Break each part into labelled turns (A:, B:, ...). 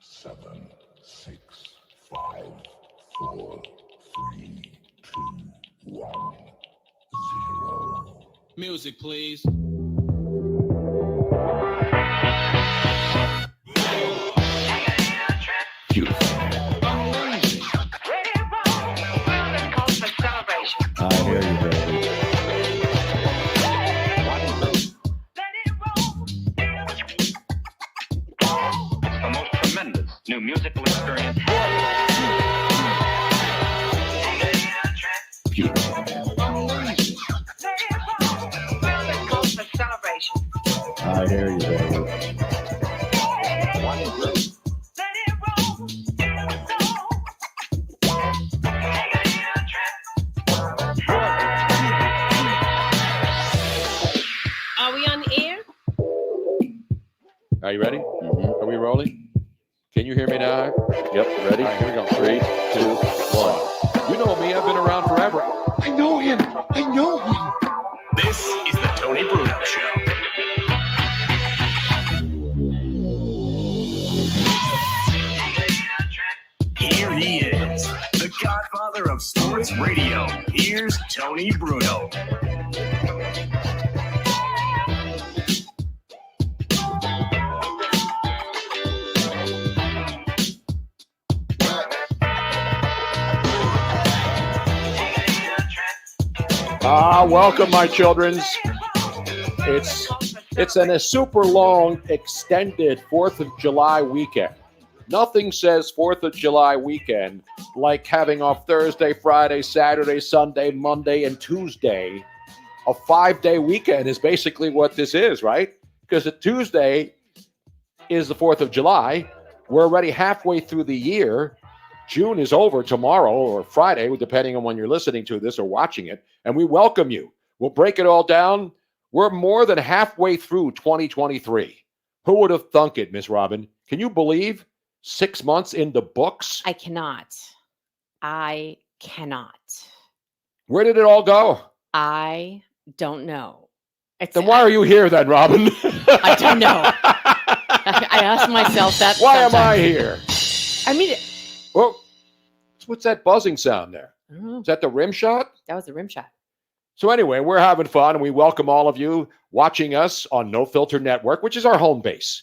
A: 7, 6, 5, 4, 3, 2, 1, 0.
B: Music, please.
A: Beautiful.
C: I hear you, baby.
D: It's the most tremendous new musical experience.
A: Beautiful.
C: I hear you, baby.
E: Are we on the air?
F: Are you ready?
C: Mm-hmm.
F: Are we rolling? Can you hear me now?
C: Yep, ready?
F: All right, here we go.
C: 3, 2, 1.
F: You know me. I've been around forever.
A: I know him. I know him.
B: This is the Tony Bruno Show. Here he is, the godfather of sports radio. Here's Tony Bruno.
F: Welcome, my childrens. It's a super long, extended 4th of July weekend. Nothing says 4th of July weekend like having off Thursday, Friday, Saturday, Sunday, Monday, and Tuesday. A 5-day weekend is basically what this is, right? Because a Tuesday is the 4th of July. We're already halfway through the year. June is over tomorrow or Friday, depending on when you're listening to this or watching it. And we welcome you. We'll break it all down. We're more than halfway through 2023. Who would have thunk it, Miss Robin? Can you believe 6 months in the books?
E: I cannot.
F: Where did it all go?
E: I don't know.
F: Then why are you here then, Robin?
E: I don't know. I ask myself that.
F: Why am I
E: sometimes.
F: here?
E: I mean,
F: Well, what's that buzzing sound there?
E: I don't know.
F: Is that the rim shot?
E: That was a rim shot.
F: So anyway, we're having fun, and we welcome all of you watching us on No Filter Network, which is our home base.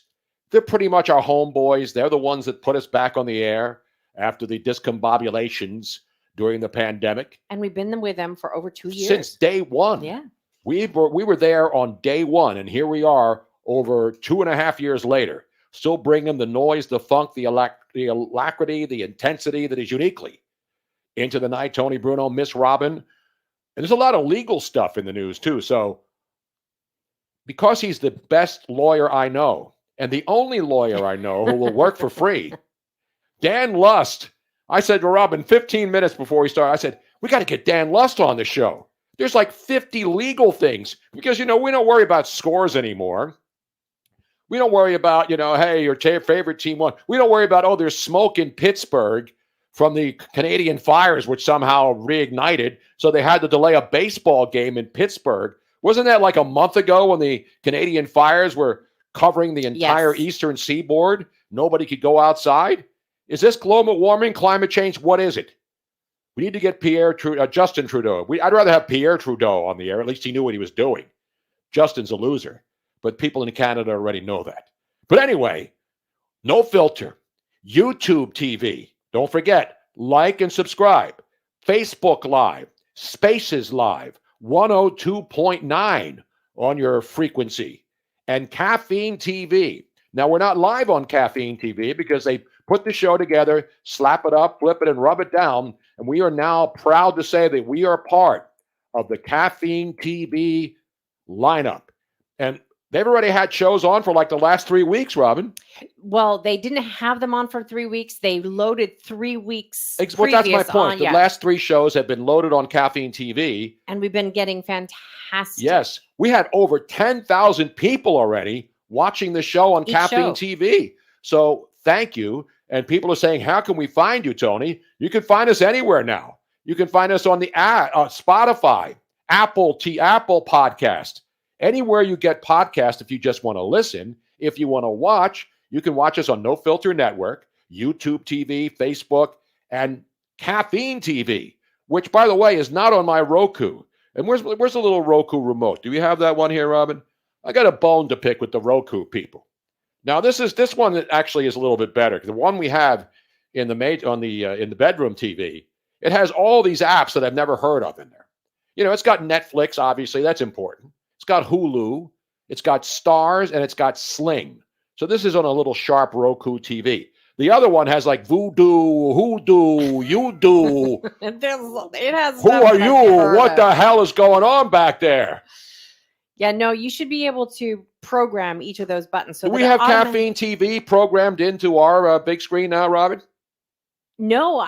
F: They're pretty much our homeboys. They're the ones that put us back on the air after the discombobulations during the pandemic.
E: And we've been with them for over 2 years.
F: Since day one.
E: Yeah.
F: We were there on day one, and here we are over 2.5 years later, still bringing the noise, the funk, the alacrity, the intensity that is uniquely into the night. Tony Bruno, Miss Robin. And there's a lot of legal stuff in the news, too. So because he's the best lawyer I know, and the only lawyer I know who will work for free, Dan Lust, I said to Robin 15 minutes before we started, I said, we got to get Dan Lust on the show. There's like 50 legal things because, we don't worry about scores anymore. We don't worry about, hey, your favorite team won. We don't worry about, there's smoke in Pittsburgh from the Canadian fires, which somehow reignited. So they had to delay a baseball game in Pittsburgh. Wasn't that like a month ago when the Canadian fires were covering the entire eastern seaboard? Nobody could go outside. Is this global warming, climate change? What is it? We need to get Justin Trudeau. I'd rather have Pierre Trudeau on the air. At least he knew what he was doing. Justin's a loser. But people in Canada already know that. But anyway, No Filter, YouTube TV. Don't forget, like and subscribe. Facebook Live, Spaces Live, 102.9 on your frequency. And Caffeine TV. Now, we're not live on Caffeine TV because they put the show together, slap it up, flip it, and rub it down. And we are now proud to say that we are part of the Caffeine TV lineup. And they've already had shows on for like the last 3 weeks, Robin.
E: Well, they didn't have them on for 3 weeks. They loaded 3 weeks.
F: Well, that's my point. The last 3 shows have been loaded on Caffeine TV.
E: And we've been getting fantastic.
F: Yes. We had over 10,000 people already watching the show on Caffeine TV. So thank you. And people are saying, how can we find you, Tony? You can find us anywhere now. You can find us on the Spotify, Apple Podcast. Anywhere you get podcasts, if you just want to listen, if you want to watch, You can watch us on No Filter Network, YouTube TV, Facebook, and Caffeine TV, which, by the way, is not on my Roku. And where's the little Roku remote? Do we have that one here, Robin? I got a bone to pick with the Roku people. Now, this one that actually is a little bit better. The one we have in the bedroom TV, it has all these apps that I've never heard of in there. It's got Netflix, obviously, that's important. It's got Hulu, it's got Stars, and it's got Sling. So this is on a little sharp Roku TV. The other one has like Voodoo, Hoodoo, You Do.
E: It has.
F: Who are you? What the hell is going on back there?
E: Yeah, no, you should be able to program each of those buttons. So
F: do we have Caffeine TV programmed into our big screen now, Robin?
E: No,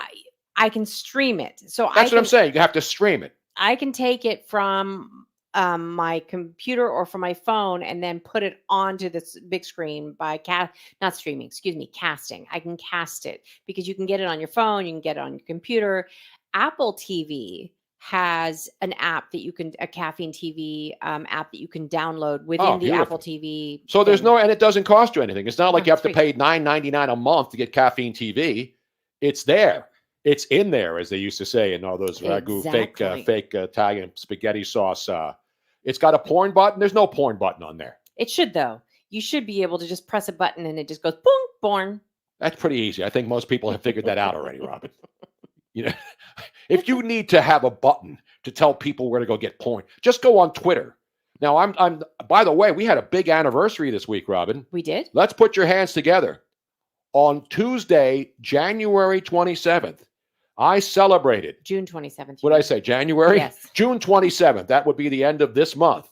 E: I can stream it. So
F: that's what I'm saying. You have to stream it.
E: I can take it from my computer or from my phone and then put it onto this big screen by casting. I can cast it because you can get it on your phone, you can get it on your computer. Apple TV has an app that a Caffeine TV app that you can download within the Apple TV.
F: So there's and it doesn't cost you anything. It's not like you have to pay $9.99 a month to get Caffeine TV. It's there. It's in there, as they used to say in all those ragu, fake Italian spaghetti sauce. It's got a porn button. There's no porn button on there.
E: It should, though. You should be able to just press a button and it just goes, boom, porn.
F: That's pretty easy. I think most people have figured that out already, Robin. If you need to have a button to tell people where to go get porn, just go on Twitter. Now, I'm. By the way, we had a big anniversary this week, Robin.
E: We did?
F: Let's put your hands together. On Tuesday, January 27th, I celebrated.
E: June 27th.
F: What did I say? January?
E: Yes.
F: June 27th. That would be the end of this month,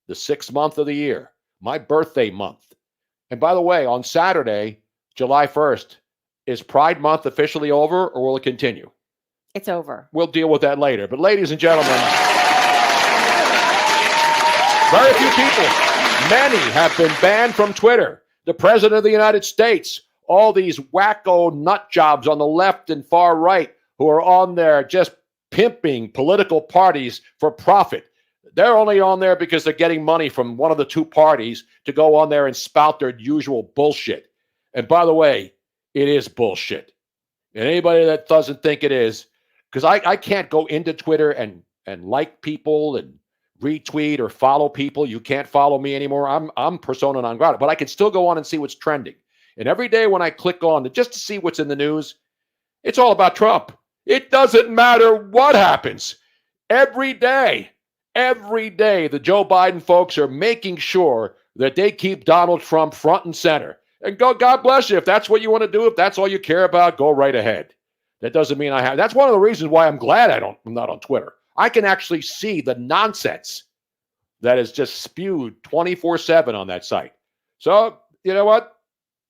F: the 6th month of the year, my birthday month. And by the way, on Saturday, July 1st, is Pride Month officially over or will it continue?
E: It's over.
F: We'll deal with that later. But ladies and gentlemen, very few people, many have been banned from Twitter. The President of the United States, all these wacko nut jobs on the left and far right who are on there just pimping political parties for profit. They're only on there because they're getting money from one of the two parties to go on there and spout their usual bullshit. And by the way, it is bullshit. And anybody that doesn't think it is, because I can't go into Twitter and like people and retweet or follow people. You can't follow me anymore. I'm persona non grata, but I can still go on and see what's trending. And every day when I click on just to see what's in the news, it's all about Trump. It doesn't matter what happens. Every day, the Joe Biden folks are making sure that they keep Donald Trump front and center. And God bless you. If that's what you want to do, if that's all you care about, go right ahead. That doesn't mean I have. That's one of the reasons why I'm glad I'm not on Twitter. I can actually see the nonsense that is just spewed 24/7 on that site. So, you know what?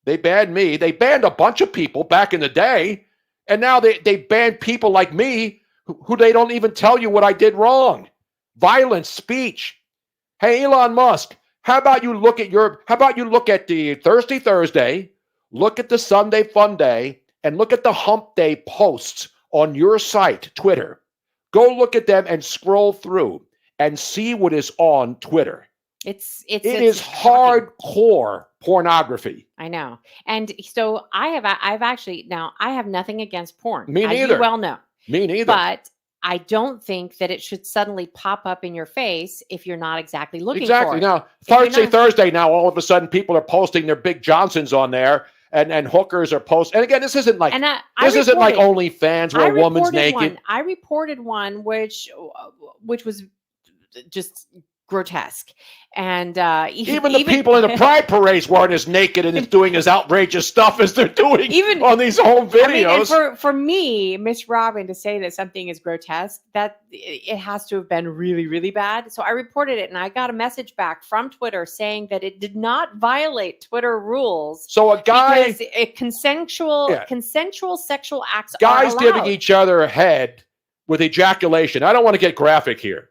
F: They banned me. They banned a bunch of people back in the day. And now they ban people like me who they don't even tell you what I did wrong. Violent speech. Hey, Elon Musk, how about you look at the Thursday, look at the Sunday Fun Day, and look at the Hump Day posts on your site, Twitter. Go look at them and scroll through and see what is on Twitter. It is hardcore pornography.
E: I know. And so I have nothing against porn.
F: Me neither.
E: As you well know.
F: Me neither.
E: But I don't think that it should suddenly pop up in your face if you're not exactly looking for it.
F: Now, Thursday now, all of a sudden people are posting their Big Johnsons on there and hookers are posting. And again, this isn't like isn't like OnlyFans where a woman's naked.
E: I reported one which was just grotesque. And
F: even the people in the pride parades weren't as naked and doing as outrageous stuff as they're doing on these home videos.
E: I mean, for me, Miss Robin, to say that something is grotesque, that it has to have been really, really bad. So I reported it, and I got a message back from Twitter saying that it did not violate Twitter rules.
F: So a guy,
E: because consensual sexual acts,
F: guys
E: are
F: giving each other a head with ejaculation. I don't want to get graphic here.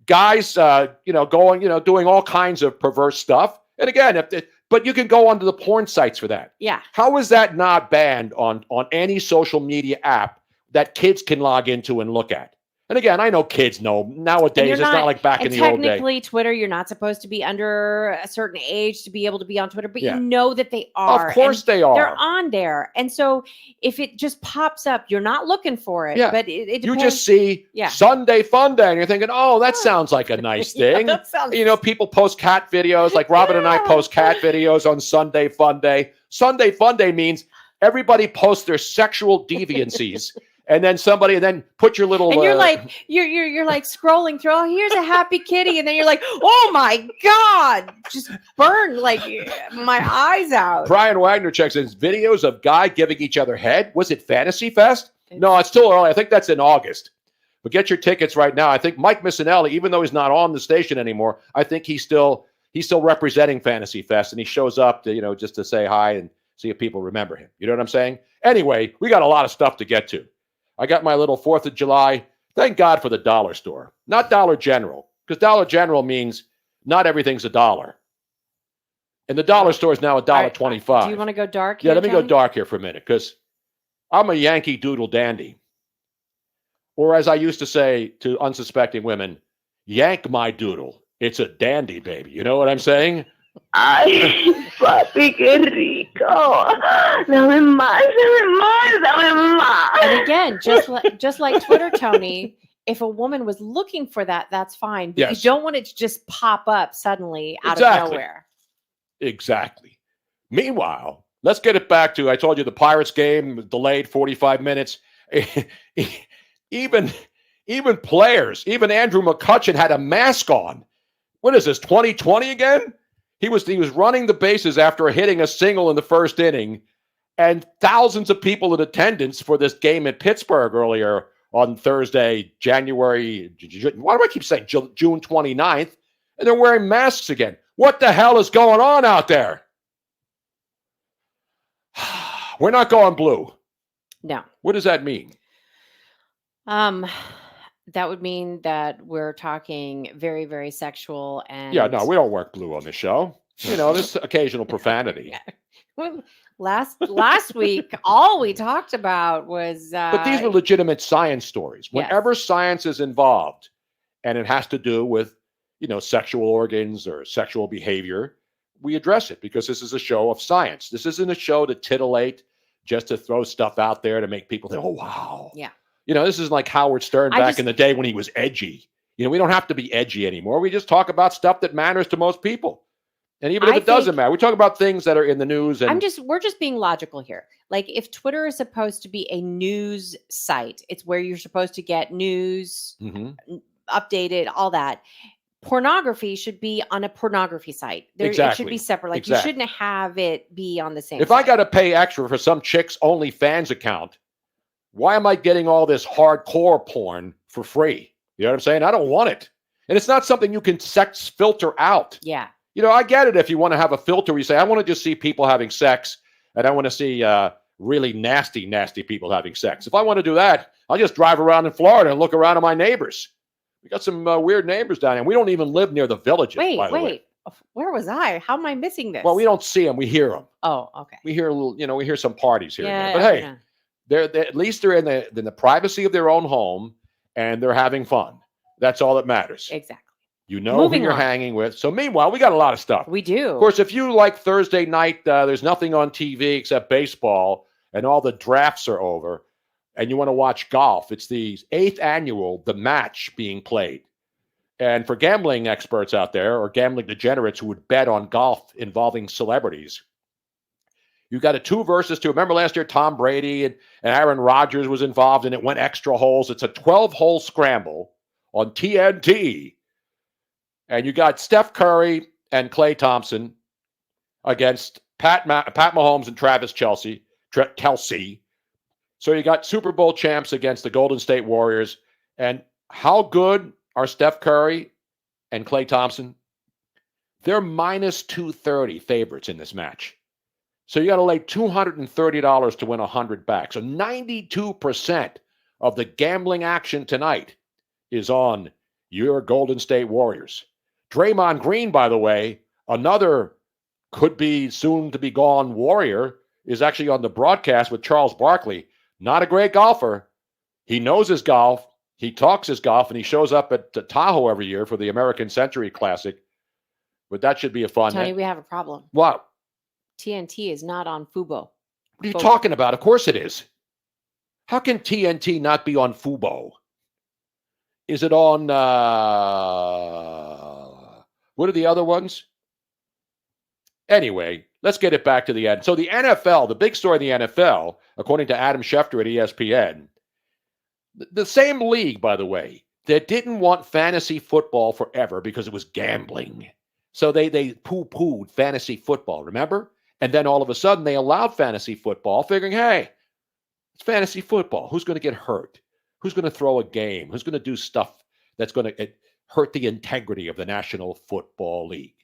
F: Guys, doing all kinds of perverse stuff. And again, but you can go onto the porn sites for that.
E: Yeah.
F: How is that not banned on any social media app that kids can log into and look at? And again, I know kids know nowadays. It's not like back in the old day.
E: Technically, Twitter, you're not supposed to be under a certain age to be able to be on Twitter, but
F: Yeah.
E: you know that they are.
F: Of course they are.
E: They're on there. And so if it just pops up, you're not looking for it.
F: Yeah.
E: But it
F: You
E: depends.
F: just see
E: Yeah.
F: Sunday Fun Day, and you're thinking, oh, that sounds like a nice
E: Yeah,
F: thing.
E: that sounds-
F: You know, people post cat videos, like Robin and I
E: Yeah.
F: post cat videos on Sunday Fun Day. Sunday Fun Day means everybody posts their sexual deviancies. And then put your little.
E: And you're like you're like scrolling through. Oh, here's a happy kitty, and then you're like, oh my god, just burn like my eyes out.
F: Brian Wagner checks in videos of guy giving each other head. Was it Fantasy Fest? No, it's still early. I think that's in August. But get your tickets right now. I think Mike Missinelli, even though he's not on the station anymore, I think he's still representing Fantasy Fest, and he shows up to just to say hi and see if people remember him. You know what I'm saying? Anyway, we got a lot of stuff to get to. I got my little 4th of July. Thank God for the dollar store, not Dollar General, because Dollar General means not everything's $1. And the dollar store is now $1.25.
E: Do you want to go dark?
F: Yeah,
E: here,
F: let me go
E: Tony?
F: dark here for a minute, because I'm a Yankee Doodle dandy. Or as I used to say to unsuspecting women, yank my doodle. It's a dandy, baby. You know what I'm saying?
G: Ay, papi, qué rico. Dame más, dame más, dame más.
E: And again, just like Twitter, Tony, if a woman was looking for that, that's fine. But
F: Yes.
E: you don't want it to just pop up suddenly out
F: Exactly.
E: of nowhere.
F: Exactly. Meanwhile, let's get it back to, I told you the Pirates game was delayed 45 minutes. Even players, even Andrew McCutchen had a mask on. What is this, 2020 again? He was running the bases after hitting a single in the first inning, and thousands of people in attendance for this game in Pittsburgh earlier on Thursday, January, why do I keep saying June 29th? And they're wearing masks again. What the hell is going on out there? We're not going blue.
E: No.
F: What does that mean?
E: That would mean that we're talking very, very sexual and
F: Yeah, no, we don't work blue on this show. There's occasional profanity.
E: Well, last week, all we talked about was
F: But these were legitimate science stories.
E: Yes.
F: Whenever science is involved and it has to do with, sexual organs or sexual behavior, we address it because this is a show of science. This isn't a show to titillate, just to throw stuff out there to make people think, oh, wow.
E: Yeah.
F: This is like Howard Stern back in the day when he was edgy. We don't have to be edgy anymore. We just talk about stuff that matters to most people. And even if it doesn't matter, we talk about things that are in the news. And
E: we're just being logical here. Like if Twitter is supposed to be a news site, it's where you're supposed to get news, updated, all that. Pornography should be on a pornography site. It should be separate. Like you shouldn't have it be on the same
F: If
E: site.
F: I got to pay extra for some chick's OnlyFans account, why am I getting all this hardcore porn for free? You know what I'm saying? I don't want it. And it's not something you can sex filter out.
E: Yeah.
F: I get it if you want to have a filter. You say, I want to just see people having sex, and I want to see really nasty, nasty people having sex. If I want to do that, I'll just drive around in Florida and look around at my neighbors. We got some weird neighbors down here. We don't even live near the villages, by the way.
E: Wait. Where was I? How am I missing this?
F: Well, we don't see them. We hear them.
E: Oh, okay.
F: We hear a little, we hear some parties here and
E: Yeah.
F: there. But hey, they're at least they're in the privacy of their own home, and they're having fun. That's all that matters.
E: Exactly.
F: You know
E: Moving
F: who you're
E: on.
F: hanging with. So meanwhile, we got a lot of stuff.
E: We do.
F: Of course, if you like Thursday night, there's nothing on TV except baseball, and all the drafts are over, and you want to watch golf. It's the 8th annual The Match being played. And for gambling experts out there, or gambling degenerates who would bet on golf involving celebrities, you got a 2 versus 2. Remember last year, Tom Brady and Aaron Rodgers was involved, and it went extra holes. It's a 12-hole scramble on TNT. And you got Steph Curry and Klay Thompson against Pat Mahomes and Travis Kelce. So you got Super Bowl champs against the Golden State Warriors. And how good are Steph Curry and Klay Thompson? They're minus 230 favorites in this match. So you got to lay $230 to win 100 back. So 92% of the gambling action tonight is on your Golden State Warriors. Draymond Green, by the way, another could be soon to be gone Warrior, is actually on the broadcast with Charles Barkley. Not a great golfer. He knows his golf. He talks his golf and he shows up at Tahoe every year for the American Century Classic. But that should be a fun.
E: Tony, we have a problem.
F: What?
E: TNT is not on Fubo.
F: What are you talking about? Of course it is. How can TNT not be on Fubo? Is it on, what are the other ones? Anyway, let's get it back to the end. So the NFL, the big story in the NFL, according to Adam Schefter at ESPN, the same league, by the way, that didn't want fantasy football forever because it was gambling. So they poo-pooed fantasy football, remember? And then all of a sudden they allowed fantasy football, figuring, hey, it's fantasy football. Who's going to get hurt? Who's going to throw a game? Who's going to do stuff that's going to hurt the integrity of the National Football League?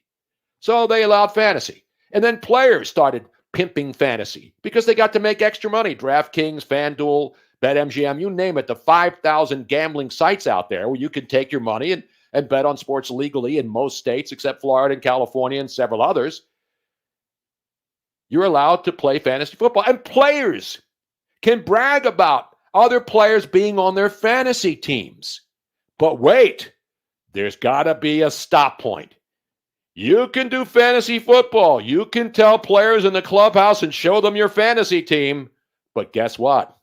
F: So they allowed fantasy. And then players started pimping fantasy because they got to make extra money. DraftKings, FanDuel, BetMGM, you name it, the 5,000 gambling sites out there where you can take your money and bet on sports legally in most states except Florida and California and several others. You're allowed to play fantasy football. And players can brag about other players being on their fantasy teams. But wait, there's got to be a stop point. You can do fantasy football. You can tell players in the clubhouse and show them your fantasy team. But guess what?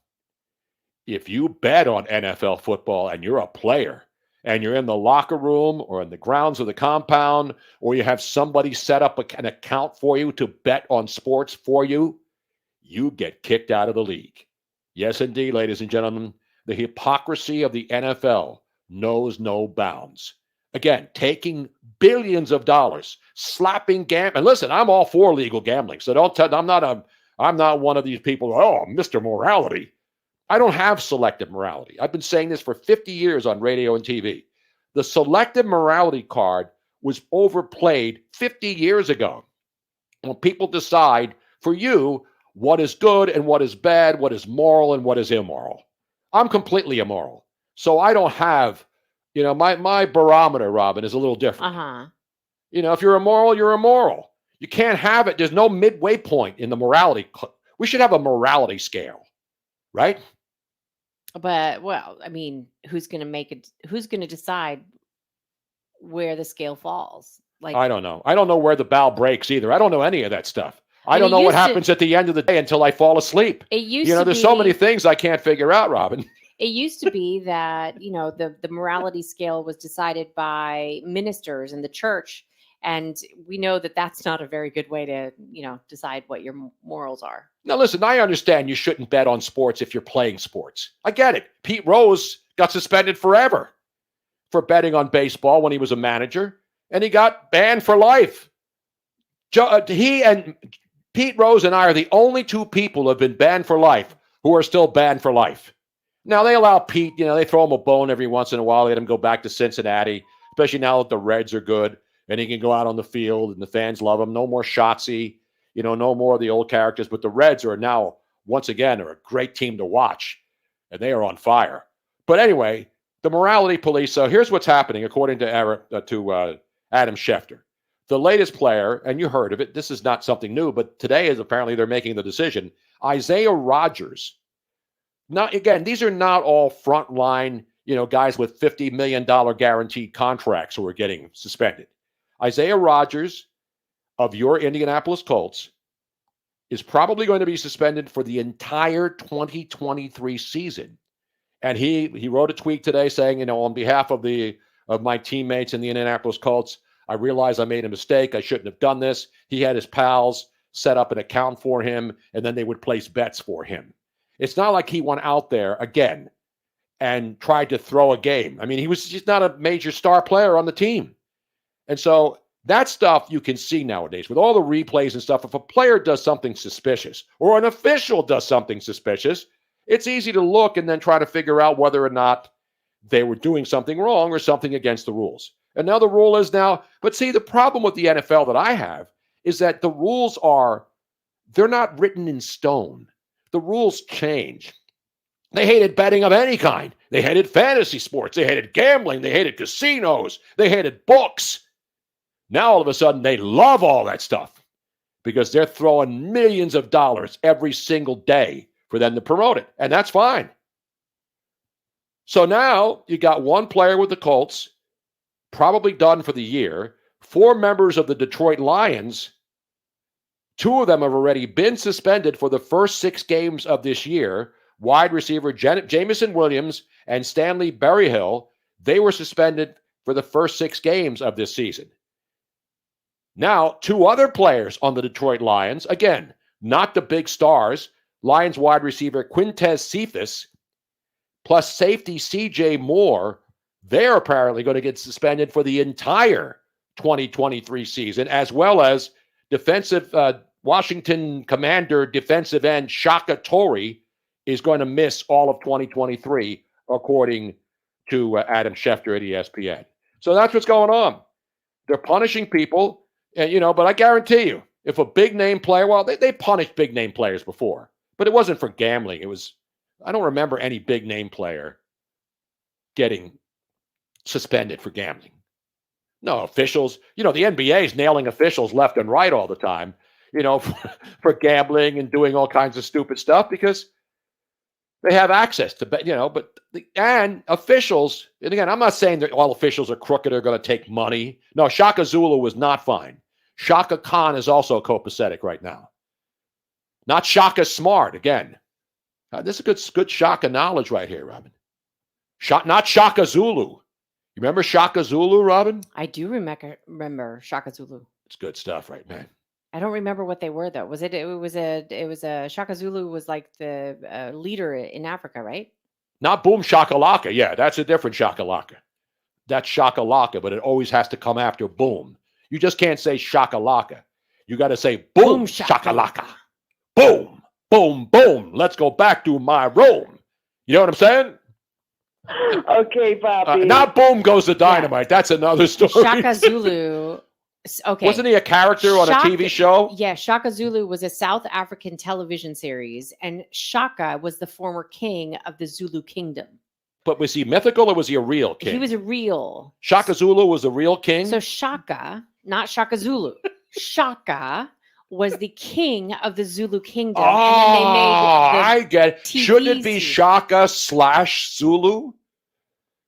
F: If you bet on NFL football and you're a player and you're in the locker room or in the grounds of the compound or you have somebody set up an account for you to bet on sports for you, you get kicked out of the league. Yes, indeed, ladies and gentlemen, the hypocrisy of the NFL knows no bounds. Again, taking billions of dollars, slapping gambling. And listen, I'm all for legal gambling, so don't tell. I'm not one of these people. Oh, Mr. Morality. I don't have selective morality. I've been saying this for 50 years on radio and TV. The selective morality card was overplayed 50 years ago. When people decide for you what is good and what is bad, what is moral and what is immoral. I'm completely immoral. So I don't have, my barometer, Robin, is a little different.
E: Uh-huh.
F: If you're immoral, you're immoral. You can't have it. There's no midway point in the morality. We should have a morality scale, right?
E: But, well, I mean, who's going to decide where the scale falls? Like,
F: I don't know. I don't know where the bow breaks either. I don't know any of that stuff. I don't know what happens at the end of the day until I fall asleep.
E: It used to
F: there's so many things I can't figure out, Robin.
E: It used to be that, the morality scale was decided by ministers in the church. And we know that that's not a very good way to, decide what your morals are.
F: Now, listen, I understand you shouldn't bet on sports if you're playing sports. I get it. Pete Rose got suspended forever for betting on baseball when he was a manager, and he got banned for life. He and Pete Rose and I are the only two people who have been banned for life who are still banned for life. Now, they allow Pete, they throw him a bone every once in a while. They let him go back to Cincinnati, especially now that the Reds are good, and he can go out on the field, and the fans love him. No more Shotzi, no more of the old characters. But the Reds are now, once again, are a great team to watch, and they are on fire. But anyway, the morality police. So here's what's happening, according to Adam Schefter. The latest player, and you heard of it, this is not something new, but today is apparently they're making the decision. Isaiah Rodgers. Now, again, these are not all frontline, guys with $50 million guaranteed contracts who are getting suspended. Isaiah Rodgers of your Indianapolis Colts is probably going to be suspended for the entire 2023 season. And he wrote a tweet today saying, on behalf of my teammates in the Indianapolis Colts, I realize I made a mistake. I shouldn't have done this. He had his pals set up an account for him, and then they would place bets for him. It's not like he went out there again and tried to throw a game. I mean, he was just not a major star player on the team. And so that stuff you can see nowadays with all the replays and stuff. If a player does something suspicious or an official does something suspicious, it's easy to look and then try to figure out whether or not they were doing something wrong or something against the rules. And now the rule is now, but see, the problem with the NFL that I have is that the rules they're not written in stone. The rules change. They hated betting of any kind. They hated fantasy sports. They hated gambling. They hated casinos. They hated books. Now, all of a sudden, they love all that stuff because they're throwing millions of dollars every single day for them to promote it. And that's fine. So now you got one player with the Colts, probably done for the year. 4 members of the Detroit Lions, 2 of them have already been suspended for the first 6 games of this year. Wide receiver Jamison Williams and Stanley Berryhill, they were suspended for the first 6 games of this season. Now, 2 other players on the Detroit Lions, again, not the big stars, Lions wide receiver Quintez Cephas, plus safety C.J. Moore, they're apparently going to get suspended for the entire 2023 season, as well as defensive Washington Commander defensive end Shaka Torrey is going to miss all of 2023, according to Adam Schefter at ESPN. So that's what's going on. They're punishing people, and but I guarantee you, if a big name player, well, they punished big name players before, but it wasn't for gambling. It was, I don't remember any big name player getting suspended for gambling. No, officials, the NBA is nailing officials left and right all the time, for gambling and doing all kinds of stupid stuff because they have access to, and officials, and again, I'm not saying that all officials are crooked or going to take money. No, Shaka Zulu was not fine. Shaka Khan is also copacetic right now. Not Shaka Smart, again. This is good Shaka knowledge right here, Robin. Not Shaka Zulu. You remember Shaka Zulu, Robin?
E: I do remember Shaka Zulu.
F: It's good stuff, right, man?
E: I don't remember what they were though. It was a Shaka Zulu was like the leader in Africa, right?
F: Not Boom Shakalaka. Yeah, that's a different Shakalaka. That's Shakalaka, but it always has to come after Boom. You just can't say Shakalaka. You got to say Boom Shakalaka. Boom, boom, boom. Let's go back to my room. You know what I'm saying?
G: Okay, Bobby.
F: Not Boom Goes the Dynamite. Yeah. That's another story.
E: Shaka Zulu. Okay.
F: Wasn't he a character on a TV show?
E: Yeah, Shaka Zulu was a South African television series, and Shaka was the former king of the Zulu kingdom.
F: But was he mythical or was he a real king?
E: He was a real.
F: Shaka Zulu was a real king?
E: So Shaka, not Shaka Zulu. Shaka was the king of the Zulu kingdom.
F: Oh,
E: and then they made
F: I get it.
E: TV
F: Shouldn't it be Shaka / Zulu?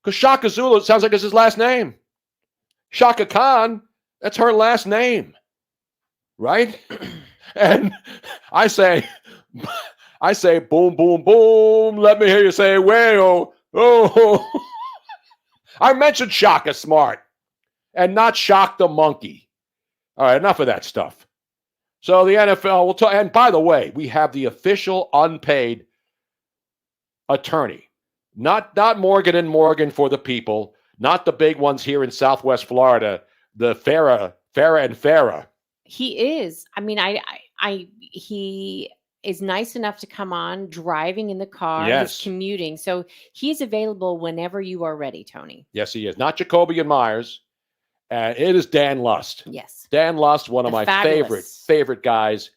F: Because Shaka Zulu, it sounds like it's his last name. Shaka Khan, that's her last name. Right? And I say, boom, boom, boom. Let me hear you say, well, oh. I mentioned Shaka Smart and not Shock the Monkey. All right, enough of that stuff. So the NFL will talk. And by the way, we have the official unpaid attorney. Not Morgan and Morgan for the people, not the big ones here in Southwest Florida, the Farah and Farah.
E: He is. I mean, he is nice enough to come on driving in the car.
F: Yes.
E: He's commuting. So he's available whenever you are ready, Tony.
F: Yes, he is. Not Jacoby and Myers. It is Dan Lust.
E: Yes.
F: Dan Lust, one of my favorite guys.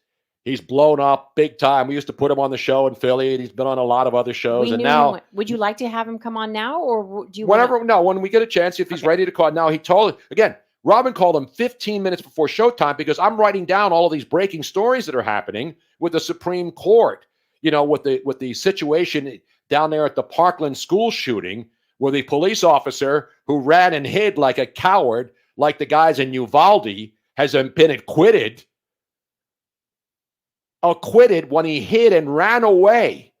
F: He's blown up big time. We used to put him on the show in Philly, and he's been on a lot of other shows. And now,
E: would you like to have him come on now, or do you?
F: When we get a chance, if he's ready to call. Now he told again. Robin called him 15 minutes before showtime because I'm writing down all of these breaking stories that are happening with the Supreme Court. With the situation down there at the Parkland school shooting, where the police officer who ran and hid like a coward, like the guys in Uvalde, has been acquitted when he hid and ran away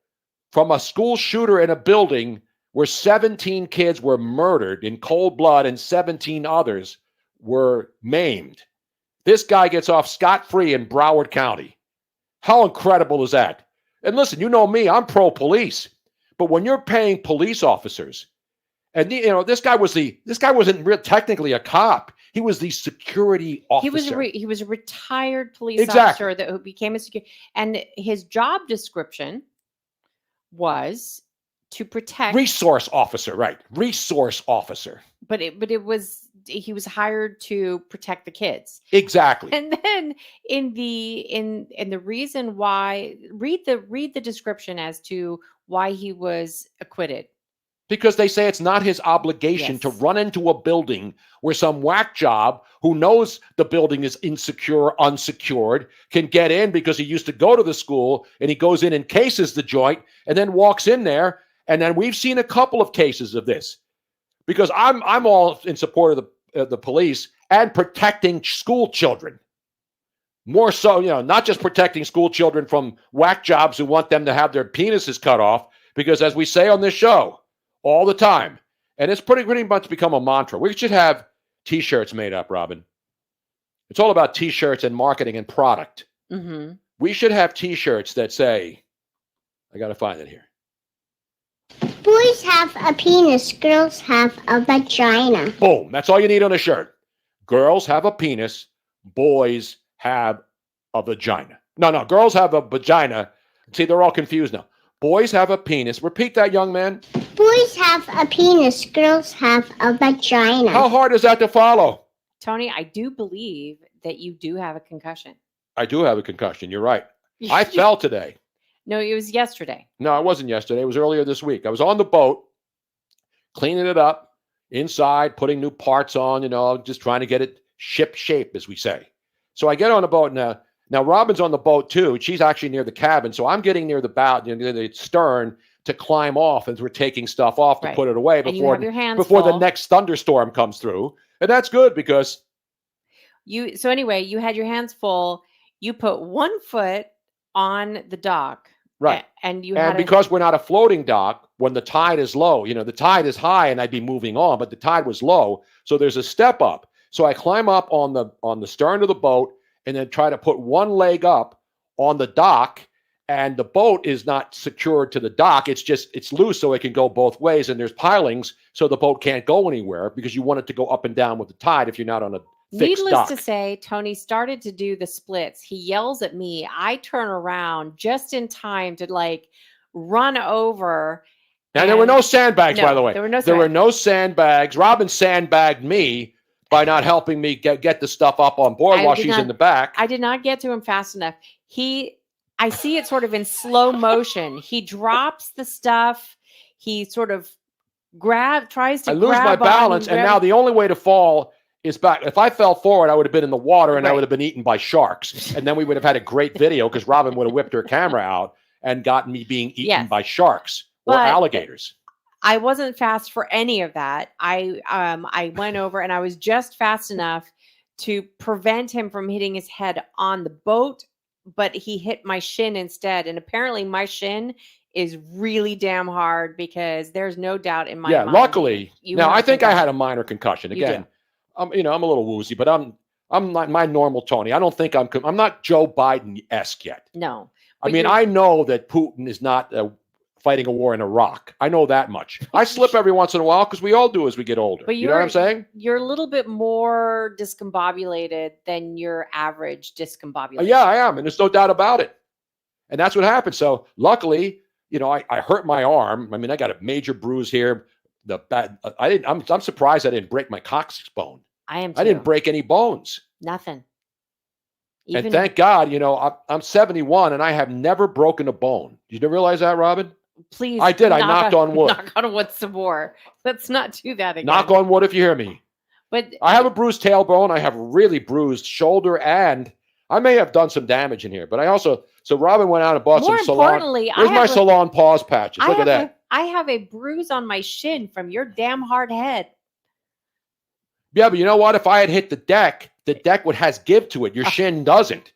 F: from a school shooter in a building where 17 kids were murdered in cold blood and 17 others were maimed. This guy gets off scot-free in Broward County. How incredible is that? And listen, you know me, I'm pro-police. But when you're paying police officers, and this guy wasn't technically a cop. He was the security officer.
E: He was a retired police officer who became a security, and his job description was to protect
F: resource officer, right? Resource officer.
E: But he was hired to protect the kids.
F: Exactly.
E: And then in the reason why, read the description as to why he was acquitted.
F: Because they say it's not his obligation to run into a building where some whack job who knows the building is insecure, unsecured, can get in because he used to go to the school, and he goes in and cases the joint and then walks in there And then we've seen a couple of cases of this, because I'm all in support of the police and protecting school children. More so, not just protecting school children from whack jobs who want them to have their penises cut off, because as we say on this show all the time, and it's pretty much become a mantra, we should have T-shirts made up, Robin. It's all about T-shirts and marketing and product.
E: Mm-hmm.
F: We should have T-shirts that say, I got to find it here.
H: Boys have a penis, girls have a vagina.
F: Boom. That's all you need on a shirt. Girls have a penis, boys have a vagina. No, girls have a vagina. See, they're all confused now. Boys have a penis. Repeat that, young man.
H: Boys have a penis, girls have a vagina.
F: How hard is that to follow?
E: Tony, I do believe that you do have a concussion.
F: I do have a concussion. You're right. I fell today.
E: No, it was yesterday.
F: No, it wasn't yesterday. It was earlier this week. I was on the boat, cleaning it up inside, putting new parts on, just trying to get it ship shape, as we say. So I get on the boat now. Now, Robin's on the boat, too. She's actually near the cabin. So I'm getting near the bow, near the stern, to climb off as we're taking stuff off to put it away before the next thunderstorm comes through. And that's good because
E: so anyway, you had your hands full. You put one foot on the dock.
F: Right.
E: And
F: because we're not a floating dock, when the tide is low, the tide is high and I'd be moving on, but the tide was low. So there's a step up. So I climb up on the stern of the boat and then try to put one leg up on the dock, and the boat is not secured to the dock. It's loose so it can go both ways, and there's pilings so the boat can't go anywhere because you want it to go up and down with the tide if you're not on a fixed dock.
E: Needless to say, Tony started to do the splits. He yells at me. I turn around just in time to run over.
F: And there were no sandbags, by the way.
E: There were no
F: There were no sandbags. Robin sandbagged me by not helping me get the stuff up on board while she's in the back.
E: I did not get to him fast enough. I see it sort of in slow motion. He drops the stuff. He sort of tries to grab. I
F: lose my balance, and now the only way to fall is back. If I fell forward, I would have been in the water, and I would have been eaten by sharks. And then we would have had a great video because Robin would have whipped her camera out and gotten me being eaten by sharks or alligators.
E: I wasn't fast for any of that. I went over, and I was just fast enough to prevent him from hitting his head on the boat, but he hit my shin instead. And apparently my shin is really damn hard because there's no doubt in my mind.
F: Yeah, luckily. Now, I think I had a minor concussion. Again, I'm a little woozy, but I'm not my normal Tony. I don't think I'm not Joe Biden-esque yet.
E: No.
F: I mean, I know that Putin is not fighting a war in Iraq. I know that much. I slip every once in a while because we all do as we get older. But you know what I'm saying?
E: You're a little bit more discombobulated than your average discombobulated.
F: Yeah, I am. And there's no doubt about it. And that's what happened. So luckily, I hurt my arm. I mean, I got a major bruise here. I'm surprised I didn't break my coccyx bone.
E: I am too.
F: I didn't break any bones.
E: Nothing.
F: And thank God, I'm 71 and I have never broken a bone. Did you realize that, Robin?
E: Please.
F: I did. I knocked on wood.
E: Knock on wood some more. Let's not do that again.
F: Knock on wood if you hear me.
E: But
F: I have a bruised tailbone. I have a really bruised shoulder, and I may have done some damage in here. But so Robin went out and bought some salon. Where's my salon pause patches? Look at that.
E: I have a bruise on my shin from your damn hard head.
F: Yeah, but you know what? If I had hit the deck has give to it. Your shin doesn't.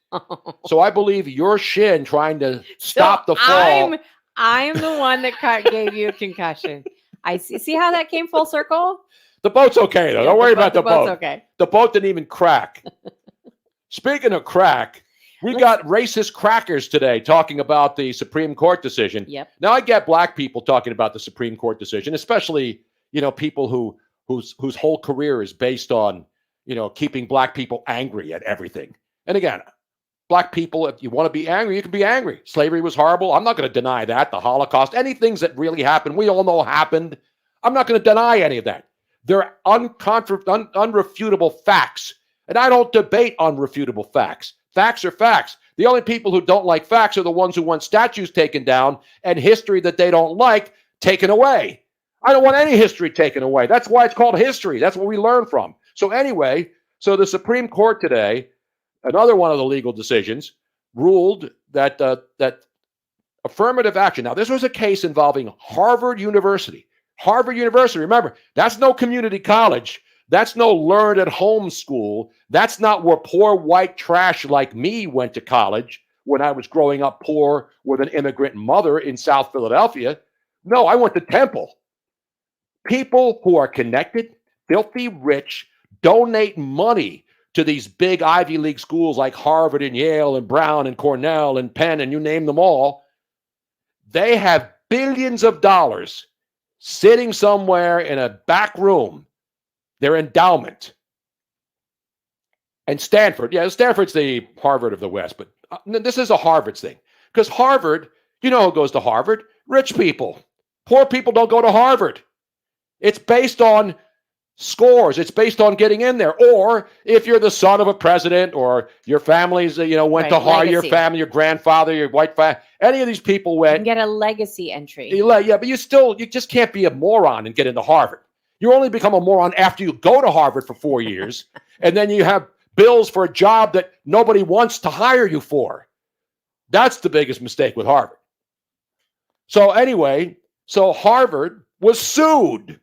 F: So I believe your shin trying to stop the fall.
E: I'm the one that gave you a concussion. I see how that came full circle?
F: The boat's okay, though. Don't worry about the boat.
E: Okay.
F: The boat didn't even crack. Speaking of crack, we got racist crackers today talking about the Supreme Court decision.
E: Yep.
F: Now, I get black people talking about the Supreme Court decision, especially, people whose whole career is based on, keeping black people angry at everything. And again, black people, if you want to be angry, you can be angry. Slavery was horrible. I'm not going to deny that. The Holocaust, any things that really happened, we all know happened. I'm not going to deny any of that. They're unrefutable facts. And I don't debate unrefutable facts. Facts are facts. The only people who don't like facts are the ones who want statues taken down and history that they don't like taken away. I don't want any history taken away. That's why it's called history. That's what we learn from. So anyway, the Supreme Court today, another one of the legal decisions, ruled that Affirmative action. Now, this was a case involving Harvard University. Harvard University, remember, that's no community college. That's no learn at home school. That's not where poor white trash like me went to college when I was growing up poor with an immigrant mother in South Philadelphia. No, I went to Temple. People who are connected, filthy rich, donate money to these big Ivy League schools like Harvard and Yale and Brown and Cornell and Penn and you name them all. They have billions of dollars sitting somewhere in a back room, their endowment. And Stanford, Stanford's the Harvard of the West, but this is a Harvard thing. Because Harvard, you know who goes to Harvard? Rich people. Poor people don't go to Harvard. It's based on scores. It's based on getting in there. Or if you're the son of a president or your family's, went to Harvard, your family, your grandfather, your white family, any of these people went.
E: You can get a legacy entry.
F: Yeah, but you just can't be a moron and get into Harvard. You only become a moron after you go to Harvard for 4 years, and then you have bills for a job that nobody wants to hire you for. That's the biggest mistake with Harvard. So anyway, Harvard was sued.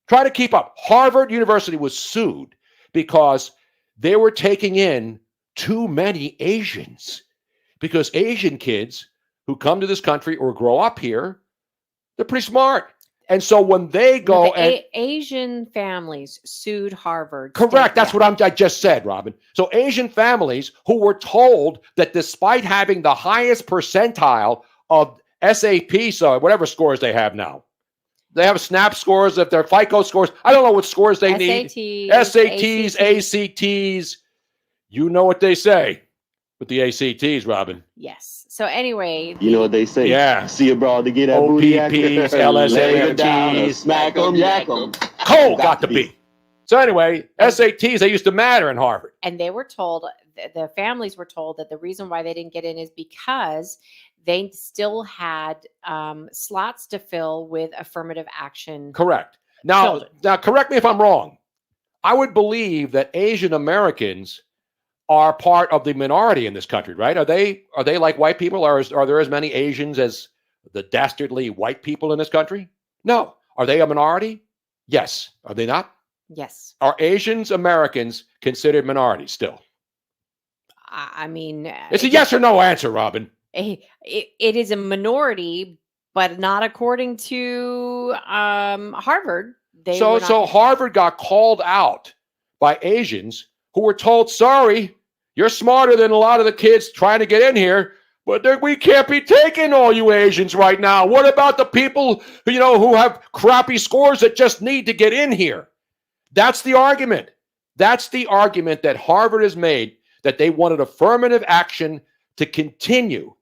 F: Try to keep up. Harvard University was sued because they were taking in too many Asians. Because Asian kids who come to this country or grow up here, they're pretty smart. And so when they go
E: Asian families sued Harvard.
F: Correct. That's what I just said, Robin. So Asian families who were told that despite having the highest percentile of SAP, so whatever scores they have now, they have SNAP scores, if they're FICO scores. I don't know what scores they need. SATs, ACTs. You know what they say with the ACTs, Robin.
E: Yes. So anyway.
C: You know what they say.
F: Yeah.
C: See abroad to get that booty.
F: OPPs, LSATs.
C: Smack them, yak them.
F: Cole got to be. So anyway, SATs, they used to matter in Harvard.
E: And they were told, the families were told that the reason why they didn't get in is because they still had slots to fill with affirmative action.
F: Correct. Now, correct me if I'm wrong. I would believe that Asian Americans are part of the minority in this country, right? Are they like white people? Or are there as many Asians as the dastardly white people in this country? No. Are they a minority? Yes. Are they not?
E: Yes.
F: Are Asians Americans considered minorities still?
E: I mean,
F: it's a yes or no answer, Robin.
E: It is a minority, but not according to Harvard.
F: So Harvard got called out by Asians who were told, sorry, you're smarter than a lot of the kids trying to get in here, but we can't be taking all you Asians right now. What about the people who have crappy scores that just need to get in here? That's the argument. That's the argument that Harvard has made, that they wanted affirmative action to continue.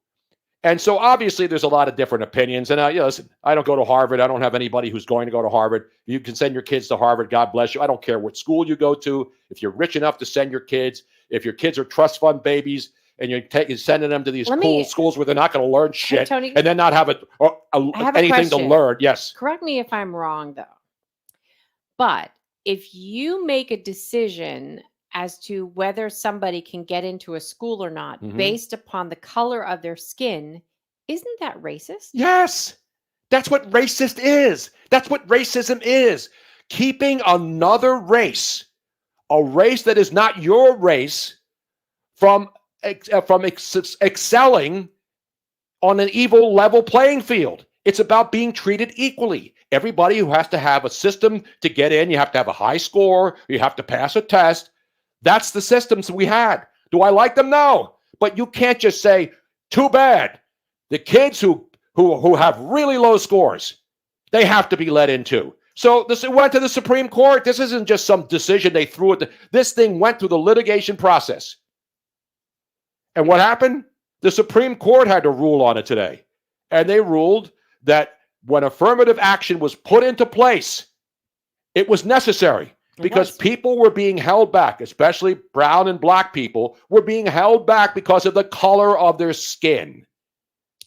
F: And so obviously there's a lot of different opinions. And listen, I don't go to Harvard. I don't have anybody who's going to go to Harvard. You can send your kids to Harvard. God bless you. I don't care what school you go to. If you're rich enough to send your kids, if your kids are trust fund babies and you're sending them to these cool schools where they're not going to learn shit, Tony, and then not have anything to learn. Yes.
E: Correct me if I'm wrong, though. But if you make a decision as to whether somebody can get into a school or not based upon the color of their skin, isn't that racist?
F: Yes. That's what racist is. That's what racism is. Keeping another race, a race that is not your race, from excelling on an evil level playing field. It's about being treated equally. Everybody who has to have a system to get in, you have to have a high score, you have to pass a test. That's the systems we had. Do I like them? No. But you can't just say, too bad. The kids who have really low scores, they have to be let in too. So this went to the Supreme Court. This isn't just some decision they threw at this thing went through the litigation process. And what happened? The Supreme Court had to rule on it today. And they ruled that when affirmative action was put into place, it was necessary. Because people were being held back, especially brown and black people, were being held back because of the color of their skin.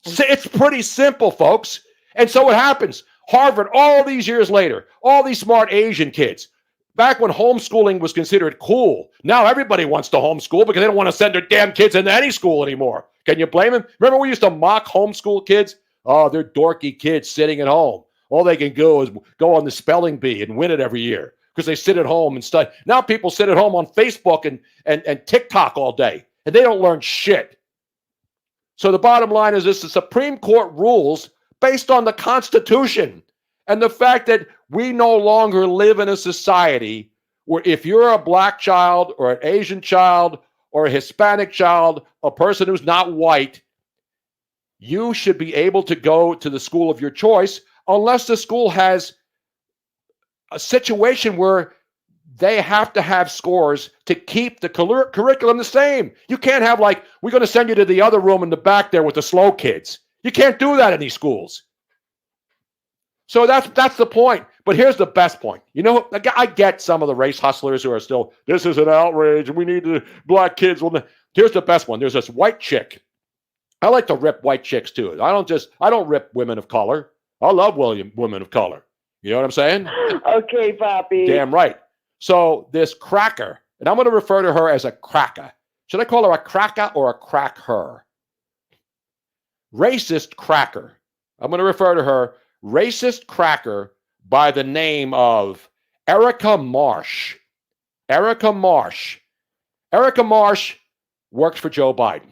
F: So it's pretty simple, folks. And so what happens? Harvard, all these years later, all these smart Asian kids, back when homeschooling was considered cool, now everybody wants to homeschool because they don't want to send their damn kids into any school anymore. Can you blame him? Remember we used to mock homeschool kids? Oh, they're dorky kids sitting at home. All they can do is go on the spelling bee and win it every year because they sit at home and study. Now people sit at home on Facebook and TikTok all day, and they don't learn shit. So the bottom line is this: the Supreme Court rules based on the Constitution and the fact that we no longer live in a society where if you're a black child or an Asian child or a Hispanic child, a person who's not white, you should be able to go to the school of your choice unless the school has a situation where they have to have scores to keep the curriculum the same. You can't have like, we're going to send you to the other room in the back there with the slow kids. You can't do that in these schools. So that's the point. But here's the best point. You know, I get some of the race hustlers who are still, this is an outrage. We need the black kids. Well, here's the best one. There's this white chick. I like to rip white chicks too. I don't rip women of color. I love women of color. You know what I'm saying?
G: Okay, Poppy.
F: Damn right. So this cracker, and I'm going to refer to her as a cracker. Should I call her a cracker or a crack her? Racist cracker. I'm going to refer to her racist cracker by the name of Erica Marsh. Erica Marsh. Erica Marsh works for Joe Biden.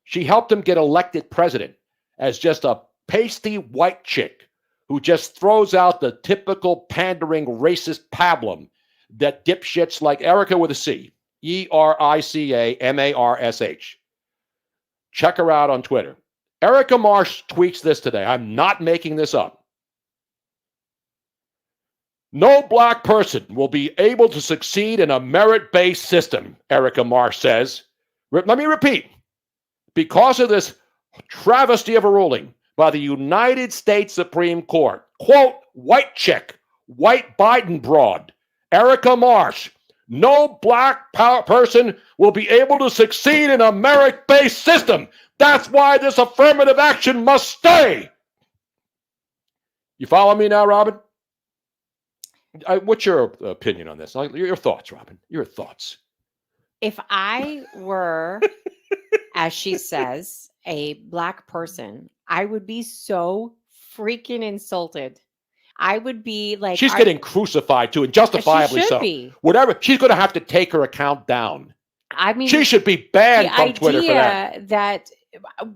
F: She helped him get elected president as just a pasty white chick who just throws out the typical pandering racist pablum that dipshits like Erica with a C, ERICAMARSH. Check her out on Twitter. Erica Marsh tweets this today. I'm not making this up. No black person will be able to succeed in a merit-based system, Erica Marsh says. Let me repeat. Because of this travesty of a ruling by the United States Supreme Court, quote, white chick, white Biden broad, Erica Marsh, no black person will be able to succeed in a merit-based system. That's why this affirmative action must stay. You follow me now, Robin? What's your opinion on this? Your thoughts, Robin. Your thoughts.
E: If I were, as she says, a black person, I would be so freaking insulted. I would be like,
F: she's getting crucified too, and justifiably so.
E: Be.
F: Whatever, she's going to have to take her account down.
E: I mean,
F: she should be banned from Twitter for that.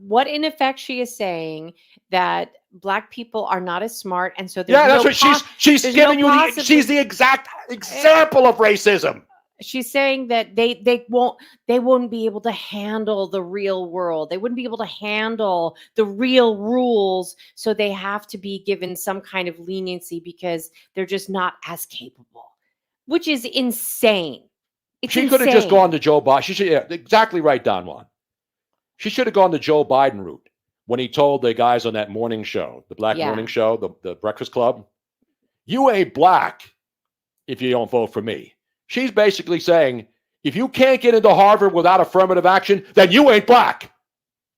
E: What in effect she is saying that black people are not as smart, and so
F: that's what she's giving you. She's the exact example of racism.
E: She's saying that they won't be able to handle the real world. They wouldn't be able to handle the real rules. So they have to be given some kind of leniency because they're just not as capable, which is insane.
F: She could have just gone to Joe Biden. She should, exactly right, Don Juan. She should have gone the Joe Biden route when he told the guys on that morning show, the black morning show, the Breakfast Club, you ain't black if you don't vote for me. She's basically saying, if you can't get into Harvard without affirmative action, then you ain't black.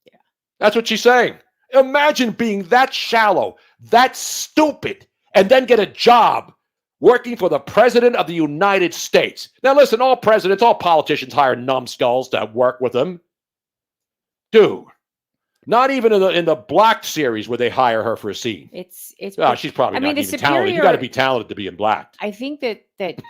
F: Yeah. That's what she's saying. Imagine being that shallow, that stupid, and then get a job working for the president of the United States. Now, listen, all presidents, all politicians hire numbskulls to work with them. Dude, not even in the Black series where they hire her for a scene. She's probably not even talented. You got to be talented to be in Black.
E: I think that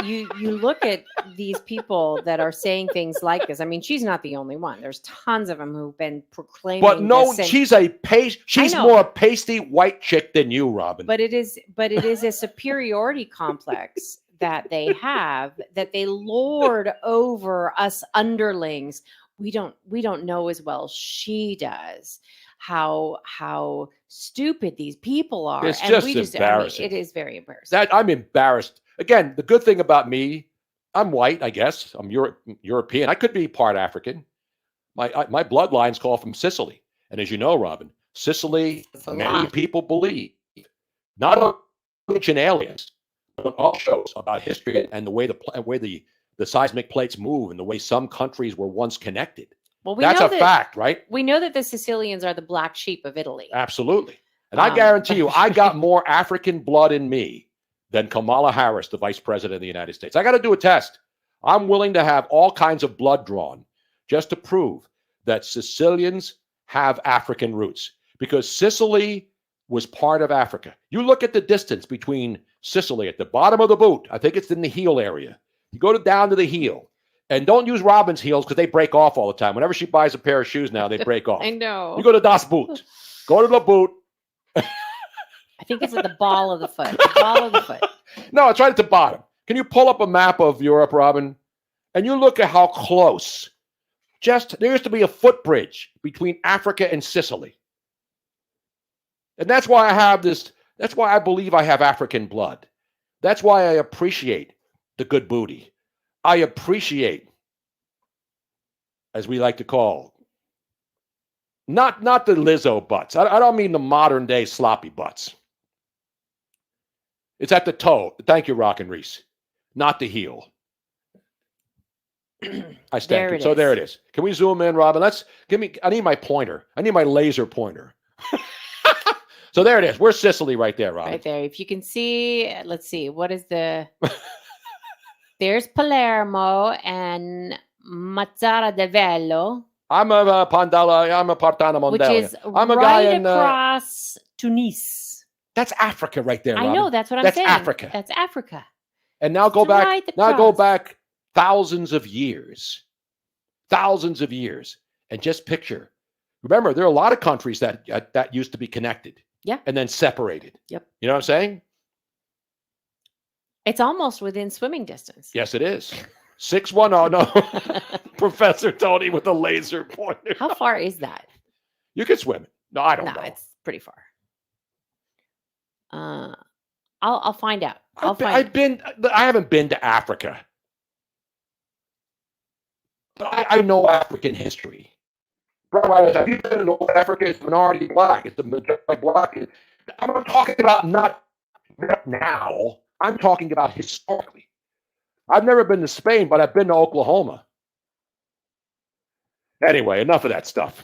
E: you look at these people that are saying things like this. I mean, she's not the only one. There's tons of them who've been proclaiming.
F: But no, she's more a pasty white chick than you, Robin.
E: But it is a superiority complex that they have, that they lord over us underlings. We don't know as well she does how stupid these people are.
F: It's just embarrassing.
E: It is very embarrassing.
F: I'm embarrassed. Again, the good thing about me, I'm white, I guess. I'm European. I could be part African. My bloodlines call from Sicily. And as you know, Robin, Sicily, many people believe, not on ancient aliens, but on all shows about history and the way the seismic plates move and the way some countries were once connected. Well, that's a fact, right?
E: We know that the Sicilians are the black sheep of Italy.
F: Absolutely. And I guarantee you, I got more African blood in me than Kamala Harris, the vice president of the United States. I got to do a test. I'm willing to have all kinds of blood drawn just to prove that Sicilians have African roots because Sicily was part of Africa. You look at the distance between Sicily at the bottom of the boot. I think it's in the heel area. You go down to the heel. And don't use Robin's heels because they break off all the time. Whenever she buys a pair of shoes now, they break off.
E: I know.
F: You go to Das Boot. Go to the boot.
E: I think it's at the ball of the foot. The ball of the foot.
F: No, it's right at the bottom. Can you pull up a map of Europe, Robin? And you look at how close. There used to be a footbridge between Africa and Sicily. And that's why I have this. That's why I believe I have African blood. That's why I appreciate the good booty. I appreciate, as we like to call, not the Lizzo butts. I don't mean the modern day sloppy butts. It's at the toe. Thank you, Rock and Reese. Not the heel. I stand it. So there it is. Can we zoom in, Robin? I need my pointer. I need my laser pointer. So there it is. Where's Sicily right there, Robin?
E: Right there. If you can see, let's see. What is the... There's Palermo and Mazzara de Vello.
F: I'm a Partana Mondalia.
E: Which is
F: I'm a guy
E: across Tunis.
F: That's Africa right there, Robin.
E: I know, that's what I'm saying.
F: That's Africa.
E: That's Africa.
F: And now go back thousands of years. Thousands of years. And just picture. Remember, there are a lot of countries that used to be connected.
E: Yeah.
F: And then separated.
E: Yep.
F: You know what I'm saying?
E: It's almost within swimming distance.
F: Yes, it is. 610. No. Professor Tony with a laser pointer.
E: How far is that?
F: You can swim it. No, I don't know.
E: It's pretty far. I'll find out. I
F: haven't been to Africa. But I know African history. Have you been in North Africa? It's minority black. It's the majority black. I'm talking about not now. I'm talking about historically. I've never been to Spain, but I've been to Oklahoma. Anyway, enough of that stuff.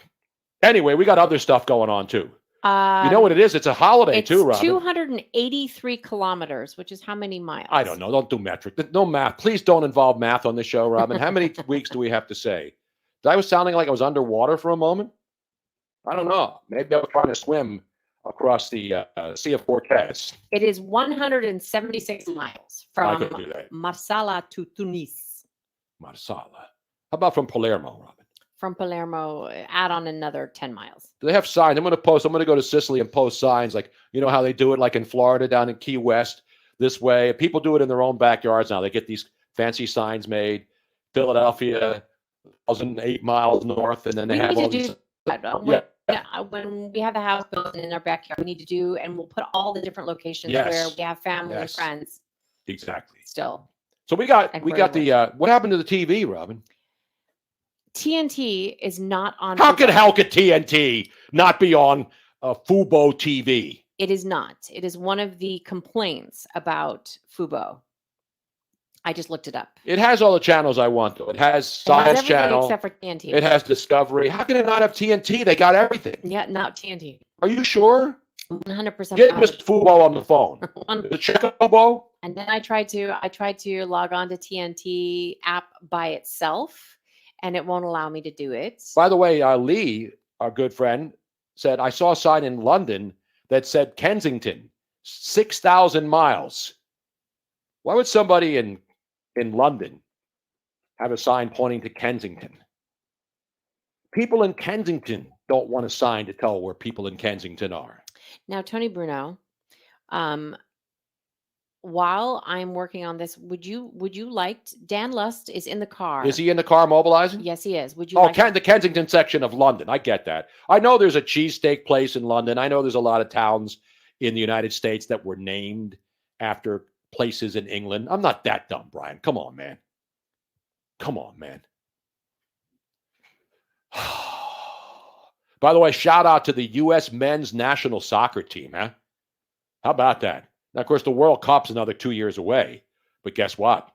F: Anyway, we got other stuff going on too. You know what it is? It's a holiday too, Robin.
E: 283 kilometers, which is how many miles?
F: I don't know. Don't do metric. No math. Please don't involve math on the show, Robin. How many weeks do we have to say? I was sounding like I was underwater for a moment. I don't know. Maybe I was trying to swim across the Sea of Cortez.
E: It is 176 miles from Marsala to Tunis.
F: Marsala. How about from Palermo, Robin?
E: From Palermo, add on another 10 miles.
F: Do they have signs? I'm going to go to Sicily and post signs like, you know how they do it like in Florida down in Key West this way. People do it in their own backyards now. They get these fancy signs made. Philadelphia, 1,008 miles north, and then they have all these. When
E: we have the house built in our backyard, we need to do, and we'll put all the different locations where we have family and friends.
F: Exactly.
E: Still.
F: So we got the what happened to the TV, Robin?
E: TNT is not on.
F: How could TNT not be on Fubo TV?
E: It is not. It is one of the complaints about Fubo. I just looked it up.
F: It has all the channels I want, though. It has Science Channel.
E: Except for TNT.
F: It has Discovery. How can it not have TNT? They got everything.
E: Yeah, not TNT.
F: Are you sure?
E: 100%.
F: Get Mr. Fubo on the phone. The Fubo.
E: And then I tried to log on to TNT app by itself, and it won't allow me to do it.
F: By the way, Lee, our good friend, said, I saw a sign in London that said Kensington, 6,000 miles. Why would somebody in London have a sign pointing to Kensington? People in Kensington don't want a sign to tell where people in Kensington are.
E: Now, Tony Bruno, while I'm working on this, would you like Dan Lust is in the car?
F: Is he in the car mobilizing?
E: Yes, he is. Would you?
F: The Kensington section of London. I get that. I know there's a cheesesteak place in London. I know there's a lot of towns in the United States that were named after places in England. I'm not that dumb, Brian. Come on, man. By the way, shout out to the U.S. men's national soccer team, huh? How about that? Now, of course, the World Cup's another 2 years away. But guess what?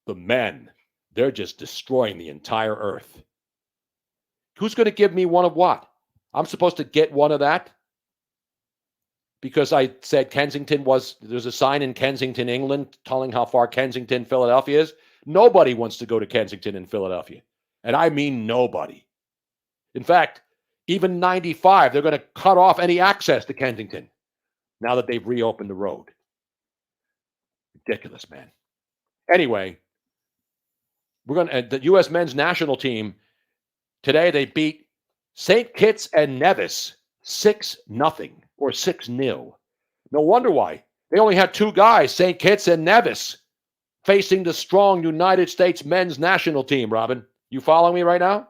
F: The men, they're just destroying the entire earth. Who's going to give me one of what? I'm supposed to get one of that? Because I said there's a sign in Kensington, England, telling how far Kensington, Philadelphia is. Nobody wants to go to Kensington and Philadelphia. And I mean nobody. In fact, even 95, they're going to cut off any access to Kensington now that they've reopened the road. Ridiculous, man. Anyway, the U.S. men's national team, today they beat St. Kitts and Nevis 6-0 or 6-0. No wonder why. They only had two guys, St. Kitts and Nevis, facing the strong United States men's national team, Robin. You following me right now?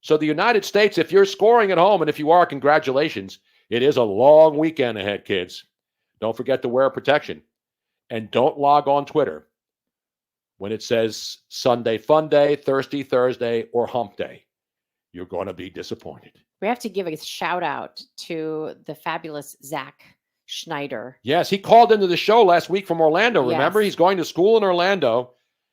F: So the United States, if you're scoring at home, and if you are, congratulations. It is a long weekend ahead, kids. Don't forget to wear protection. And don't log on Twitter when it says Sunday Fun Day, Thirsty Thursday, or Hump Day. You're going to be disappointed.
E: We have to give a shout out to the fabulous Zach Schneider.
F: Yes, he called into the show last week from Orlando. Remember,
E: Yes.
F: He's going to school in Orlando.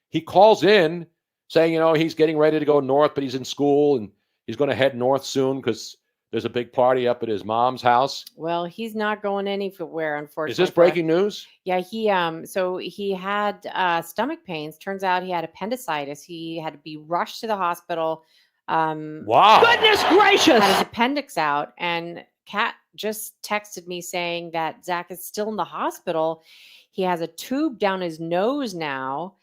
F: He calls in saying, he's getting ready to go north, but he's in school and he's going to head north soon because there's a big party up at his mom's house.
E: Well, he's not going anywhere, unfortunately.
F: Is this breaking news?
E: Yeah, he had stomach pains. Turns out he had appendicitis. He had to be rushed to the hospital.
F: Wow.
E: Goodness gracious! Had his appendix out, and Kat just texted me saying that Zach is still in the hospital. He has a tube down his nose now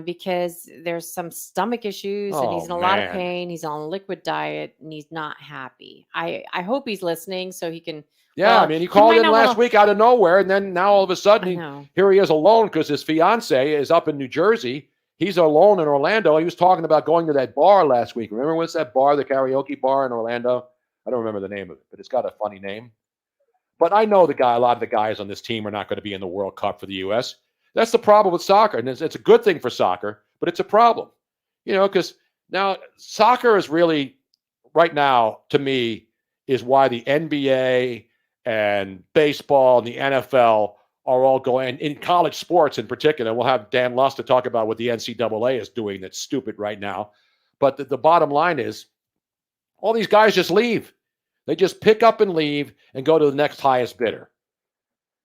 E: because there's some stomach issues and he's in a lot of pain. He's on a liquid diet and he's not happy. I hope he's listening so he can.
F: Yeah,
E: well,
F: I mean, he called in last week out of nowhere, and then now all of a sudden, here he is alone because his fiance is up in New Jersey. He's alone in Orlando. He was talking about going to that bar last week. Remember what's that bar, the karaoke bar in Orlando? I don't remember the name of it, but it's got a funny name. But I know a lot of the guys on this team are not going to be in the World Cup for the U.S. That's the problem with soccer. And it's a good thing for soccer, but it's a problem. Because now soccer is really, right now, to me, is why the NBA and baseball and the NFL are all going, in college sports in particular. We'll have Dan Lust to talk about what the NCAA is doing that's stupid right now. But the bottom line is, all these guys just leave. They just pick up and leave and go to the next highest bidder.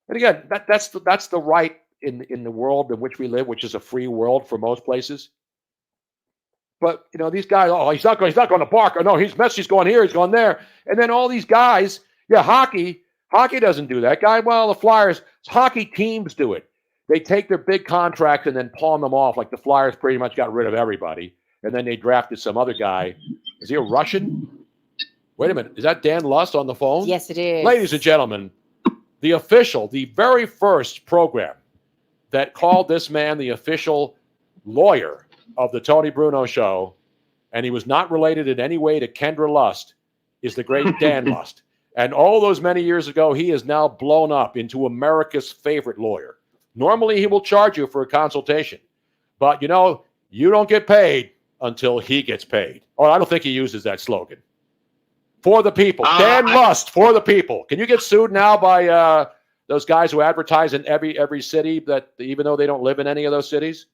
F: And again, that's the right in the world in which we live, which is a free world for most places. But these guys, he's not going to Barker. No, Messi's going here, he's going there, and then all these guys. Yeah, hockey doesn't do that. Well, the Flyers, hockey teams do it. They take their big contracts and then pawn them off. Like the Flyers pretty much got rid of everybody, and then they drafted some other guy. Is he a Russian? Wait a minute. Is that Dan Lust on the phone?
E: Yes, it is.
F: Ladies and gentlemen, the very first program that called this man the official lawyer of the Tony Bruno Show, and he was not related in any way to Kendra Lust, is the great Dan Lust. And all those many years ago, he is now blown up into America's favorite lawyer. Normally, he will charge you for a consultation. But, you don't get paid until he gets paid. Oh, I don't think he uses that slogan. For the people. Dan Lust, for the people. Can you get sued now by those guys who advertise in every city, that even though they don't live in any of those cities?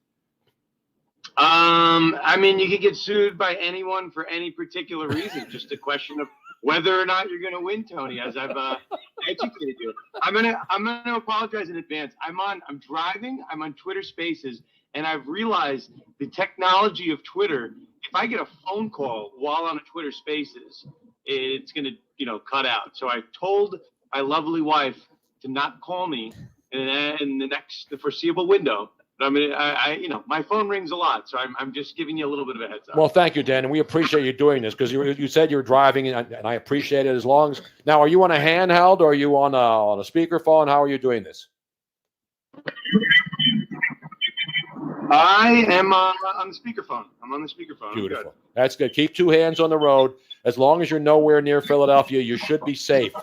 I: I mean, you could get sued by anyone for any particular reason. Just a question of whether or not you're going to win, Tony, as I've educated you. I'm gonna apologize in advance. I'm driving. I'm on Twitter Spaces, and I've realized the technology of Twitter. If I get a phone call while on a Twitter Spaces, it's going to cut out. So I told my lovely wife to not call me in the foreseeable window. But my phone rings a lot, so I'm just giving you a little bit of a heads up.
F: Well, thank you, Dan, and we appreciate you doing this because you said you were driving, and I appreciate it. Now, are you on a handheld or are you on a speakerphone? How are you doing this?
I: I am on the speakerphone. I'm on the speakerphone.
F: Beautiful.
I: Good.
F: That's good. Keep two hands on the road. As long as you're nowhere near Philadelphia, you should be safe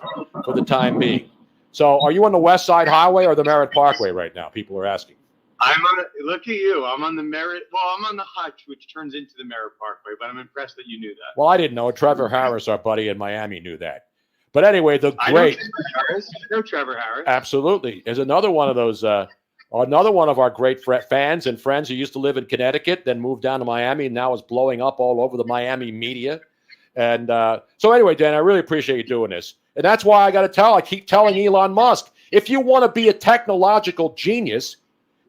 F: for the time being. So, are you on the West Side Highway or the Merritt Parkway right now? People are asking.
I: Look at you. I'm on the Merritt. Well, I'm on the Hutch, which turns into the Merritt Parkway, but I'm impressed that you knew that.
F: Well, I didn't know. Trevor Harris, our buddy in Miami, knew that. But anyway,
I: I know Trevor Harris.
F: Absolutely. Is another one of those, another one of our great fans and friends who used to live in Connecticut, then moved down to Miami, and now is blowing up all over the Miami media. And so anyway, Dan, I really appreciate you doing this. And that's why I keep telling Elon Musk, if you want to be a technological genius,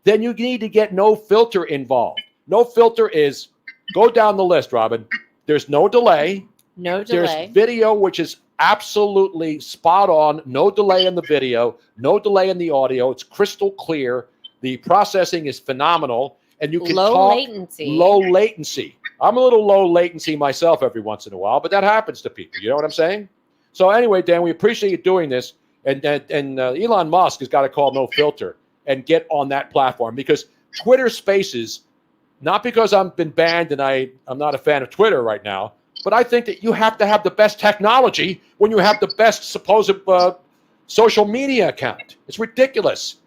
F: then you need to get No Filter involved. No Filter is, go down the list, Robin. There's no delay.
E: No
F: There's
E: delay.
F: video, which is absolutely spot on. No delay in the video, no delay in the audio. It's crystal clear. The processing is phenomenal. And you can
E: Low latency.
F: Low latency. I'm a little low latency myself every once in a while, but that happens to people. You know what I'm saying? So anyway, Dan, we appreciate you doing this. And Elon Musk has got to call No Filter and get on that platform, because Twitter Spaces, not because I've been banned and I'm not a fan of Twitter right now, but I think that you have to have the best technology when you have the best supposed social media account. It's ridiculous.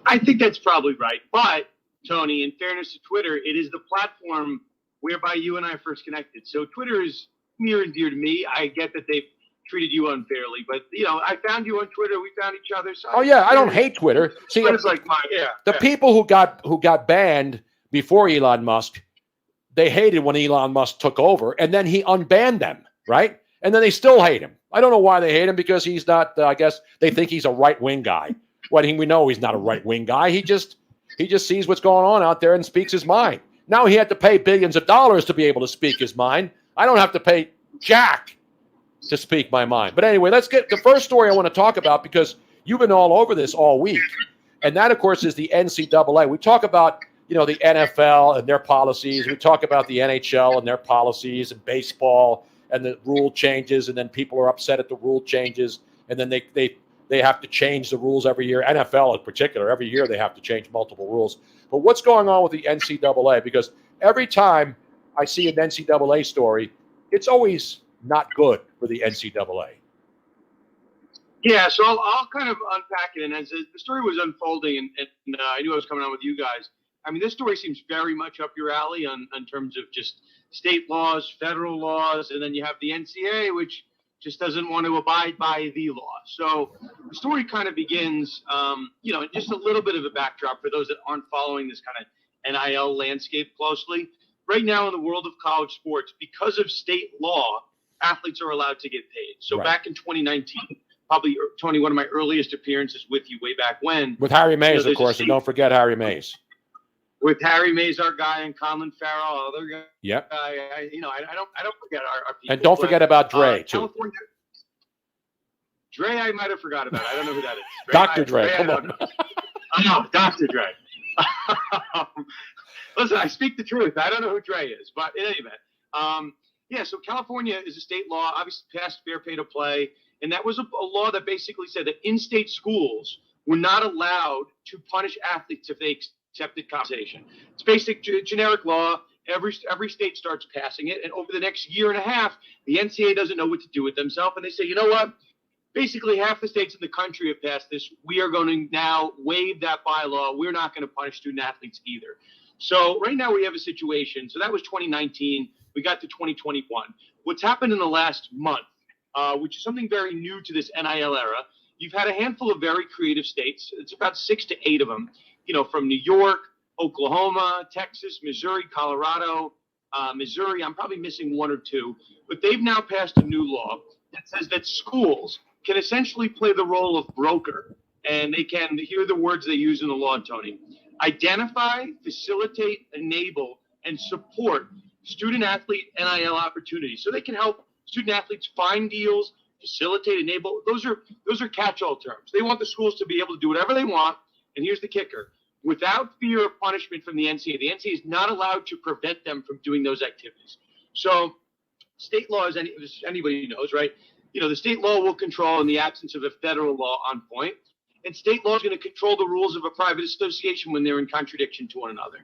I: I think that's probably right. But, Tony, in fairness to Twitter, it is the platform whereby you and I first connected. So Twitter is near and dear to me. I get that they've treated you unfairly, but, I found you on Twitter. We found each other. So
F: I don't hate Twitter. See,
I: Twitter's like mine. Yeah.
F: People who got banned before Elon Musk, they hated when Elon Musk took over, and then he unbanned them, right? And then they still hate him. I don't know why they hate him, because he's not, I guess they think he's a right-wing guy. Well, we know he's not a right-wing guy. He just sees what's going on out there and speaks his mind. Now he had to pay billions of dollars to be able to speak his mind. I don't have to pay jack to speak my mind. But anyway, let's get the first story I want to talk about, because you've been all over this all week. And that, of course, is the NCAA. We talk about, the NFL and their policies. We talk about the NHL and their policies, and baseball and the rule changes. And then people are upset at the rule changes. And then they have to change the rules every year. NFL in particular, every year they have to change multiple rules. But what's going on with the NCAA? Because every time I see an NCAA story, it's always not good for the NCAA.
I: Yeah, so I'll kind of unpack it. And as the story was unfolding, and I knew I was coming on with you guys, I mean, this story seems very much up your alley on terms of just state laws, federal laws, and then you have the NCAA, which just doesn't want to abide by the law. So the story kind of begins, just a little bit of a backdrop for those that aren't following this kind of NIL landscape closely. Right now in the world of college sports, because of state law, athletes are allowed to get paid. So Back in 2019, probably, Tony, one of my earliest appearances with you way back when.
F: With Harry Mays, of course, and don't forget Harry Mays.
I: With Harry Mays, our guy, and Colin Farrell, other guy.
F: Yep.
I: I don't forget our people.
F: And don't forget about Dre, too.
I: California, Dre, I might have forgot about. I don't know who that is.
F: Dr. Dre, come on.
I: I know, Dr. Dre. Listen, I speak the truth. I don't know who Dre is, but in any event, so California is a state law, obviously passed fair pay to play, and that was a law that basically said that in-state schools were not allowed to punish athletes if they accepted compensation. It's basic generic law. Every state starts passing it, and over the next year and a half, the NCAA doesn't know what to do with themselves, and they say, you know what? Basically, half the states in the country have passed this. We are going to now waive that bylaw. We're not going to punish student athletes either. So right now we have a situation. So that was 2019. We got to 2021. What's happened in the last month, which is something very new to this NIL era, you've had a handful of very creative states. It's about 6 to 8 of them, from New York, Oklahoma, Texas, Missouri, Colorado, Missouri. I'm probably missing 1 or 2. But they've now passed a new law that says that schools can essentially play the role of broker. And they can, here are the words they use in the law, Tony: identify, facilitate, enable, and support student-athlete NIL opportunities. So they can help student-athletes find deals, facilitate, enable. Those are catch-all terms. They want the schools to be able to do whatever they want. And here's the kicker: without fear of punishment from the NCAA. The NCAA is not allowed to prevent them from doing those activities. So state law, as anybody knows, right? The state law will control in the absence of a federal law on point. And state law is going to control the rules of a private association when they're in contradiction to one another.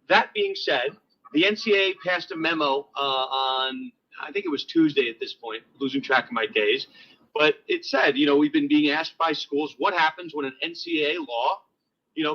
I: That being said, the NCAA passed a memo on, I think it was Tuesday at this point, losing track of my days. But it said, we've been being asked by schools, what happens when an NCAA law,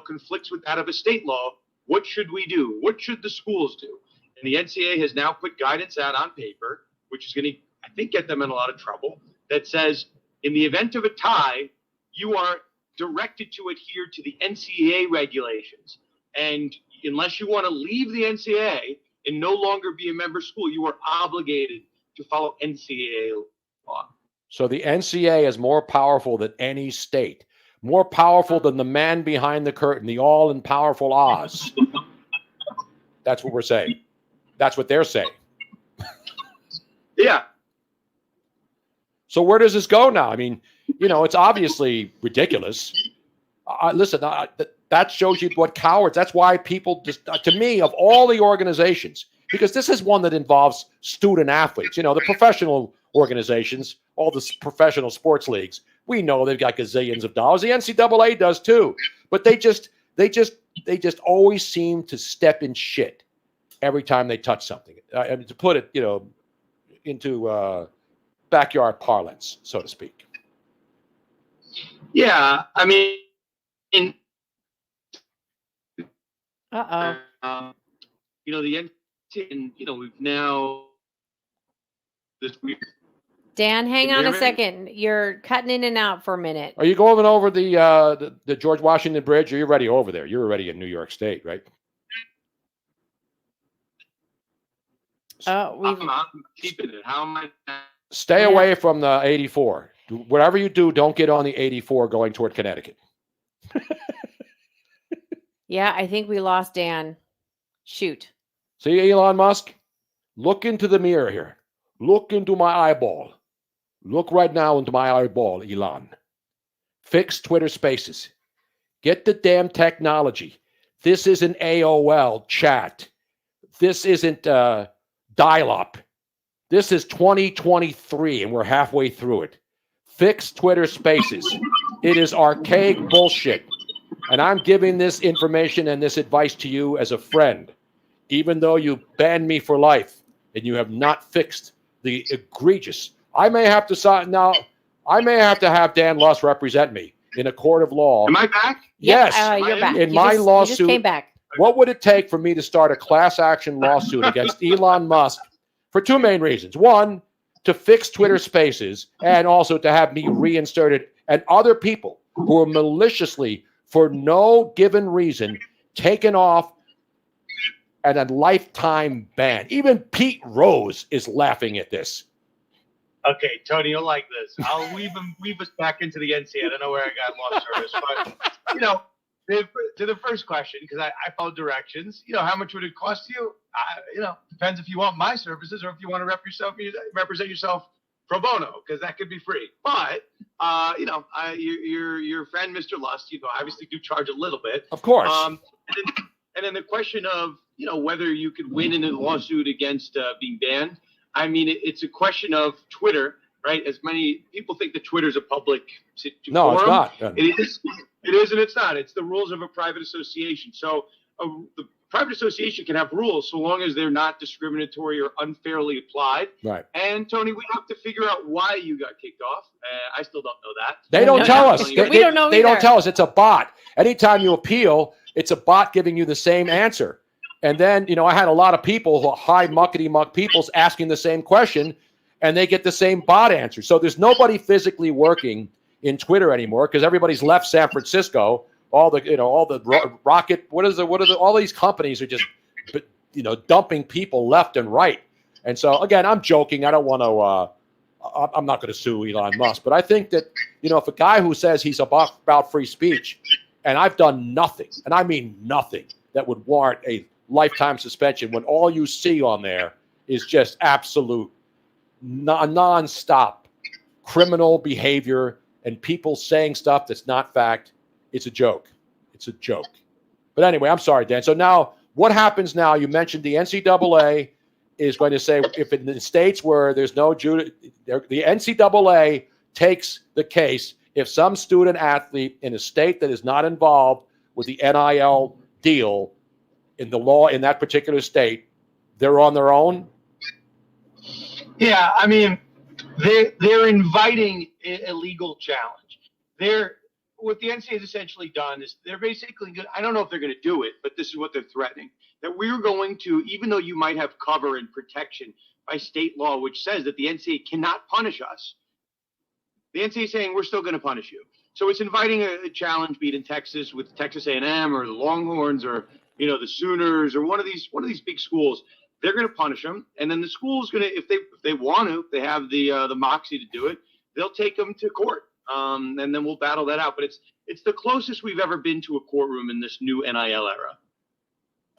I: conflicts with that of a state law? What should we do? What should the schools do? And the NCAA has now put guidance out on paper, which is going to, I think, get them in a lot of trouble, that says in the event of a tie, you are directed to adhere to the NCAA regulations. And unless you want to leave the NCAA and no longer be a member school, you are obligated to follow NCAA law.
F: So the NCAA is more powerful than any state, more powerful than the man behind the curtain, the all-powerful Oz. That's what we're saying. That's what they're saying. So where does this go now? I mean, it's obviously ridiculous. Listen, that shows you what cowards. That's why people just, to me, of all the organizations, because this is one that involves student athletes. The professional organizations, all the professional sports leagues, we know they've got gazillions of dollars. The NCAA does too, but they just always seem to step in shit every time they touch something. I mean, to put it, into backyard parlance, so to speak.
I: Yeah, I mean,
E: Uh-oh.
I: The NCAA, we've now this week.
E: Dan, hang
I: Can you
E: on
I: hear
E: a
I: me?
E: second. You're cutting in and out for a minute.
F: Are you going over the George Washington Bridge? Or are you already over there? You're already in New York State, right?
I: I'm keeping it. How am I?
F: Stay away from the 84. Whatever you do, don't get on the 84 going toward Connecticut.
E: Yeah, I think we lost Dan. Shoot.
F: See, Elon Musk? Look into the mirror here. Look into my eyeball. Look right now into my eyeball, Elon. Fix Twitter Spaces. Get the damn technology. This isn't AOL chat. This isn't dial-up. This is 2023, and we're halfway through it. Fix Twitter Spaces. It is archaic bullshit. And I'm giving this information and this advice to you as a friend, even though you banned me for life and you have not fixed the egregious. I may have to have Dan Luss represent me in a court of law.
I: Am I back?
F: Yes.
E: You're back.
F: In
E: You
F: my
E: just
F: lawsuit,
E: came back.
F: what would it take for me to start a class action lawsuit against Elon Musk for two main reasons? One, to fix Twitter Spaces, and also to have me reinserted, and other people who are maliciously, for no given reason, taken off and a lifetime ban. Even Pete Rose is laughing at this.
I: Okay, Tony, you'll like this. I'll weave us back into the NCAA. I don't know where I got lost service, but to the first question, because I followed directions. How much would it cost you? Depends if you want my services or if you want to represent yourself pro bono, because that could be free. But your friend Mr. Lust, obviously do charge a little bit,
F: Of course.
I: And then the question of whether you could win in a lawsuit against being banned. I mean, it's a question of Twitter, right? As many people think that Twitter is a public
F: No, it's
I: forum.
F: not.
I: It is and it's not. It's the rules of a private association. So the private association can have rules so long as they're not discriminatory or unfairly applied.
F: Right.
I: And Tony, we have to figure out why you got kicked off. I still don't know that.
F: They don't tell us.
E: We don't know
F: They don't
E: either.
F: tell us. It's a bot. Anytime you appeal, it's a bot giving you the same answer. And then, I had a lot of people, high muckety-muck peoples, asking the same question, and they get the same bot answer. So there's nobody physically working in Twitter anymore because everybody's left San Francisco. All the rocket, all these companies are just, dumping people left and right. And so, again, I'm joking. I don't want to, I'm not going to sue Elon Musk, but I think that, if a guy who says he's about free speech, and I've done nothing, and I mean nothing, that would warrant a lifetime suspension when all you see on there is just absolute non-stop criminal behavior and people saying stuff that's not fact. It's a joke. It's a joke. But anyway, I'm sorry, Dan. So now what happens now? You mentioned the NCAA is going to say if in the states where there's no the NCAA takes the case if some student athlete in a state that is not involved with the NIL deal in the law in that particular state, they're on their own?
I: Yeah, I mean, they're inviting a legal challenge. What the NCAA has essentially done is they're basically, I don't know if they're going to do it, but this is what they're threatening, that we're going to, even though you might have cover and protection by state law, which says that the NCAA cannot punish us, the NCAA is saying we're still going to punish you. So it's inviting a challenge, be it in Texas with Texas A&M or the Longhorns or the Sooners or one of these big schools. They're going to punish them, and then the school's going to, if they want to, if they have the moxie to do it, they'll take them to court, and then we'll battle that out. But it's the closest we've ever been to a courtroom in this new NIL era.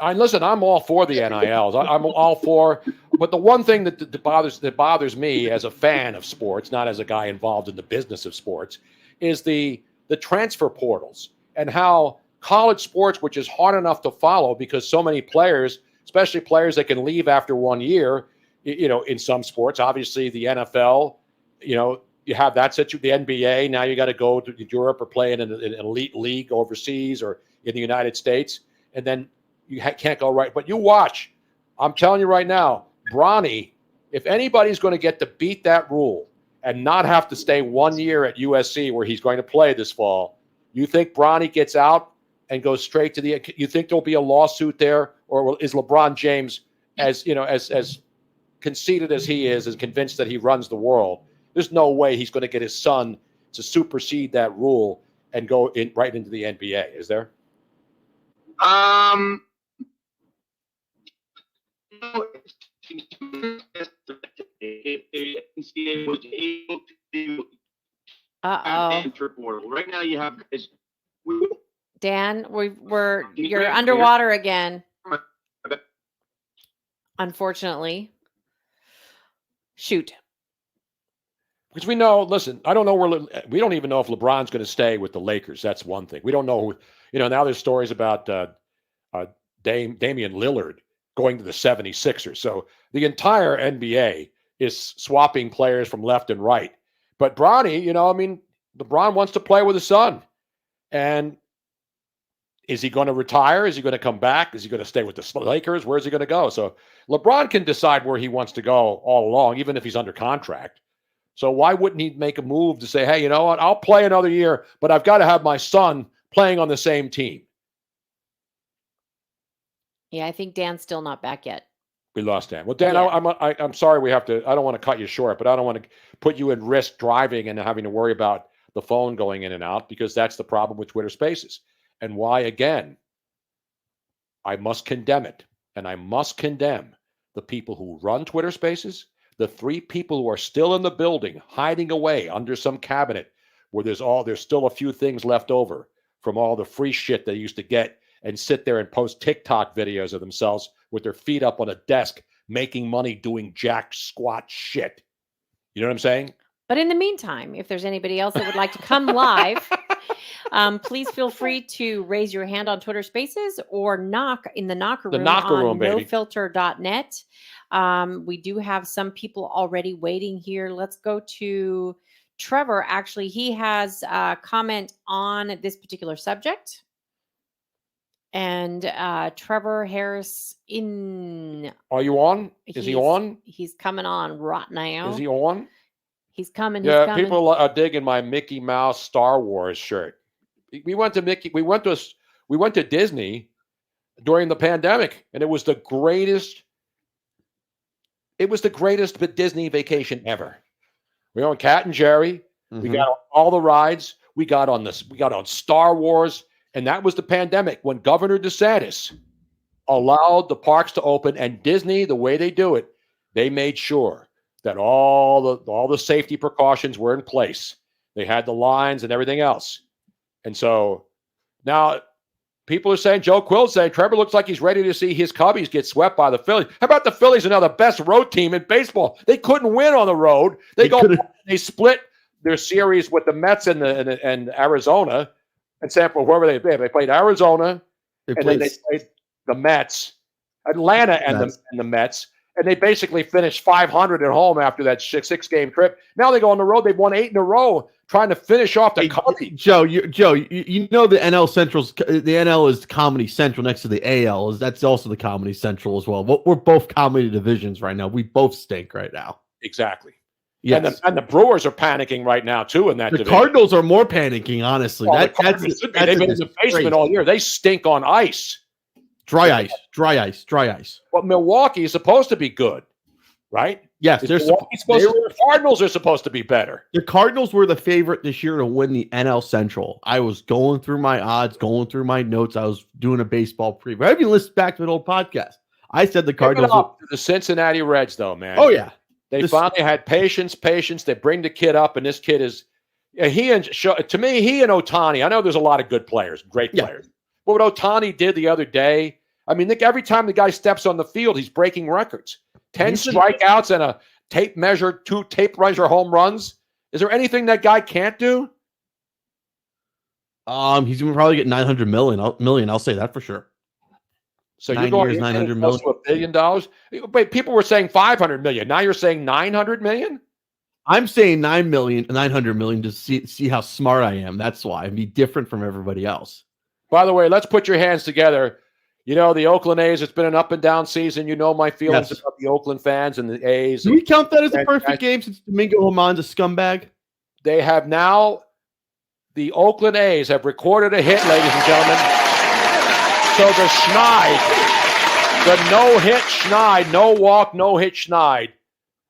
F: Listen, I'm all for the NILs. I'm all for, but the one thing that bothers me as a fan of sports, not as a guy involved in the business of sports, is the transfer portals and how college sports, which is hard enough to follow because so many players, especially players that can leave after 1 year, in some sports, obviously the NFL, you have that situation. The NBA, now you got to go to Europe or play in an elite league overseas or in the United States, and then you can't go right. But you watch. I'm telling you right now, Bronny, if anybody's going to get to beat that rule and not have to stay 1 year at USC where he's going to play this fall, you think Bronny gets out and goes straight to the? You think there'll be a lawsuit there, or is LeBron James as conceited as he is, as convinced that he runs the world? There's no way he's going to get his son to supersede that rule and go right into the NBA. Is there?
I: Right now, you have guys.
E: Dan, you're underwater again. Unfortunately. Shoot.
F: Because we know, listen, I don't know we don't even know if LeBron's going to stay with the Lakers. That's one thing. We don't know who, now there's stories about Damian Lillard going to the 76ers. So the entire NBA is swapping players from left and right. But Bronny, LeBron wants to play with his son. And is he going to retire? Is he going to come back? Is he going to stay with the Lakers? Where's he going to go? So LeBron can decide where he wants to go all along, even if he's under contract. So why wouldn't he make a move to say, hey, you know what? I'll play another year, but I've got to have my son playing on the same team.
E: Yeah, I think Dan's still not back yet.
F: We lost Dan. Well, Dan, yeah. I'm sorry we have to. I don't want to cut you short, but I don't want to put you in risk driving and having to worry about the phone going in and out, because that's the problem with Twitter Spaces. And why, again, I must condemn it. And I must condemn the people who run Twitter Spaces, the 3 people who are still in the building, hiding away under some cabinet where there's still a few things left over from all the free shit they used to get, and sit there and post TikTok videos of themselves with their feet up on a desk, making money doing jack squat shit. You know what I'm saying?
E: But in the meantime, if there's anybody else that would like to come live, please feel free to raise your hand on Twitter Spaces or knock in the knocker room on nofilter.net. We do have some people already waiting here. Let's go to Trevor. Actually, he has a comment on this particular subject. And Trevor Harris
F: Are you on? Is he on?
E: He's coming on right now.
F: Is he on?
E: He's coming.
F: Yeah,
E: he's coming.
F: People are digging my Mickey Mouse Star Wars shirt. We went to Disney during the pandemic, and it was the greatest Disney vacation ever. We went on Cat and Jerry. Mm-hmm. We got on all the rides. We got on Star Wars. And that was the pandemic when Governor DeSantis allowed the parks to open, and Disney, the way they do it, they made sure that all the safety precautions were in place. They had the lines and everything else. And so now people are saying, Joe Quill's saying, Trevor looks like he's ready to see his Cubbies get swept by the Phillies. How about the Phillies are now the best road team in baseball? They couldn't win on the road. They split their series with the Mets and Arizona. And sample whoever they played. They played Arizona, then they played the Mets, Atlanta, and the Mets, and they basically finished 500 at home after that 6-game trip. Now they go on the road. They've won 8 in a row, trying to finish off the Cubbies.
J: Joe, you know the NL Central's the NL is Comedy Central next to the AL. That's also the Comedy Central as well. We're both comedy divisions right now. We both stink right now.
F: Exactly.
J: Yes.
F: And the Brewers are panicking right now, too, in that division.
J: The Cardinals are more panicking, honestly.
F: They've been in the basement all year. They stink on ice.
J: Dry ice.
F: Well, Milwaukee is supposed to be good, right?
J: Yes.
F: The Cardinals are supposed to be better.
J: The Cardinals were the favorite this year to win the NL Central. I was going through my odds, going through my notes. I was doing a baseball preview. I even listened back to an old podcast. I said the Cardinals.
F: The Cincinnati Reds, though, man.
J: Oh, yeah.
F: They finally had patience. They bring the kid up, and this kid is he and Ohtani. I know there's a lot of good players, great players. But what Ohtani did the other day I mean, Nick, every time the guy steps on the field, he's breaking records. 10 strikeouts and a two tape measure home runs. Is there anything that guy can't do?
J: He's gonna probably get $900 million. I'll say that for sure.
F: So
J: 9
F: you're going
J: years, $900
F: close
J: million.
F: to $1 billion. Wait, people were saying $500 million. Now you're saying $900 million?
J: I'm saying $900 million to see how smart I am. That's why I'd be different from everybody else.
F: By the way, let's put your hands together. You know, the Oakland A's, it's been an up and down season. You know my feelings about the Oakland fans and the A's.
J: Do we count that as a perfect game since Domingo Germán's a scumbag?
F: They have now, the Oakland A's have recorded a hit, ladies and gentlemen. So the Schneid, the no-hit Schneid, no walk, no-hit Schneid,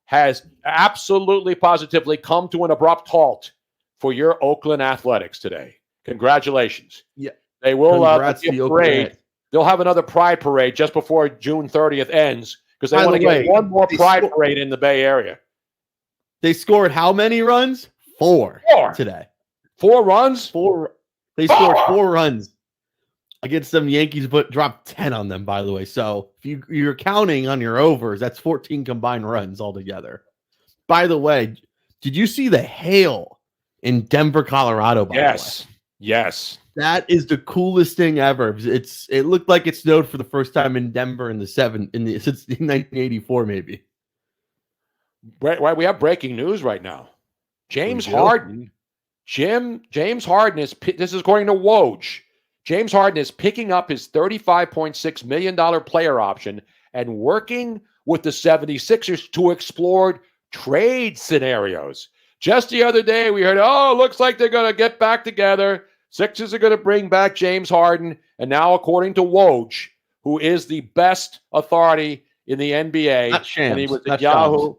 F: has absolutely positively come to an abrupt halt for your Oakland Athletics today. Congratulations.
J: Yeah.
F: They will
J: Congrats
F: be
J: to
F: a
J: the
F: parade.
J: Oakland.
F: They'll have another Pride Parade just before June 30th ends because they want to get one more Pride Parade in the Bay Area.
J: They scored how many runs? 4 today.
F: 4 runs?
J: 4. They scored 4 runs against them Yankees, but dropped 10 on them, by the way. So if you're counting on your overs, that's 14 combined runs altogether. By the way, did you see the hail in Denver, Colorado? By the way?
F: Yes.
J: That is the coolest thing ever. It looked like it snowed for the first time in Denver since 1984, maybe.
F: Right, we have breaking news right now. James Harden is, this is according to Woj, James Harden is picking up his $35.6 million player option and working with the 76ers to explore trade scenarios. Just the other day, we heard, looks like they're going to get back together. Sixers are going to bring back James Harden. And now, according to Woj, who is the best authority in the NBA,
J: not Shams,
F: and he was at Yahoo. Shams.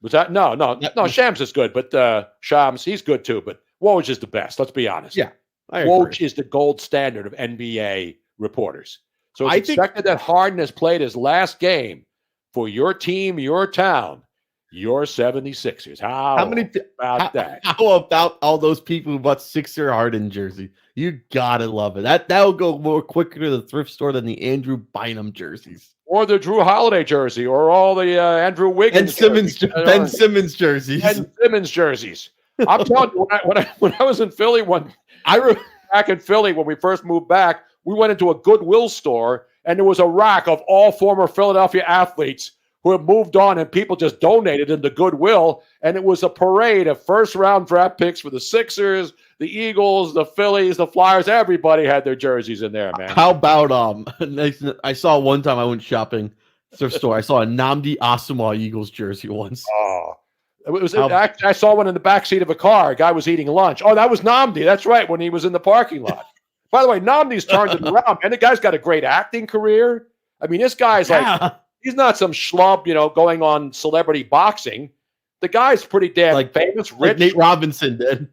F: Was that? No, Shams is good, but Shams, he's good too. But Woj is the best. Let's be honest.
J: Yeah,
F: Woj is the gold standard of NBA reporters. So it's expected that Harden has played his last game for your team, your town, your 76ers. How about
J: all those people who bought Sixer Harden jersey? You gotta love it. That'll go more quicker to the thrift store than the Andrew Bynum jerseys.
F: Or the Drew Holiday jersey, or all the Andrew Wiggins
J: Ben Simmons jerseys.
F: Ben Simmons jerseys. I'm telling you, when I was in Philly, back in Philly when we first moved back, we went into a Goodwill store, and there was a rack of all former Philadelphia athletes who have moved on, and people just donated them to Goodwill, and it was a parade of first-round draft picks for the Sixers, the Eagles, the Phillies, the Flyers. Everybody had their jerseys in there, man.
J: How about I saw one time I went shopping thrift store. I saw a Nnamdi Asomugha Eagles jersey once.
F: Oh, I saw one in the backseat of a car. A guy was eating lunch. Oh, that was Nnamdi. That's right, when he was in the parking lot. By the way, Nnamdi's turned it around, and the guy's got a great acting career. I mean, this guy's he's not some schlub, going on celebrity boxing. The guy's pretty damn famous, rich.
J: Like Nate Robinson did.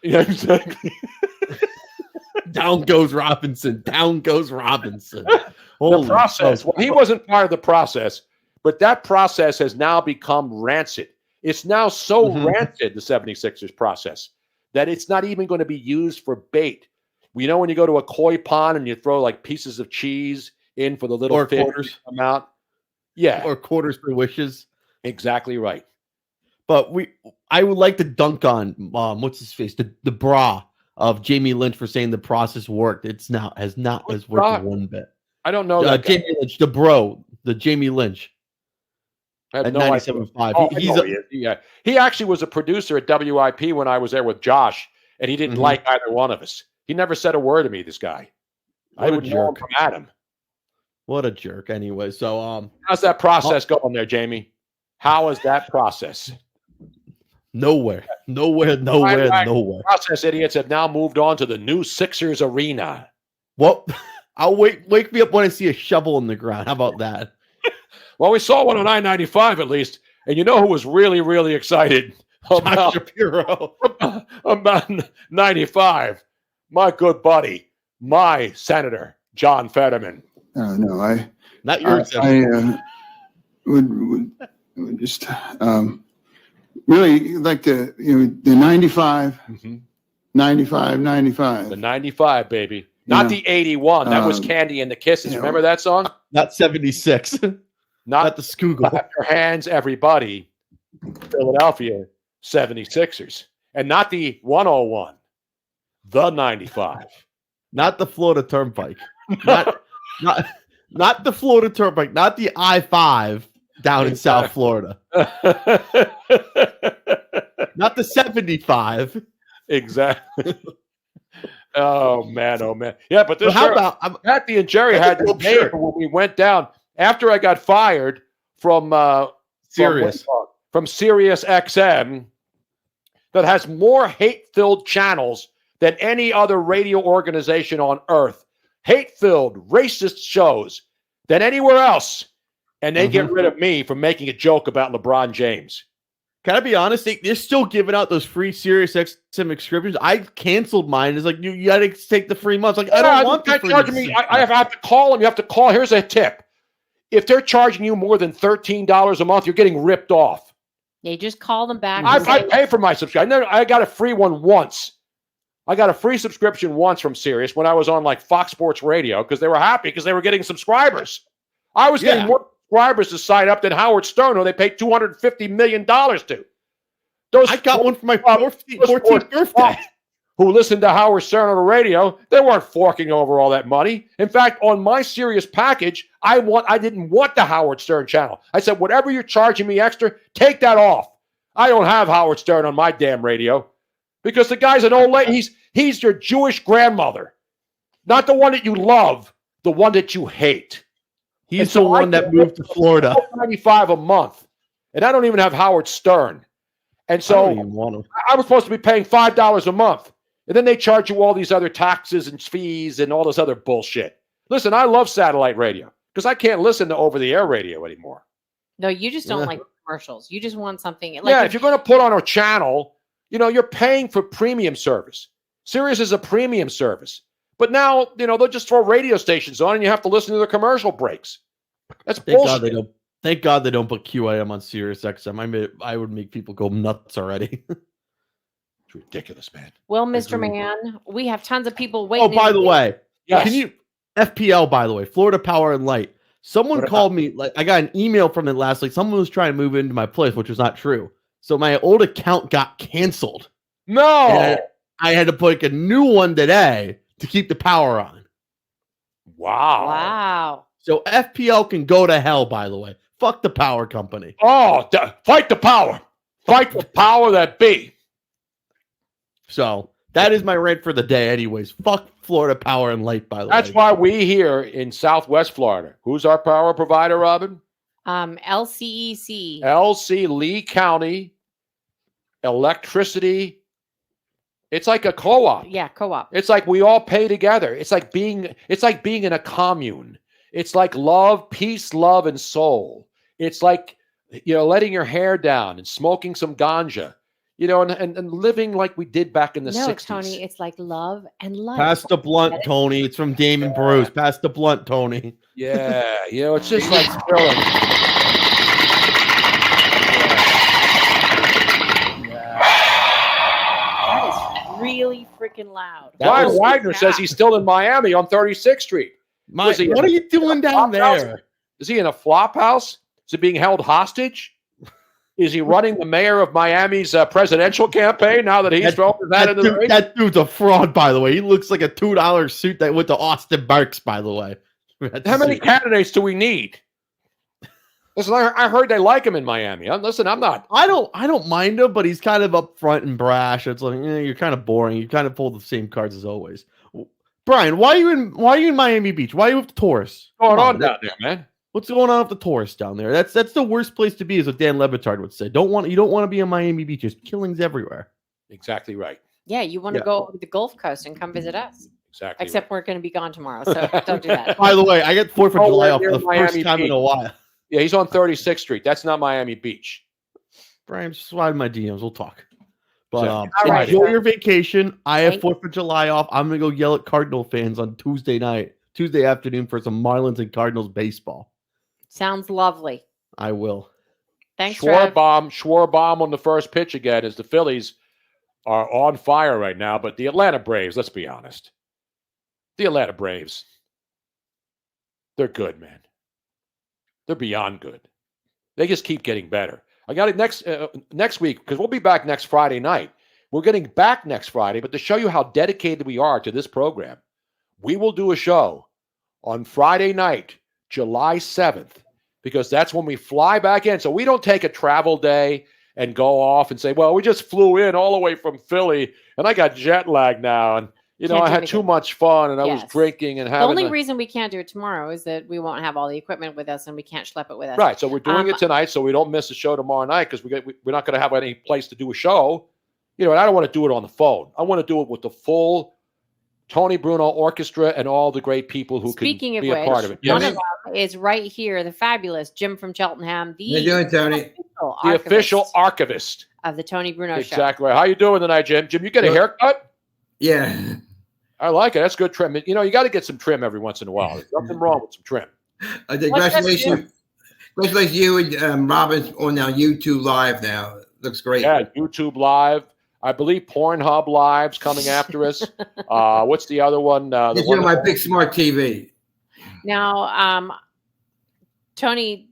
F: Yeah, exactly.
J: Down goes Robinson.
F: The process. Well, he wasn't part of the process, but that process has now become rancid. It's now so rancid, the 76ers process, that it's not even going to be used for bait. When you go to a koi pond and you throw like pieces of cheese in for the little fish to come out. Yeah.
J: Or quarters for wishes.
F: Exactly right.
J: But I would like to dunk on what's his face? The bra of Jamie Lynch for saying the process worked. Has worked one bit.
F: I don't know that
J: Jamie Lynch, the Jamie Lynch.
F: I have
J: at
F: no
J: 97.5.
F: He actually was a producer at WIP when I was there with Josh, and he didn't like either one of us. He never said a word to me, this guy. I would know him from Adam.
J: What a jerk. Anyway, so
F: how's that process going there, Jamie? How is that process?
J: Nowhere.
F: Process idiots have now moved on to the new Sixers arena.
J: Well, I'll wake me up when I see a shovel in the ground. How about that?
F: Well, we saw one on I-95 at least, and you know who was really, really excited
J: about Shapiro
F: about 95? My good buddy, my Senator John Fetterman.
K: No, I
J: not yours.
K: I would just really like the 95, 95, 95.
F: The 95, baby. Not the 81. That was Candy and the Kisses. Remember that song?
J: Not 76. Not the Skoogel.
F: Clap your hands, everybody. Philadelphia 76ers. And not the 101. The 95.
J: Not the Florida Turnpike. Not the Florida Turnpike. Not the I-5 down in South Florida. Not the 75.
F: Exactly. Oh man. Yeah, but this
J: how about
F: Matthew and Jerry had this name when we went down after I got fired from
J: Sirius
F: XM that has more hate-filled channels than any other radio organization on earth. Hate-filled, racist shows than anywhere else. And they get rid of me for making a joke about LeBron James.
J: Can I be honest? They're still giving out those free Sirius XM subscriptions. I canceled mine. It's like, you got to take the free months. Like, I don't want the free months.
F: I have to call them. You have to call. Here's a tip. If they're charging you more than $13 a month, you're getting ripped off.
E: They just call them back.
F: I pay for my subscription. I got a free one once. I got a free subscription once from Sirius when I was on like Fox Sports Radio because they were happy because they were getting subscribers. I was getting more subscribers to sign up than Howard Stern, who they paid $250 million to.
J: I got one for my 14th birthday.
F: Who listened to Howard Stern on the radio, they weren't forking over all that money. In fact, on my Sirius package, I didn't want the Howard Stern channel. I said, whatever you're charging me extra, take that off. I don't have Howard Stern on my damn radio because the guy's an old lady. He's your Jewish grandmother, not the one that you love, the one that you hate.
J: He's the one that moved to Florida.
F: $95 a month, and I don't even have Howard Stern. And so I was supposed to be paying $5 a month. And then they charge you all these other taxes and fees and all this other bullshit. Listen, I love satellite radio because I can't listen to over-the-air radio anymore.
E: No, you just don't like commercials. You just want something.
F: Like if you're going to put on a channel, you're paying for premium service. Sirius is a premium service. But now, they'll just throw radio stations on and you have to listen to the commercial breaks. That's bullshit.
J: Thank God they don't put QAM on Sirius XM. I would make people go nuts already.
F: It's ridiculous, man.
E: Well, Mr. Man, we have tons of people waiting.
J: Oh, by the way,
F: yes.
J: Can you FPL? By the way, Florida Power and Light. Someone called me. Like I got an email from it last week. Someone was trying to move into my place, which was not true. So my old account got canceled.
F: No,
J: I had to put a new one today to keep the power on.
E: Wow.
J: So FPL can go to hell. By the way, fuck the power company.
F: Oh, fight the power. Fight the power that be.
J: So that is my rant for the day. Anyways, fuck Florida Power and Light, by the way.
F: That's why we here in Southwest Florida. Who's our power provider, Robin?
E: LCEC.
F: LC, Lee County Electricity. It's like a co-op.
E: Yeah, co-op.
F: It's like we all pay together. It's like being in a commune. It's like love, peace, love, and soul. It's like, letting your hair down and smoking some ganja. And living like we did back in the 60s.
E: No, Tony, it's like love and life.
J: Pass the blunt, Tony. It's from Damon Bruce. Pass the blunt, Tony.
F: Yeah, it's just like spilling.
E: That is really freaking loud.
F: Ryan Wagner says he's still in Miami on 36th Street.
J: What are you doing down there?
F: Is he in a flop house? Is he being held hostage? Is he running the mayor of Miami's presidential campaign now that he's thrown that into the race?
J: That dude's a fraud, by the way. He looks like a $2 suit that went to Austin Barks, by the way.
F: How many candidates do we need? Listen, I heard they like him in Miami. Listen, I'm not.
J: I don't mind him, but he's kind of upfront and brash. It's like you're kind of boring. You kind of pull the same cards as always. Brian, why are you in Miami Beach? Why are you with the tourists?
F: What's going on down there, man?
J: What's going on with the tourists down there? That's the worst place to be, is what Dan Levitard would say. You don't want to be in Miami Beach. There's killings everywhere.
F: Exactly right.
E: Yeah, you want to go to the Gulf Coast and come visit us.
F: Exactly.
E: Except we're going to be gone tomorrow, so don't do that.
J: By the way, I get 4th of July off for the first time in a while.
F: Yeah, he's on 36th Street. That's not Miami Beach.
J: Brian, just slide my DMs. We'll talk. But
E: enjoy
J: your vacation. I have 4th of July off. I'm going to go yell at Cardinal fans on Tuesday afternoon for some Marlins and Cardinals baseball.
E: Sounds lovely.
J: I will.
E: Thanks, Trev.
F: Schwarbaum on the first pitch again as the Phillies are on fire right now. But the Atlanta Braves, let's be honest. The Atlanta Braves. They're good, man. They're beyond good. They just keep getting better. I got it next week because we'll be back next Friday night. We're getting back next Friday, but to show you how dedicated we are to this program, we will do a show on Friday night, July 7th, because that's when we fly back in. So we don't take a travel day and go off and say, well, we just flew in all the way from Philly and I got jet lag now. And, I had too much fun and I was drinking and having.
E: The only reason we can't do it tomorrow is that we won't have all the equipment with us and we can't schlep it with us.
F: Right. So we're doing it tonight so we don't miss the show tomorrow night because we're not going to have any place to do a show. And I don't want to do it on the phone. I want to do it with the full Tony Bruno Orchestra and all the great people who can be a part of it.
E: One of them is right here, the fabulous Jim from Cheltenham,
C: How you doing, Tony?
F: The official archivist
E: of the Tony Bruno Show.
F: Exactly right. How you doing tonight, Jim? Jim, you get a haircut?
C: Yeah.
F: I like it. That's good trim. You got to get some trim every once in a while. There's nothing wrong with some trim.
C: Congratulations you and Robin's on now YouTube Live now. Looks great.
F: Yeah, YouTube Live. I believe Pornhub Live's coming after us. What's the other one?
C: It's on my big smart TV.
E: Now, Tony,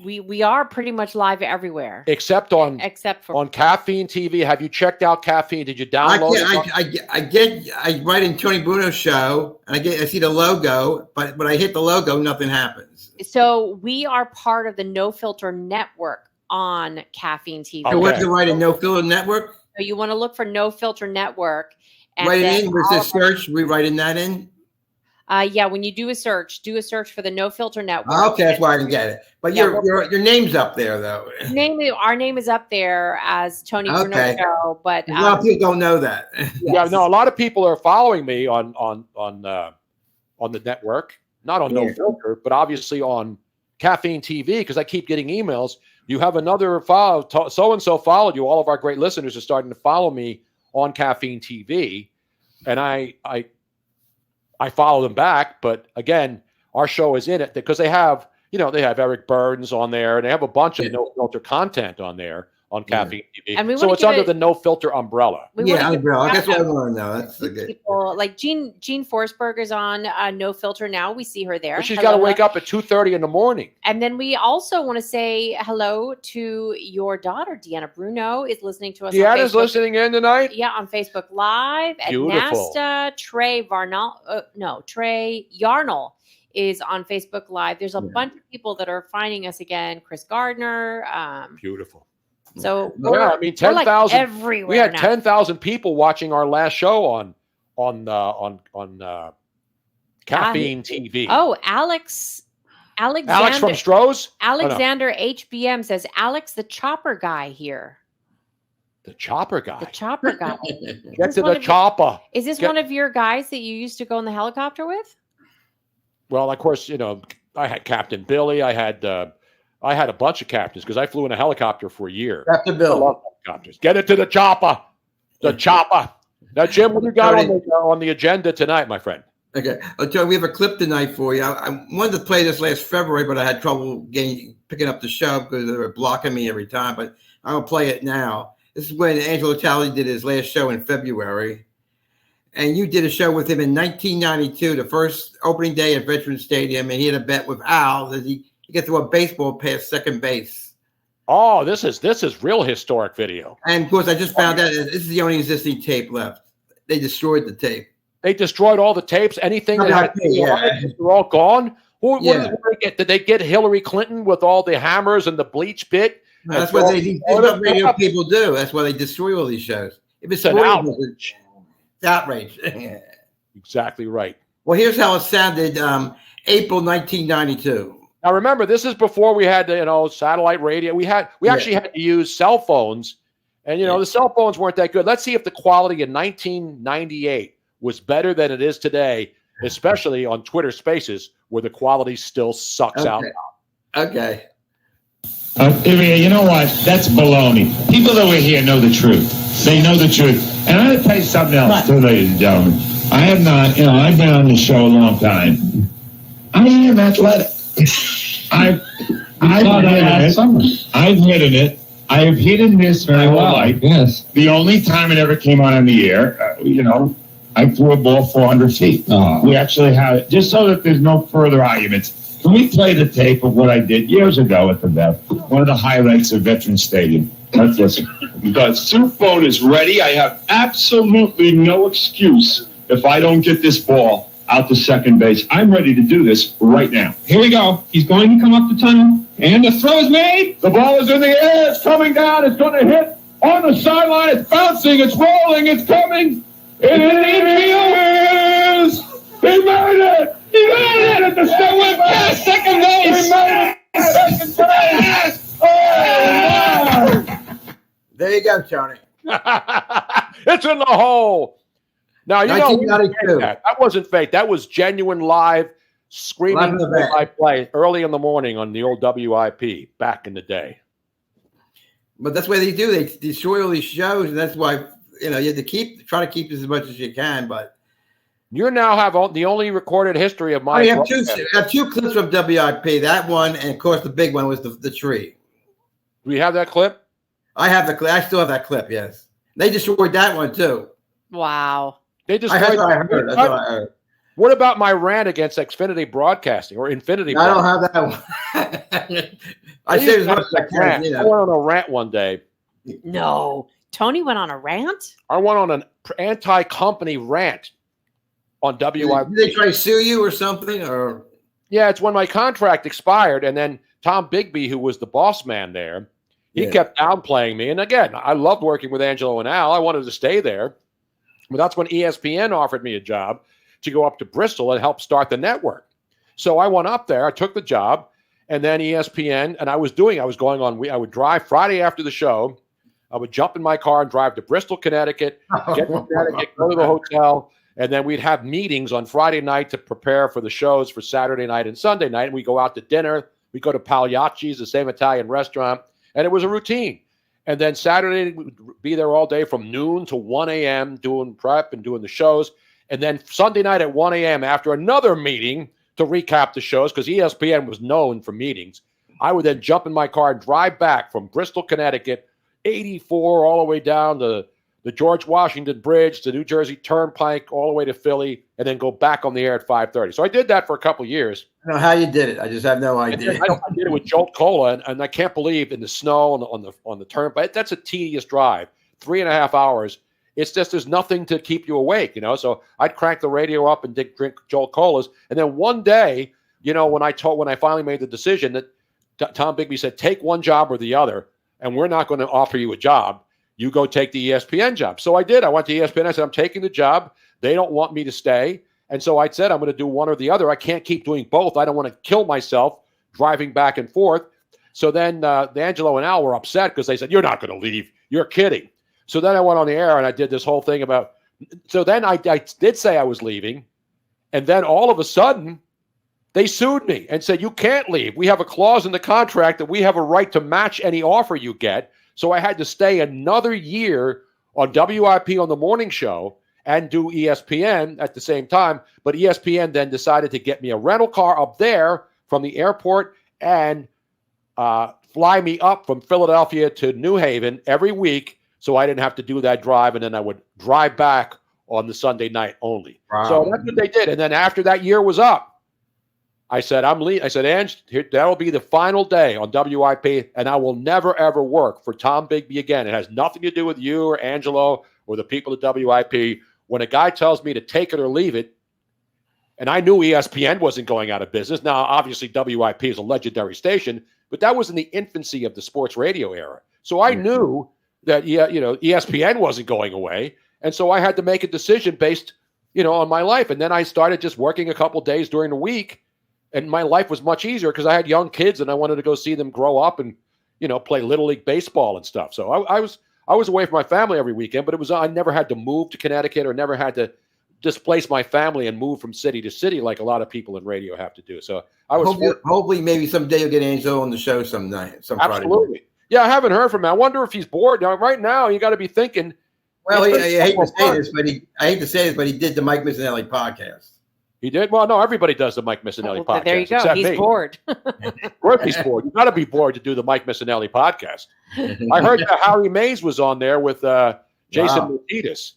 E: we are pretty much live everywhere,
F: except on Caffeine TV. Have you checked out Caffeine? Did you download it?
C: I write in Tony Bruno Show, and I see the logo, but when I hit the logo, nothing happens.
E: So we are part of the No Filter Network on Caffeine TV.
C: So what to write in No Filter Network?
E: So you want to look for No Filter Network. And
C: write it in. Where's the search? We writing that in.
E: Yeah, when you do a search for the No Filter Network.
C: Okay, that's why I can get it. But your name's up there though.
E: Our name is up there as Tony Bruno Show, but
C: a lot of people don't know that.
F: Yeah, no, a lot of people are following me on the network, not on No Filter, but obviously on Caffeine TV because I keep getting emails. You have another follow. So and so followed you. All of our great listeners are starting to follow me on Caffeine TV, and I follow them back, but again, our show is in it because they have Eric Burns on there and they have a bunch of No Filter content on there on Caffeine TV. And so it's under the No Filter umbrella.
C: Umbrella. That's what I want to know. That's okay.
E: People like Jean Forsberg is on No Filter now. We see her there.
F: But she's got to wake up at 2:30 in the morning.
E: And then we also want to say hello to your daughter, Deanna Bruno, is listening to us.
F: Deanna's listening in tonight?
E: Yeah, on Facebook Live.
F: Beautiful.
E: At Nasta, Trey Yarnell is on Facebook Live. There's a bunch of people that are finding us again. Chris Gardner.
F: Beautiful.
E: So
F: 10,000
E: like everywhere.
F: We had
E: now.
F: 10,000 people watching our last show on Caffeine TV.
E: Oh, Alex from
F: Stroh's?
E: Alexander HBM says Alex the Chopper guy here.
F: The Chopper guy.
E: The Chopper guy.
F: Get to the chopper.
E: Is this one of your guys that you used to go in the helicopter with?
F: Well, of course, I had Captain Billy. I had a bunch of captains because I flew in a helicopter for a year.
C: Captain Bill.
F: I love helicopters. Get it to the chopper. The chopper. Now, Jim, what do you got on the agenda tonight, my friend?
C: Okay. Joe, we have a clip tonight for you. I wanted to play this last February, but I had trouble picking up the show because they were blocking me every time. But I'll play it now. This is when Angelo Talley did his last show in February. And you did a show with him in 1992, the first opening day at Veterans Stadium. And he had a bet with Al that he gets to a baseball past second base.
F: Oh, this is real historic video.
C: And of course, I just found out this is the only existing tape left. They destroyed the tape.
F: They destroyed all the tapes. Anything that had they're all gone. What did they get? Did they get Hillary Clinton with all the hammers and the bleach bit?
C: No, that's what what radio people do. That's why they destroy all these shows. If it's an outrage. It's outrage.
F: Exactly right.
C: Well, here's how it sounded April 1992.
F: Now, remember, this is before we had satellite radio. We actually had to use cell phones, and the cell phones weren't that good. Let's see if the quality in 1998 was better than it is today, especially on Twitter Spaces, where the quality still sucks out.
C: Okay.
L: You know what? That's baloney. People that were here know the truth. They know the truth. And I'm going to tell you something else, too, ladies and gentlemen. I have not, I've been on the show a long time. I am athletic. I've hidden it. I have hidden this my whole life. Yes. The only time it ever came on the air, I threw a ball 400 feet. We actually have it, just so that there's no further arguments. Can we play the tape of what I did years ago at the Bev? One of the highlights of Veterans Stadium. Let's listen.
M: The soup phone is ready. I have absolutely no excuse if I don't get this ball out to second base. I'm ready to do this right now.
L: Here we go. He's going to come up the tunnel. And the throw is made. The ball is in the air. It's coming down. It's going to hit on the sideline. It's bouncing. It's rolling. It's coming. It is. He made it. He made it at the second base. He made it second base. Oh,
C: There you go, Tony.
F: It's in the hole. Now, you know,
C: 1992.
F: that wasn't fake. That was genuine live screaming by play early in the morning on the old WIP back in the day.
C: But that's what they do. They destroy all these shows, and that's why you have to try to keep as much as you can. But
F: you now have the only recorded history of my.
C: I have two clips from WIP. That one, and of course, the big one was the tree.
F: Do we have that clip?
C: I have the clip. I still have that clip. Yes, they destroyed that one too.
E: Wow.
F: They just.
C: I heard. That's what I heard.
F: What about my rant against Xfinity Broadcasting or Infinity?
C: I don't have that one. I say as much as I can.
F: I went on a rant one day.
E: No, Tony went on a rant.
F: I went on an anti-company rant on WIP.
C: Did they try to sue you or something? Or
F: yeah, it's when my contract expired, and then Tom Bigby, who was the boss man there, he kept downplaying me. And again, I loved working with Angelo and Al. I wanted to stay there. But that's when ESPN offered me a job to go up to Bristol and help start the network. So I went up there, I took the job, and then ESPN, and I would drive Friday after the show. I would jump in my car and drive to Bristol, Connecticut, get to Connecticut, go to the hotel, and then we'd have meetings on Friday night to prepare for the shows for Saturday night and Sunday night. And we go out to dinner. We go to Pagliacci's, the same Italian restaurant, and it was a routine. And then Saturday, we'd be there all day from noon to 1 a.m. doing prep and doing the shows. And then Sunday night at 1 a.m. after another meeting to recap the shows, because ESPN was known for meetings, I would then jump in my car and drive back from Bristol, Connecticut, 84 all the way down to the George Washington Bridge, the New Jersey Turnpike, all the way to Philly, and then go back on the air at 5:30. So I did that for a couple of years.
C: I don't know how you did it. I just have no idea.
F: I did it with Jolt Cola, and I can't believe in the snow on the turnpike. That's a tedious drive, 3.5 hours. It's just there's nothing to keep you awake, So I'd crank the radio up and drink Jolt Colas, and then one day, when I finally made the decision that Tom Bigby said, take one job or the other, and we're not going to offer you a job. You go take the ESPN job. So I did. I went to ESPN. I said, I'm taking the job. They don't want me to stay. And so I said, I'm going to do one or the other. I can't keep doing both. I don't want to kill myself driving back and forth. So then Angelo and Al were upset because they said, you're not going to leave. You're kidding. So then I went on the air and I did this whole thing about – so then I did say I was leaving. And then all of a sudden, they sued me and said, you can't leave. We have a clause in the contract that we have a right to match any offer you get. So I had to stay another year on WIP on the morning show and do ESPN at the same time. But ESPN then decided to get me a rental car up there from the airport and fly me up from Philadelphia to New Haven every week so I didn't have to do that drive. And then I would drive back on the Sunday night only. Wow. So that's what they did. And then after that year was up, I said, I'm leaving. I said, Ange, that'll be the final day on WIP, and I will never, ever work for Tom Bigby again. It has nothing to do with you or Angelo or the people at WIP. When a guy tells me to take it or leave it, and I knew ESPN wasn't going out of business. Now, obviously, WIP is a legendary station, but that was in the infancy of the sports radio era. So I knew that ESPN wasn't going away, and so I had to make a decision based, on my life. And then I started just working a couple days during the week. And my life was much easier because I had young kids and I wanted to go see them grow up and, play Little League baseball and stuff. So I was away from my family every weekend, but I never had to move to Connecticut or never had to displace my family and move from city to city like a lot of people in radio have to do. So I was
C: hopefully maybe someday you'll get Angelo on the show some night.
F: Absolutely. Yeah, I haven't heard from him. I wonder if he's bored. Now, right now, you got to be thinking.
C: Well, I hate to say this, but he did the Mike Missinelli podcast.
F: He did? Well, no, everybody does the Mike Missinelli podcast.
E: There you go. He's bored.
F: Of course he's bored. You've got to be bored to do the Mike Missinelli podcast. I heard that Harry Mays was on there with Jason Martinez.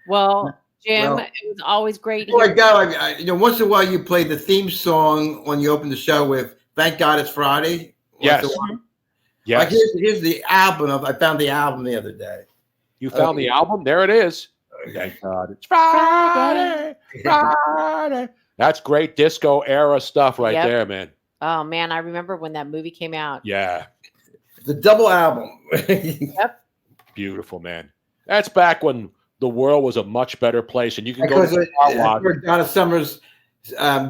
E: Well, Jim,
C: Well,
E: it was always great.
C: Before I
E: hearing-
C: go, once in a while you play the theme song when you open the show with "Thank God It's Friday." Once in a
F: Yes.
C: while.
F: Yes.
C: Like here's the album. I found the album the other day.
F: You found the album? There it is. Thank God it's Friday. Friday. That's great disco era stuff right
E: Yep.
F: there, man.
E: Oh man, I remember when that movie came out.
F: Yeah.
C: The double album.
E: Yep.
F: Beautiful, man. That's back when the world was a much better place, and you can go
C: Because
F: to the car wash.
C: where Donna Summers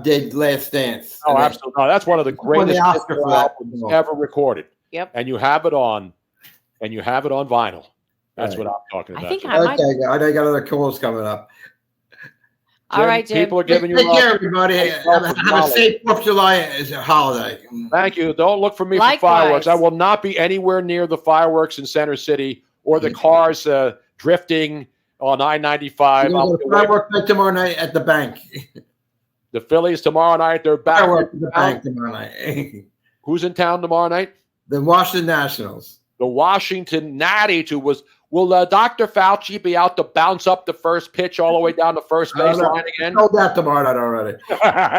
C: did Last Dance.
F: Oh,
C: And then-
F: absolutely. No, that's one of the
C: won the
F: greatest
C: Oscar
F: disco
C: for that.
F: albums ever recorded.
E: Yep.
F: And you have it on vinyl. That's
C: Right.
F: what I'm talking
E: I
F: about.
E: think
F: Jim.
E: I might.
C: Okay, I know you got other calls coming up.
E: All right, Jim.
F: People are giving you
C: Take
F: love.
C: care, everybody. Have a safe 4th of July as a holiday.
F: Thank you. Don't look for me
E: Likewise.
F: for fireworks. I will not be anywhere near the fireworks in Center City or the cars drifting on I-95.
C: We're going to fireworks night tomorrow night at the bank.
F: The Phillies tomorrow night. They're back.
C: Fireworks at the bank tomorrow night.
F: Who's in town tomorrow night?
C: The Washington Nationals.
F: The Washington Natty will Dr. Fauci be out to bounce up the first pitch all the way down the first
C: I don't know.
F: baseline again?
C: Sold out tomorrow night already.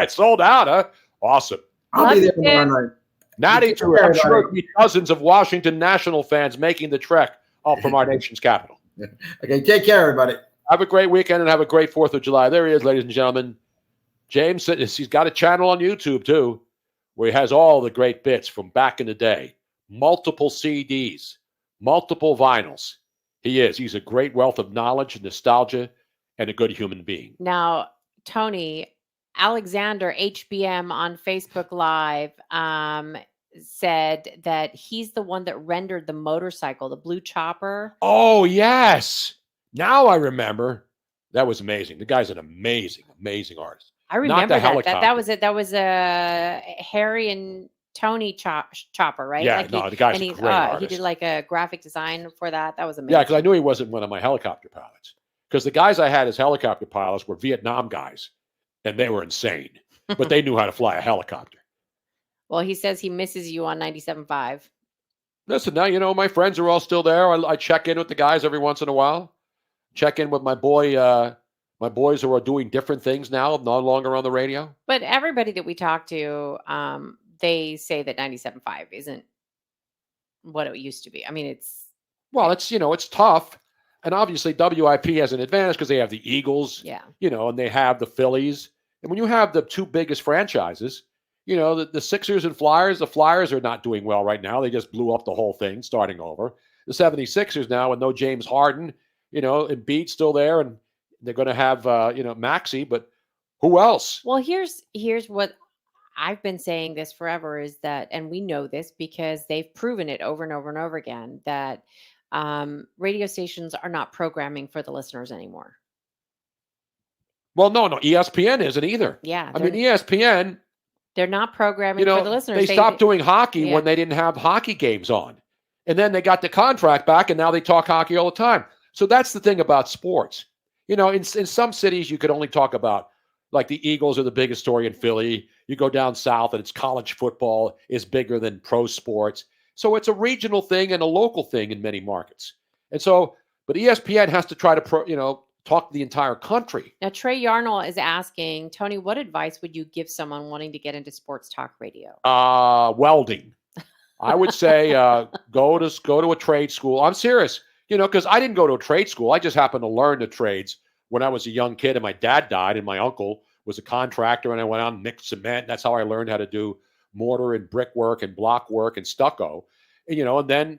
F: It's sold out, huh? Awesome.
C: I'll be there
E: Love you,
C: tomorrow
E: Jim.
C: night.
F: Natty
C: Take
F: tour.
C: care,
F: I'm sure
C: everybody.
F: there'll be dozens of Washington National fans making the trek up from our nation's capital.
C: Okay, take care, everybody.
F: Have a great weekend and have a great 4th of July. There he is, ladies and gentlemen. James said he's got a channel on YouTube, too, where he has all the great bits from back in the day. Multiple CDs, multiple vinyls. He's a great wealth of knowledge, nostalgia, and a good human being.
E: Now, Tony, Alexander HBM on Facebook Live said that he's the one that rendered the motorcycle, the blue chopper.
F: Oh, yes. Now I remember. That was amazing. The guy's an amazing, amazing artist.
E: I remember
F: the
E: that.
F: helicopter.
E: That was it. That was a Harry and Tony chopper, right?
F: Yeah,
E: Like
F: no, the guy's
E: and
F: a
E: he,
F: great
E: he
F: artist.
E: did like a graphic design for that. That was amazing.
F: Yeah, because I knew he wasn't one of my helicopter pilots. Because the guys I had as helicopter pilots were Vietnam guys, and they were insane. But they knew how to fly a helicopter.
E: Well, he says he misses you on 97.5.
F: Listen, now, my friends are all still there. I check in with the guys every once in a while. Check in with my boys who are doing different things now, no longer on the radio.
E: But everybody that we talk to, they say that 97.5 isn't what it used to be. I mean, it's
F: It's tough. And obviously WIP has an advantage because they have the Eagles,
E: yeah.
F: And they have the Phillies. And when you have the two biggest franchises, the Sixers and Flyers, the Flyers are not doing well right now. They just blew up the whole thing, starting over. The 76ers now, with no James Harden, Embiid's still there, and they're going to have, Maxey, but who else?
E: Well, here's what I've been saying this forever is that, and we know this because they've proven it over and over and over again, that radio stations are not programming for the listeners anymore.
F: Well, no, ESPN isn't either.
E: Yeah.
F: I mean, ESPN,
E: they're not programming for the listeners.
F: they stopped doing hockey when they didn't have hockey games on. And then they got the contract back, and now they talk hockey all the time. So that's the thing about sports. In some cities, you could only talk about, like the Eagles are the biggest story in Philly. You go down south, and it's college football is bigger than pro sports. So it's a regional thing and a local thing in many markets. And so, but ESPN has to try to, talk to the entire country.
E: Now, Trey Yarnell is asking, Tony, what advice would you give someone wanting to get into sports talk radio?
F: Welding. I would say go to a trade school. I'm serious, because I didn't go to a trade school. I just happened to learn the trades when I was a young kid, and my dad died, and my uncle was a contractor, and I went out and mixed cement. That's how I learned how to do mortar and brickwork and block work and stucco. And then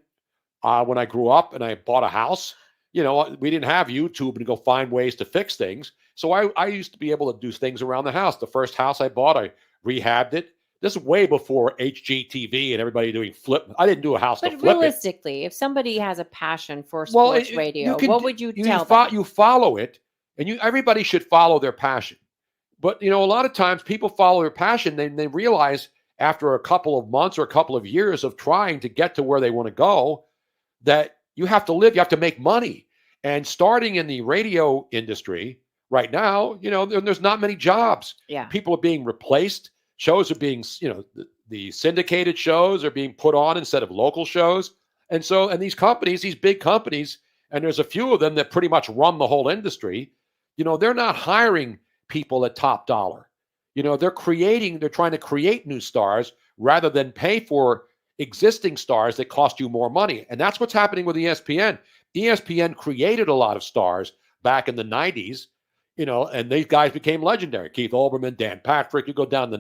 F: when I grew up and I bought a house, we didn't have YouTube and go find ways to fix things. So I used to be able to do things around the house. The first house I bought, I rehabbed it. This is way before HGTV and everybody doing flip. I didn't do a house to
E: But
F: flip
E: realistically, if somebody has a passion for sports radio, what would you tell them?
F: You follow it, and everybody should follow their passion. But a lot of times people follow their passion, they realize after a couple of months or a couple of years of trying to get to where they want to go, that you have to live, you have to make money. And starting in the radio industry right now, there's not many jobs.
E: Yeah.
F: People are being replaced. Shows are being, the syndicated shows are being put on instead of local shows. And these companies, these big companies, and there's a few of them that pretty much run the whole industry. They're not hiring people at top dollar. They're trying to create new stars rather than pay for existing stars that cost you more money. And that's what's happening with ESPN. ESPN created a lot of stars back in the 90s, and these guys became legendary. Keith Olbermann, Dan Patrick, you go down the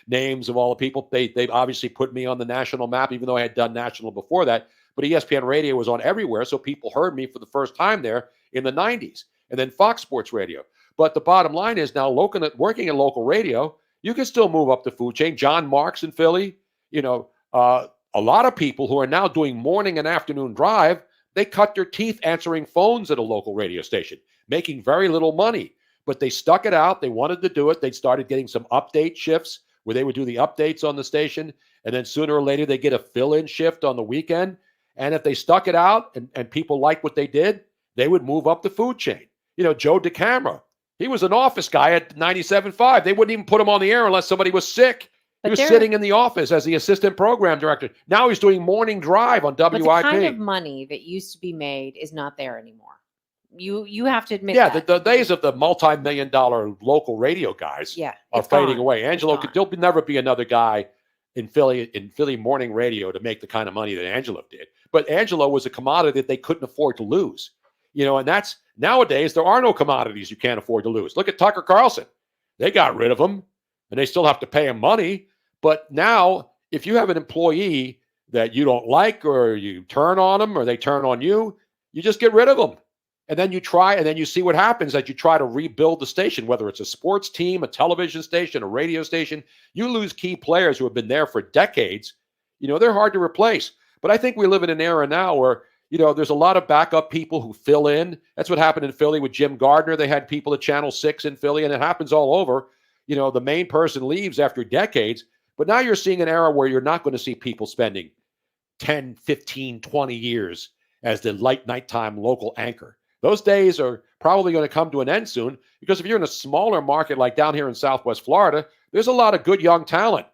F: names of all the people. They obviously put me on the national map, even though I had done national before that. But ESPN radio was on everywhere, so people heard me for the first time there in the 90s. And then Fox Sports Radio. But the bottom line is now working in local radio, you can still move up the food chain. John Marks in Philly, a lot of people who are now doing morning and afternoon drive, they cut their teeth answering phones at a local radio station, making very little money. But they stuck it out. They wanted to do it. They started getting some update shifts where they would do the updates on the station. And then sooner or later, they get a fill-in shift on the weekend. And if they stuck it out and people liked what they did, they would move up the food chain. Joe DeCamera, he was an office guy at 97.5. They wouldn't even put him on the air unless somebody was sick. He was sitting in the office as the assistant program director. Now he's doing morning drive on WIP.
E: But the kind of money that used to be made is not there anymore. You have to admit that.
F: The days of the multi-million-dollar local radio guys are fading away. Angelo, there'll never be another guy in Philly morning radio to make the kind of money that Angelo did. But Angelo was a commodity that they couldn't afford to lose. And that's nowadays there are no commodities you can't afford to lose. Look at Tucker Carlson. They got rid of him, and they still have to pay him money. But now, if you have an employee that you don't like, or you turn on them, or they turn on you, you just get rid of them. And then you try, and then you see what happens as you try to rebuild the station, whether it's a sports team, a television station, a radio station. You lose key players who have been there for decades. They're hard to replace. But I think we live in an era now where, there's a lot of backup people who fill in. That's what happened in Philly with Jim Gardner. They had people at Channel 6 in Philly, and it happens all over. The main person leaves after decades. But now you're seeing an era where you're not going to see people spending 10, 15, 20 years as the nighttime local anchor. Those days are probably going to come to an end soon, because if you're in a smaller market like down here in Southwest Florida, there's a lot of good young talent.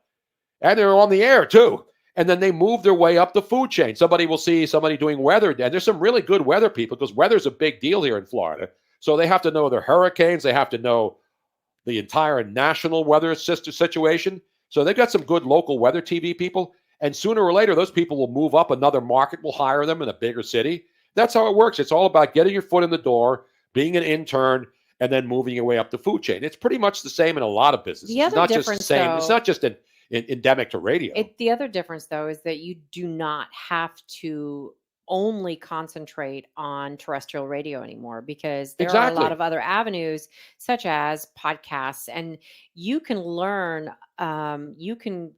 F: And they're on the air too. And then they move their way up the food chain. Somebody will see somebody doing weather. And there's some really good weather people, because weather's a big deal here in Florida. So they have to know their hurricanes. They have to know the entire national weather situation. So they've got some good local weather TV people. And sooner or later, those people will move up. Another market will hire them in a bigger city. That's how it works. It's all about getting your foot in the door, being an intern, and then moving your way up the food chain. It's pretty much the same in a lot of businesses.
E: The other
F: it's not just endemic to radio.
E: The other difference, though, is that you do not have to only concentrate on terrestrial radio anymore, because there are a lot of other avenues, such as podcasts, and you can learn, you can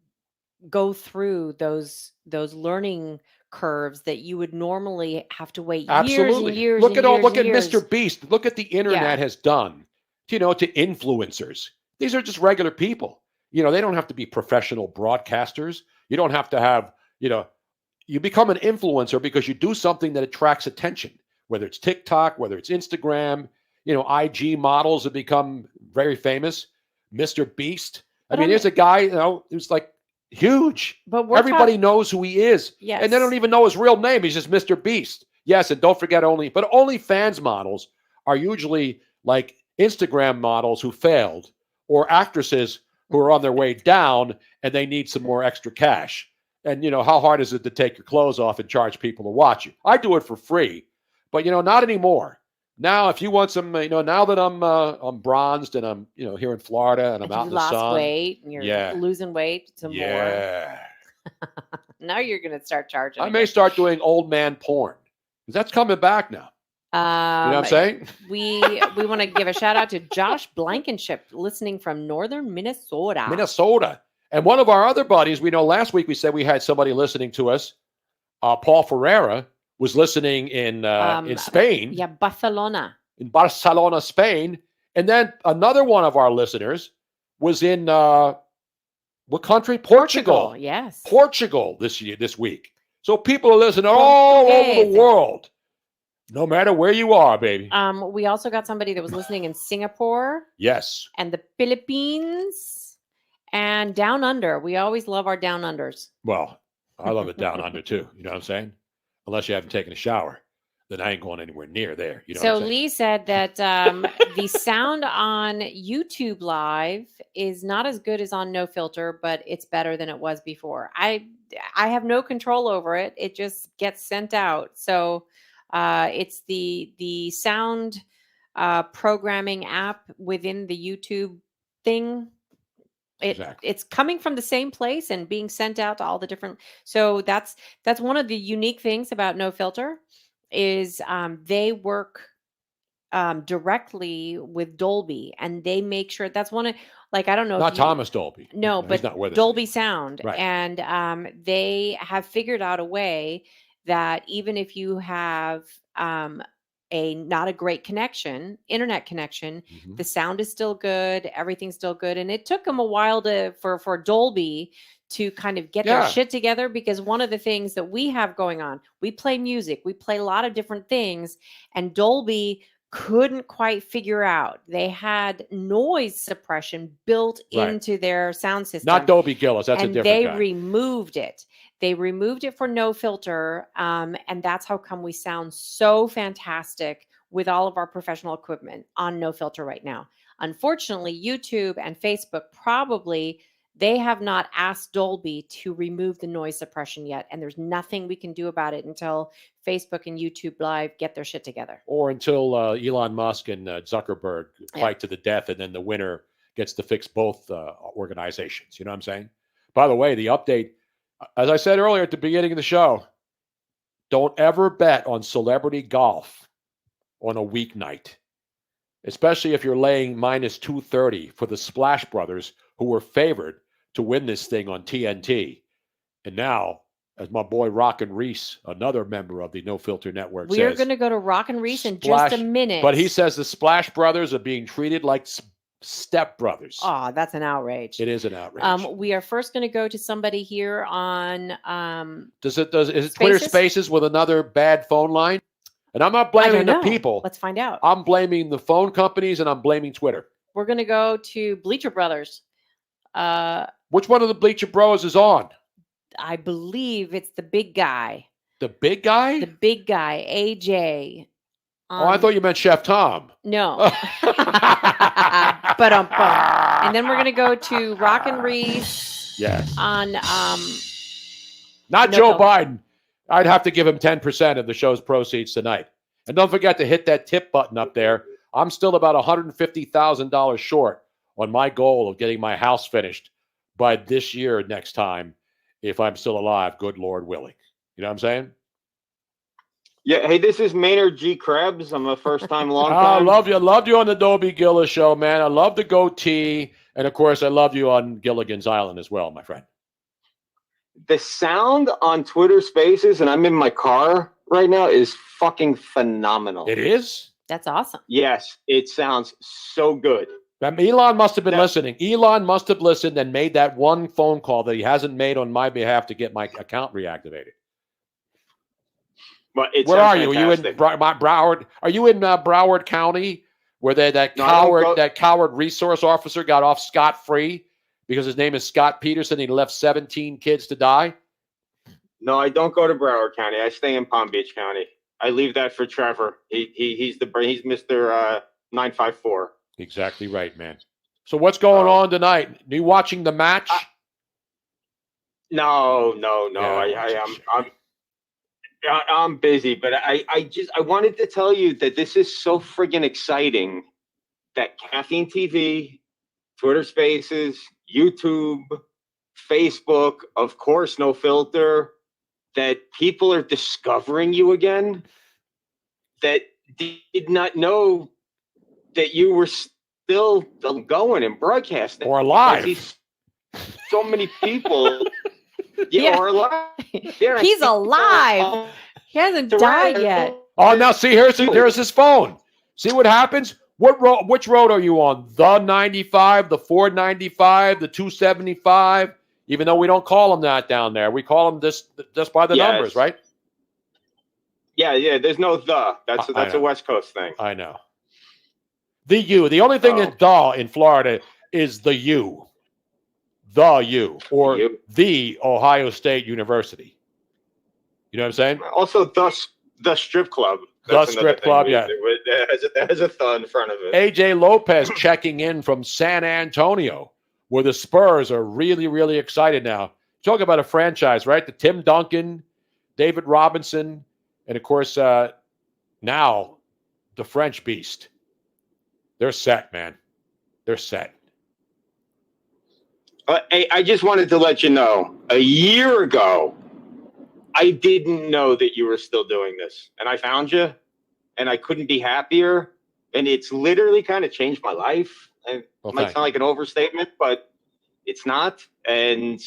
E: go through those learning curves that you would normally have to wait years and years.
F: Look at
E: years.
F: Mr. Beast. Look at the internet has done, to influencers. These are just regular people. They don't have to be professional broadcasters. You don't have to have, you become an influencer because you do something that attracts attention, whether it's TikTok, whether it's Instagram. IG models have become very famous. Mr. Beast. I mean, there's a guy, who's like huge.
E: But
F: everybody knows who he is.
E: Yes.
F: And they don't even know his real name. He's just Mr. Beast. Yes, and don't forget OnlyFans models are usually like Instagram models who failed, or actresses who are on their way down and they need some more extra cash. And, how hard is it to take your clothes off and charge people to watch you? I do it for free, but, not anymore. Now, if you want some, now that I'm bronzed and I'm, here in Florida and I'm out in the sun.
E: You lost weight and you're losing weight some more. Now you're going to start charging.
F: I may start doing old man porn, because that's coming back now. You know what I'm saying?
E: We want to give a shout out to Josh Blankenship, listening from northern Minnesota. And one of our other buddies, we know last week we said we had somebody listening to us. Paul Ferreira was listening in Spain. Yeah, Barcelona.
F: In Barcelona, Spain. And then another one of our listeners was in what country? Portugal.
E: Yes.
F: Portugal this week. So people are listening all over the world. No matter where you are, baby.
E: We also got somebody that was listening in Singapore.
F: Yes.
E: And the Philippines and Down Under. We always love our Down Unders.
F: Well, I love it down under too. You know what I'm saying? Unless you haven't taken a shower. then I ain't going anywhere near there. You know
E: So
F: what I'm saying?
E: Lee said that the sound on YouTube Live is not as good as on No Filter, but it's better than it was before. I have no control over it. It just gets sent out. So it's the sound programming app within the YouTube thing. It's coming from the same place and being sent out to all the different. So that's one of the unique things about No Filter is they work directly with Dolby, and they make sure that's one of, like, I don't know,
F: Not
E: if you,
F: Thomas Dolby.
E: no,
F: He's
E: but
F: not with us
E: Dolby
F: anymore.
E: Sound,
F: Right.
E: and they have figured out a way that even if you have a not a great connection, internet connection,
F: Mm-hmm.
E: the sound is still good, everything's still good, and it took them a while for Dolby to kind of get their shit together, because one of the things that we have going on, we play music, we play a lot of different things, and Dolby couldn't quite figure out. They had noise suppression built into their sound system.
F: Not Dolby Gillis. That's a different
E: they
F: guy.
E: removed it. They removed it for No Filter, and that's how come we sound so fantastic with all of our professional equipment on No Filter right now. Unfortunately, YouTube and Facebook probably, they have not asked Dolby to remove the noise suppression yet, and there's nothing we can do about it until Facebook and YouTube Live get their shit together.
F: Or until Elon Musk and Zuckerberg fight to the death, and then the winner gets to fix both organizations. You know what I'm saying? By the way, the update, as I said earlier at the beginning of the show, don't ever bet on celebrity golf on a weeknight, especially if you're laying minus 230 for the Splash Brothers, who were favored to win this thing on TNT. And now, as my boy Rockin' Reese, another member of the No Filter Network,
E: we are
F: says,
E: going to go to Rockin' Reese in just a minute.
F: but he says the Splash Brothers are being treated like step brothers.
E: Oh, that's an outrage.
F: It is an outrage.
E: We are first going to go to somebody here on
F: Is it Twitter Spaces with another bad phone line? And I'm not blaming the people.
E: Let's find out.
F: I'm blaming the phone companies, and I'm blaming Twitter.
E: We're going to go to Bleacher Brothers.
F: Which one of the Bleacher Bros is on?
E: I believe it's the big guy.
F: The big guy?
E: The big guy, AJ.
F: Oh, I thought you meant Chef Tom.
E: No. But and then we're going to go to Rockin' Reese.
F: Yes.
E: On
F: not Joe Biden. I'd have to give him 10% of the show's proceeds tonight. And don't forget to hit that tip button up there. I'm still about $150,000 short on my goal of getting my house finished by this year next time, if I'm still alive, good Lord willing. You know what I'm saying?
I: Yeah. Hey, this is Maynard G. Krebs. I'm a first-time, long-time.
F: I loved you on the Dolby Gillis show, man. I love the goatee. And, of course, I love you on Gilligan's Island as well, my friend.
I: The sound on Twitter Spaces, and I'm in my car right now, is fucking phenomenal.
F: It is?
E: That's awesome.
I: Yes, it sounds so good.
F: Elon must have been listening. Elon must have listened and made that one phone call that he hasn't made on my behalf to get my account reactivated.
I: But
F: where are you? Are you in Broward? Are you in Broward County, where that coward resource officer got off scot-free because his name is Scott Peterson? He left 17 kids to die.
I: No, I don't go to Broward County. I stay in Palm Beach County. I leave that for Trevor. He's Mr. 954.
F: Exactly right, man. So what's going on tonight? Are you watching the match?
I: No.
F: Yeah,
I: I'm busy, but I wanted to tell you that this is so friggin' exciting that Caffeine TV, Twitter Spaces, YouTube, Facebook, of course, No Filter, that people are discovering you again, that did not know that you were still going and broadcasting.
F: Or alive.
I: So many people. Yeah, or alive. Yeah,
E: he's alive. He hasn't died yet.
F: Oh, now see, here's his phone. See what happens? Which road are you on? The 95, the 495, the 275? Even though we don't call them that down there. We call them just by the numbers, right?
I: Yeah. There's no the. That's a West Coast thing.
F: I know. The U. The only thing that the in Florida is the U. The U. Or the Ohio State University. You know what I'm saying?
I: Also, the strip club.
F: The strip club, yeah.
N: It has a "the" in front of it.
F: AJ Lopez checking in from San Antonio, where the Spurs are really, really excited now. Talk about a franchise, right? The Tim Duncan, David Robinson, and of course, now the French Beast. They're set, man. They're set.
N: I just wanted to let you know, a year ago, I didn't know that you were still doing this. And I found you, and I couldn't be happier. And it's literally kind of changed my life. It might sound like an overstatement, but it's not. And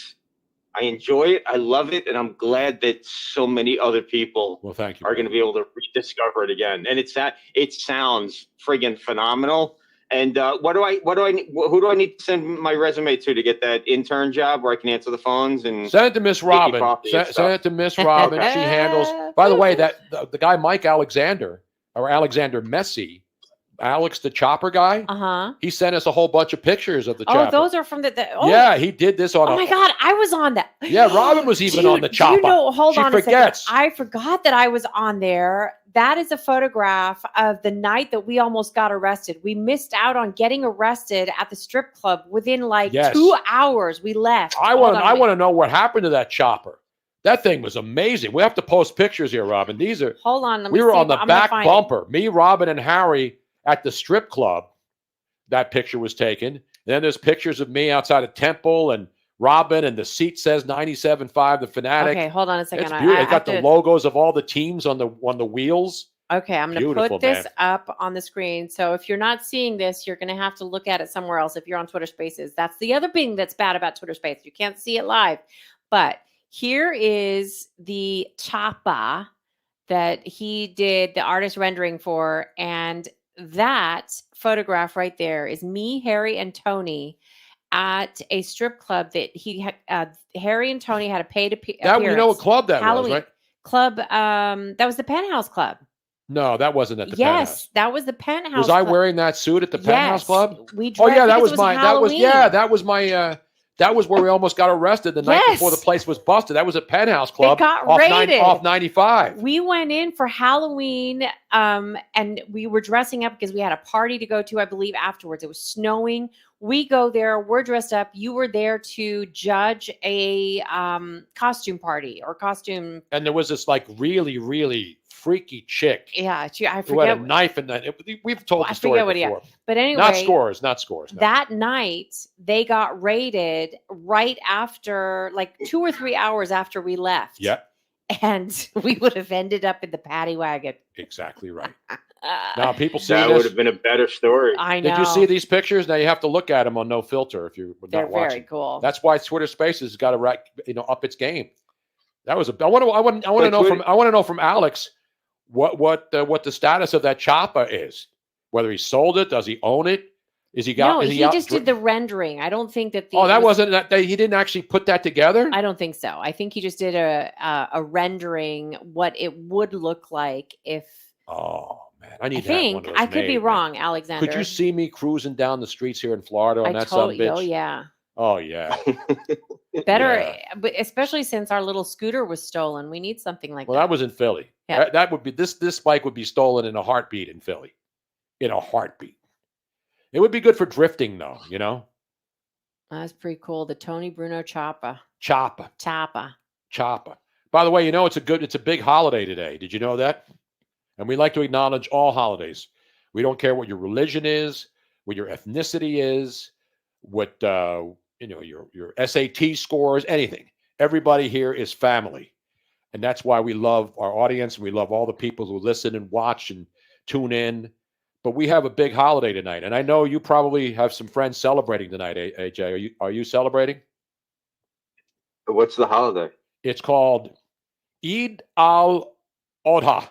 N: I enjoy it. I love it. And I'm glad that so many other people are going to be able to rediscover it again. And it sounds friggin' phenomenal. And who do I need to send my resume to get that intern job where I can answer the phones and
F: send it to Miss Robin? Send it to Miss Robin. She handles. By the way, the guy Mike Alexander or Alexander Messi, Alex the Chopper guy. He sent us a whole bunch of pictures of the Chopper.
E: Oh, those are from the.
F: Yeah, he did this on.
E: Oh my God, I was on that.
F: Yeah, Robin was even on the Chopper.
E: Hold on
F: a second.
E: I forgot that I was on there. That is a photograph of the night that we almost got arrested. We missed out on getting arrested at the strip club within 2 hours. We left.
F: I want to know what happened to that Chopper. That thing was amazing. We have to post pictures here, Robin. These are.
E: Hold on.
F: We were on the back bumper. Me, Robin, and Harry at the strip club. That picture was taken. And then there's pictures of me outside of Temple and Robin, and the seat says 97.5, the Fanatic.
E: Okay, hold on a second.
F: It's beautiful. It's got the logos of all the teams on the wheels.
E: Okay, I'm going to put this up on the screen. So if you're not seeing this, you're going to have to look at it somewhere else if you're on Twitter Spaces. That's the other thing that's bad about Twitter Spaces. You can't see it live. But here is the Chapa that he did the artist rendering for. And that photograph right there is me, Harry, and Tony at a strip club that he had. Harry and Tony had a paid appearance.
F: You know what club that was, right?
E: Club. That was the Penthouse Club.
F: No, that wasn't at the Penthouse.
E: Yes, that was the Penthouse.
F: Was I wearing that suit at the Penthouse Club?
E: We
F: that was my. That was where we almost got arrested the night before the place was busted. That was at Penthouse Club.
E: It got raided
F: off 95.
E: We went in for Halloween, and we were dressing up because we had a party to go to, I believe, afterwards. It was snowing. We go there. We're dressed up. You were there to judge a costume party or costume.
F: And there was this really, really freaky chick.
E: Yeah, I forget.
F: Who had a knife in that. We've told the story before. But anyway. Not scores. No.
E: That night, they got raided right after, 2 or 3 hours after we left.
F: Yeah.
E: And we would have ended up in the paddy wagon.
F: Exactly right. Now people see
N: that
F: this.
N: would have been a better story.
E: I know.
F: Did you see these pictures? Now you have to look at them on no filter if you're not watching.
E: They're very cool.
F: That's why Twitter Spaces has got to up its game. That was I want to know from Alex what the status of that Choppa is. Whether he sold it, does he own it? Is he got?
E: No,
F: is
E: he just did the rendering. I don't think that.
F: He didn't actually put that together.
E: I don't think so. I think he just did a rendering what it would look like if.
F: Oh man, I need.
E: I could be wrong, Alexander.
F: Could you see me cruising down the streets here in Florida on that son of a bitch?
E: Oh yeah.
F: Oh yeah.
E: Better, but especially since our little scooter was stolen, we need something like that.
F: Well, that was in Philly.
E: Yeah.
F: That would be this bike would be stolen in a heartbeat in Philly. In a heartbeat. It would be good for drifting, though.
E: That's pretty cool. The Tony Bruno Choppa.
F: Choppa. By the way, it's a big holiday today. Did you know that? And we like to acknowledge all holidays. We don't care what your religion is, what your ethnicity is, what your SAT scores, anything. Everybody here is family, and that's why we love our audience. And we love all the people who listen and watch and tune in. But we have a big holiday tonight, and I know you probably have some friends celebrating tonight. AJ, are you celebrating?
N: What's the holiday?
F: It's called Eid al-Adha.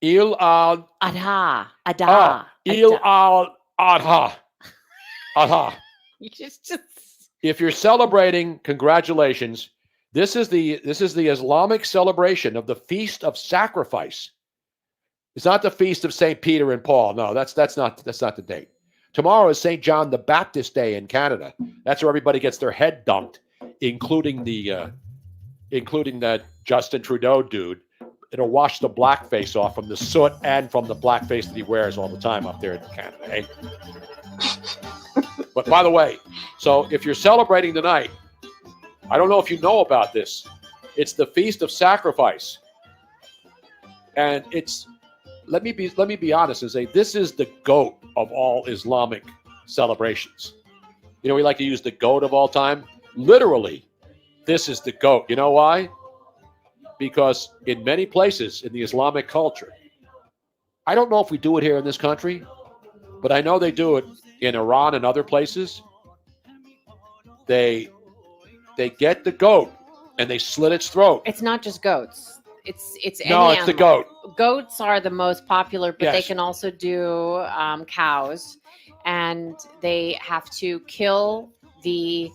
F: Eid al-Adha. Adha. If you're celebrating, congratulations. This is the Islamic celebration of the Feast of Sacrifice. It's not the Feast of St. Peter and Paul. No, that's not the date. Tomorrow is St. John the Baptist Day in Canada. That's where everybody gets their head dunked, including that Justin Trudeau dude it'll wash the blackface off from the soot and from the blackface that he wears all the time up there in Canada. Eh? But by the way, so if you're celebrating tonight, I don't know if you know about this. It's the Feast of Sacrifice, and it's let me be honest and say this is the GOAT of all Islamic celebrations. You know, we like to use the GOAT of all time. Literally, this is the GOAT. You know why? Because in many places in the Islamic culture, I don't know if we do it here in this country, but I know they do it in Iran and other places. They get the goat and they slit its throat.
E: It's not just goats. It's any
F: No, it's the
E: animal.
F: goat.
E: Goats are the most popular, but they
F: Yes.
E: can also do cows, and they have to kill the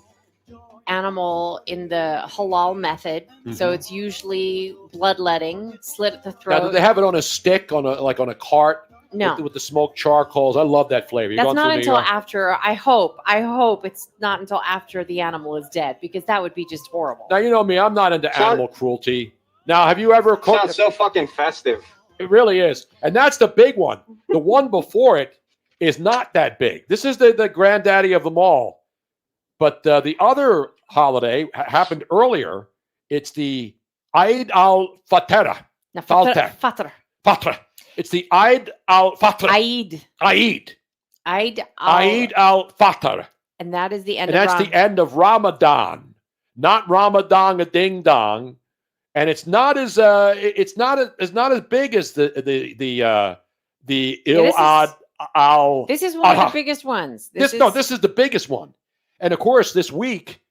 E: animal in the halal method. So
F: Mhm.
E: it's usually bloodletting, slit at the
F: Now,
E: throat.
F: do they have it on a stick, on a cart?
E: No.
F: With the smoked charcoals. I love that flavor. You're
E: That's
F: going
E: not
F: through New
E: until
F: York?
E: after. I hope it's not until after the animal is dead, because that would be just horrible.
F: Now, you know me, I'm not into animal cruelty. Now, have you ever cooked?
N: Sounds so fucking festive.
F: It really is. And that's the big one. The one before it is not that big. This is the granddaddy of them all. But the other holiday happened earlier. It's the Eid al-Fitr.
E: Now, Fitr.
F: Fitr. It's the Eid al-Fitr.
E: Eid.
F: Eid.
E: Eid
F: Eid al-Fitr.
E: And that is the end
F: And
E: of
F: that's the end of Ramadan, not Ramadan a ding dong, and it's not as big as the Il Ad al.
E: This is one of the biggest ones.
F: This is the biggest one, and of course this week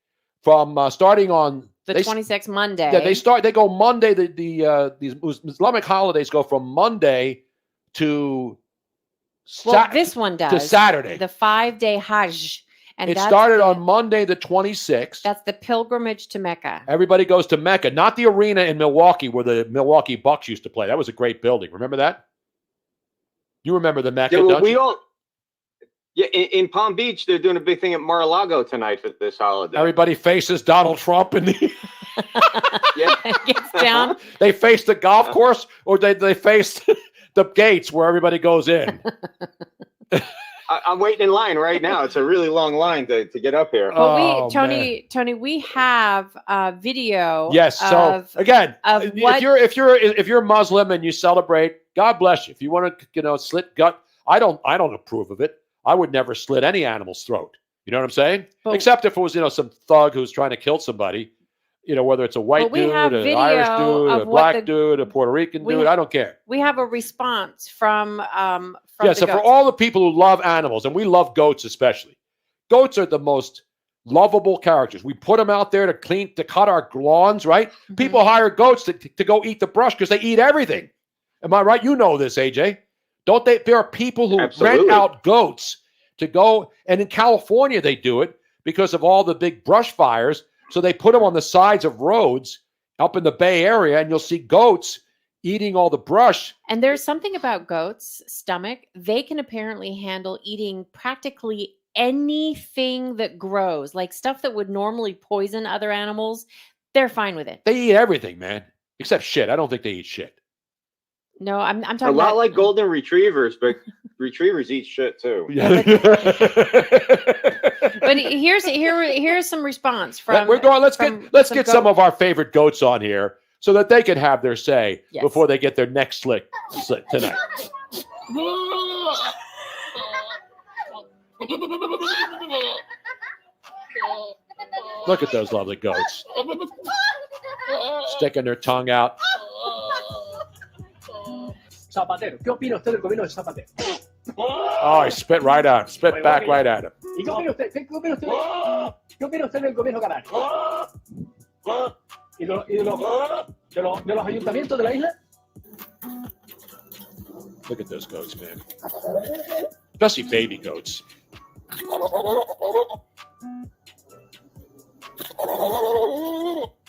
F: from starting on
E: the 26th Monday.
F: Yeah, they go Monday. These Islamic holidays go from Monday to
E: this one does
F: to Saturday.
E: The 5-day Hajj. And
F: It started on Monday the 26th.
E: That's the pilgrimage to Mecca.
F: Everybody goes to Mecca, not the arena in Milwaukee where the Milwaukee Bucks used to play. That was a great building. Remember that? You remember the Mecca?
N: Yeah, well,
F: don't
N: we
F: you?
N: all. Yeah, in Palm Beach, they're doing a big thing at Mar-a-Lago tonight for this holiday.
F: Everybody faces Donald Trump and
E: gets down.
F: They face the golf course, or they face the gates where everybody goes in.
N: I'm waiting in line right now. It's a really long line to get up here.
E: But Tony, we have a video.
F: Yes. So again, if you're Muslim and you celebrate, God bless you. If you want to, slit gut, I don't approve of it. I would never slit any animal's throat. You know what I'm saying? Except if it was, some thug who's trying to kill somebody. Whether it's a white dude, an Irish dude, a black dude, a Puerto Rican dude, I don't care.
E: We have a response from
F: So for all the people who love animals, and we love goats especially, goats are the most lovable characters. We put them out there to cut our lawns, right? Mm-hmm. People hire goats to go eat the brush because they eat everything. Am I right? You know this, AJ. Don't they? There are people who rent out goats to go, and in California they do it because of all the big brush fires. So they put them on the sides of roads up in the Bay Area, and you'll see goats eating all the brush.
E: And there's something about goats' stomach. They can apparently handle eating practically anything that grows, like stuff that would normally poison other animals. They're fine with it.
F: They eat everything, man, except shit. I don't think they eat shit.
E: No, I'm talking
N: a lot
E: about
N: like golden retrievers, but retrievers eat shit too.
F: Yeah.
E: But here's some response from.
F: Let's get some of our favorite goats on here so that they can have their say before they get their neck slit tonight. Look at those lovely goats sticking their tongue out.
O: Zapatero. ¿Qué opina usted del gobierno de Zapatero?
F: Oh, he spit right out. Spit back right at him.
O: ¿Y qué opina usted? ¿Qué opina usted? ¿Qué opina usted del gobierno canario? ¿Y de los ayuntamientos de la isla?
F: Look at those goats, man. Especially baby goats.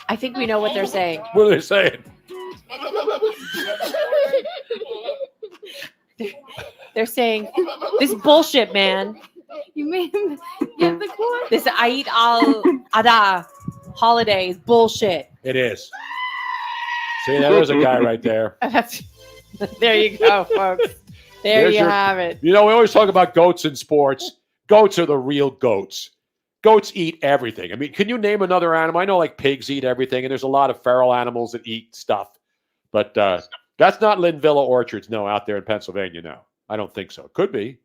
E: I think we know what they're saying.
F: What are they saying?
E: They're saying this bullshit, man. You mean this Eid al-Adha holiday is bullshit.
F: It is. See, there's a guy right there.
E: There you go, folks. There you have it.
F: You know, we always talk about goats in sports. Goats are the real goats. Goats eat everything. I mean, can you name another animal? I know like pigs eat everything, and there's a lot of feral animals that eat stuff. But that's not Linvilla Orchards, no, out there in Pennsylvania, no. I don't think so. Could be.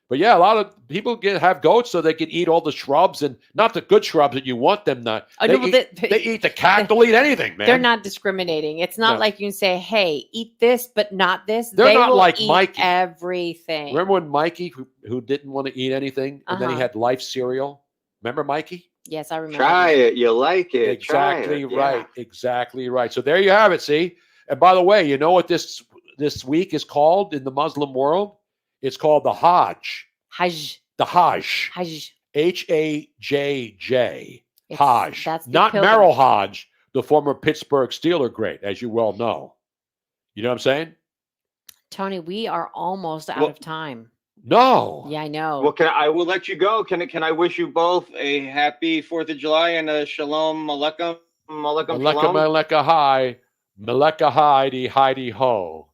F: But yeah, a lot of people have goats so they can eat all the shrubs, and not the good shrubs that you want them not. They eat the cat. They'll eat anything, man.
E: They're not discriminating. It's not like you can say, hey, eat this, but not this.
F: They're not
E: will
F: like
E: eat
F: Mikey.
E: Everything.
F: Remember when Mikey, who didn't want to eat anything, and then he had Life cereal? Remember Mikey?
E: Yes, I remember.
N: Try it. You like it.
F: Exactly
N: Try it.
F: right. Yeah. Exactly right. So there you have it, see? And by the way, you know what this week is called in the Muslim world? It's called the Hajj.
E: Hajj.
F: The Hajj.
E: Hajj.
F: Hajj. Hajj.
E: That's
F: not Merrill Hodge, the former Pittsburgh Steeler great, as you well know. You know what I'm saying?
E: Tony, we are almost out of time.
F: No.
E: Yeah, I know.
N: Well, I will let you go. Can I wish you both a happy 4th of July and a shalom aleichem?
F: Maleka hi. Maleka hi ho.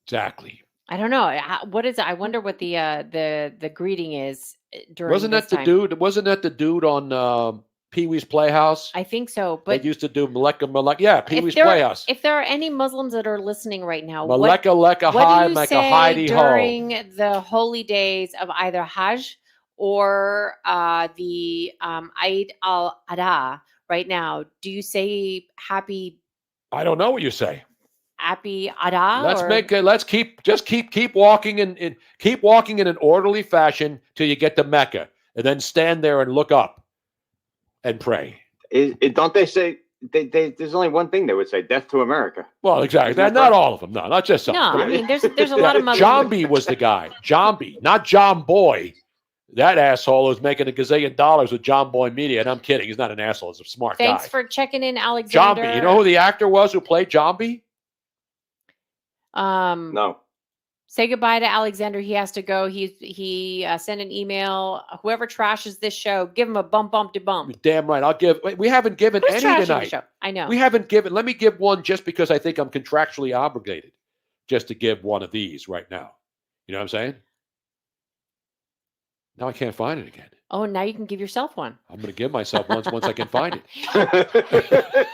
F: Exactly.
E: I don't know. What is it? I wonder what the greeting is during
F: Wasn't that the
E: time.
F: dude? Wasn't that the dude on Pee-wee's Playhouse?
E: I think so. But
F: they used to do Maleka. Yeah, Pee-wee's Playhouse.
E: If there are any Muslims that are listening right now,
F: what do you say
E: during the holy days of either Hajj or the Eid al-Adha right now? Do you say happy?
F: I don't know what you say.
E: Happy Adha.
F: Let's keep walking and keep walking in an orderly fashion till you get to Mecca, and then stand there and look up and pray.
N: Don't they say there's only one thing they would say: death to America?
F: Well, exactly. Not all of them. No, not just some.
E: No, I mean there's a lot of
F: Jambi was the guy. Jambi, not John Boy. That asshole who's making $1 gazillion with John Boy Media, and I'm kidding. He's not an asshole. He's a smart guy.
E: Thanks for checking in, Alexander.
F: Jambi. You know who the actor was who played Jambi?
N: No.
E: Say goodbye to Alexander. He has to go. He sent an email. Whoever trashes this show, give him a bump to bump.
F: Damn right. I'll give. We haven't given
E: Who's
F: any
E: trashing
F: tonight.
E: the show? I know.
F: We haven't given. Let me give one just because I think I'm contractually obligated, just to give one of these right now. You know what I'm saying? Now I can't find it again.
E: Oh, now you can give yourself one.
F: I'm going to give myself once I can find it.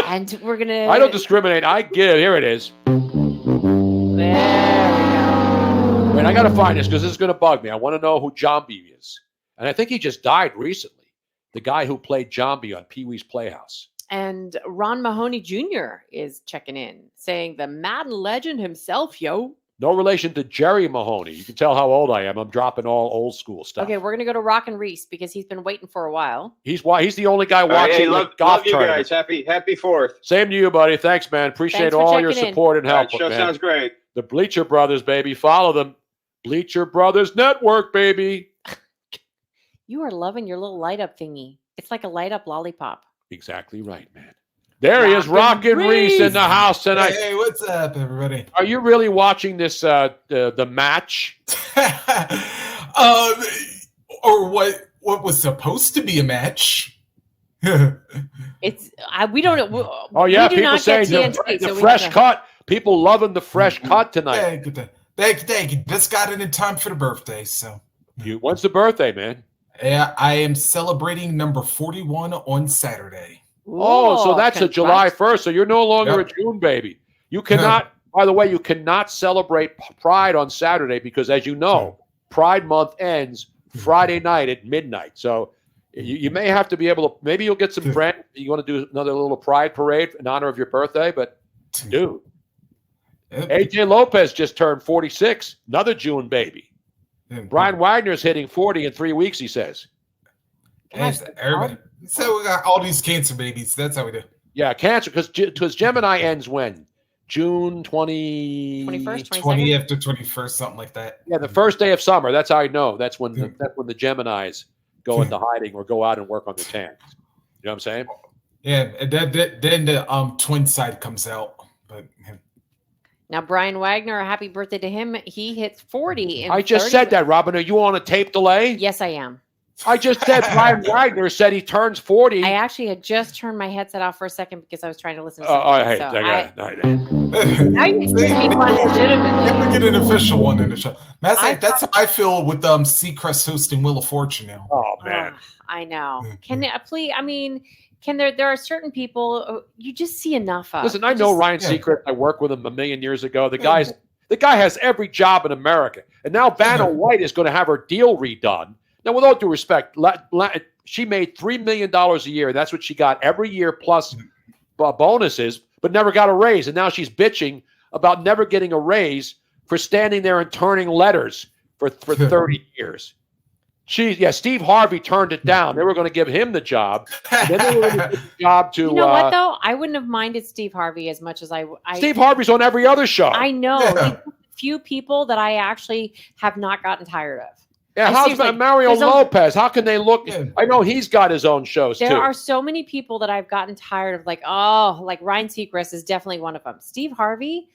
E: And we're gonna.
F: I don't discriminate. I give. Here it is.
E: There we go.
F: Wait, I got to find this because this is going to bug me. I want to know who Jambi is. And I think he just died recently. The guy who played Jambi on Pee-wee's Playhouse.
E: And Ron Mahoney Jr. is checking in, saying the Madden legend himself, yo.
F: No relation to Jerry Mahoney. You can tell how old I am. I'm dropping all old school stuff.
E: Okay, we're going to go to Rock and Reese because he's been waiting for a while.
F: He's the only guy watching the golf
N: love you
F: tournament.
N: guys. Happy 4th.
F: Same to you, buddy. Thanks, man. Appreciate
E: Thanks for
F: all your
E: checking in.
F: support and help.
N: Show
F: man.
N: sounds great.
F: The Bleacher Brothers, baby. Follow them. Bleacher Brothers Network, baby.
E: You are loving your little light up thingy. It's like a light up lollipop.
F: Exactly right, man. There he is, Rockin' Reese in the house tonight.
P: Hey, what's up, everybody?
F: Are you really watching this the match?
P: Or what was supposed to be a match?
E: It's we don't know.
F: Oh yeah,
E: we do
F: people
E: not
F: saying
E: get
F: the
E: TNT, so we
F: fresh
E: gotta-
F: cut. People loving the fresh cut tonight.
P: Thank you. Just got it in time for the birthday, so.
F: When's the birthday, man?
P: Yeah, I am celebrating number 41 on Saturday.
F: Oh, so that's a July 1st. So you're no longer
P: Yep.
F: a June baby. You cannot, by the way, you cannot celebrate Pride on Saturday because, as you know, Pride Month ends Friday night at midnight. So you may have to be able to, maybe you'll get some friends. You want to do another little Pride parade in honor of your birthday, but dude. AJ Lopez just turned 46, another June baby. Brian Wagner's hitting 40 in 3 weeks, he says.
P: Yes, everybody. So we got all these cancer babies. That's how we do.
F: Yeah, cancer, because Gemini ends when? June
E: 21st,
P: 20th to 21st, something like that.
F: Yeah, the first day of summer. That's how I know. That's when the Geminis go into hiding or go out and work on their tans. You know what I'm saying?
P: Yeah, and then the twin side comes out. But
E: Now, Brian Wagner, happy birthday to him. He hits 40. In
F: I just
E: 30
F: said that, Robin. Are you on a tape delay?
E: Yes, I am.
F: I just said Brian Wagner said he turns 40.
E: I actually had just turned my headset off for a second because I was trying to listen to
F: Oh,
E: something.
F: I got it.
E: Now you can give me one legitimately.
P: Never get an official one in the show. That's how I feel with Seacrest hosting Wheel of Fortune now.
F: Oh man,
E: I know. Can please? I mean, can there are certain people you just see enough of.
F: Listen, I know Ryan Seacrest. I worked with him a million years ago. The guy has every job in America, and now Vanna White is going to have her deal redone. Now, with all due respect, she made $3 million a year. That's what she got every year plus bonuses, but never got a raise. And now she's bitching about never getting a raise for standing there and turning letters for 30 years. Steve Harvey turned it down. They were going to give him the job. And then they were going to give the job to.
E: You know what, though? I wouldn't have minded Steve Harvey as much as I
F: Steve Harvey's on every other show.
E: I know. He's few people that I actually have not gotten tired of.
F: Yeah, how's Mario Lopez? How can they look? I know he's got his own shows, too.
E: There are so many people that I've gotten tired of, like Ryan Seacrest is definitely one of them. Steve Harvey,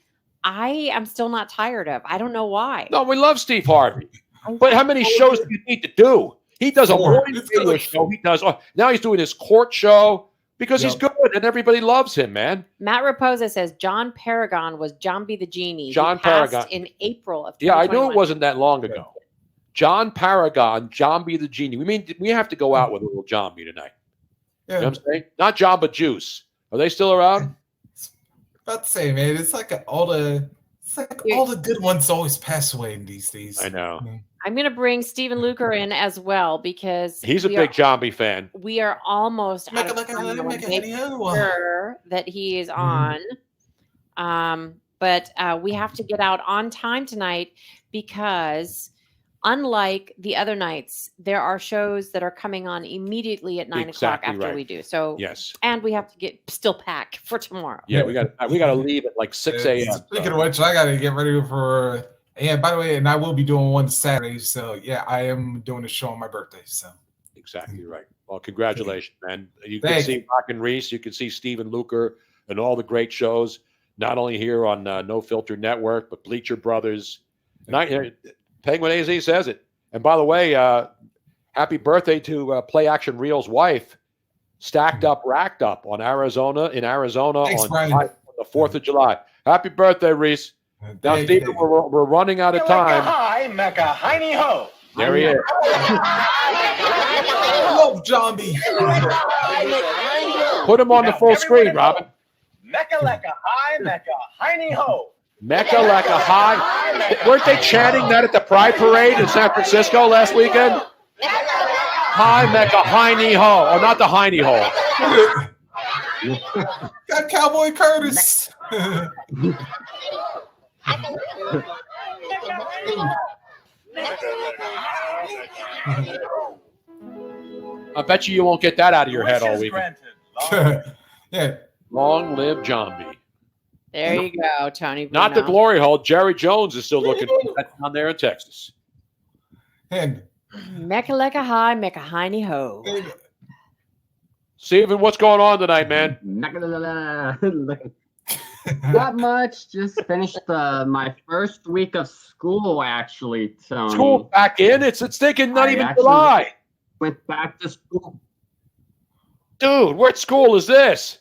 E: I am still not tired of. I don't know why.
F: No, we love Steve Harvey. But how many shows do you need to do? He does a morning radio show. He does. Now he's doing his court show because he's good and everybody loves him, man.
E: Matt Raposa says John Paragon was Jambi the Genie.
F: John
E: He passed
F: Paragon.
E: in April of 2021.
F: Yeah, I knew it wasn't that long ago. John Paragon, Jambi the Genie. We have to go out with a little Jambi tonight.
P: Yeah.
F: You know what I'm saying? Not Jamba Juice. Are they still around?
P: About to say, man, it's like all the good ones always pass away these days.
F: I know.
E: I'm going to bring Stephen Luker in as well because
F: He's a big Jambi fan.
E: We are almost out of time. Make sure that he is on. But we have to get out on time tonight because unlike the other nights, there are shows that are coming on immediately at 9 o'clock after we do. So
F: yes,
E: and we have to still pack for tomorrow.
F: Yeah, we got to leave at like 6 a.m.
P: Speaking of which, I got to get ready for. And by the way, and I will be doing one Saturday. So yeah, I am doing a show on my birthday. So
F: exactly right. Well, congratulations, man. You can see Rock and Reese. You can see Stephen Luker and all the great shows, not only here on No Filter Network, but Bleacher Brothers. Penguin AZ says it. And by the way, happy birthday to Play Action Real's wife, Stacked Up, Racked Up in Arizona
P: Thanks,
F: on
P: Brian.
F: the 4th of July. Happy birthday, Reese. Now, Stephen, we're running out of time.
B: Hi, Mecca, Heiny Ho.
F: There he is.
P: Love Jambi.
F: Put him on the full screen, Robin.
B: Mecca Lecca, hi, Mecca, Heiny Ho.
F: Mecca Lecca High. Weren't they chanting that at the Pride Parade in San Francisco last weekend? Hi, Mecca, Heiny Ho. Oh, not the Heiny Ho.
P: Got Cowboy Curtis.
F: I bet you won't get that out of your head all weekend.
P: Yeah.
F: Long live Jambi.
E: There you go, Tony.
F: Not the
E: Bruno.
F: glory hole. Jerry Jones is still looking for that down there in Texas.
P: And
E: Mecca Lecca High, Mecca Heiny Ho.
F: Steven, what's going on tonight, man?
Q: Not much. Just finished my first week of school, actually. Tony.
F: School back in? It's thinking not
Q: I
F: even
Q: actually
F: July.
Q: Went back to school.
F: Dude, what school is this?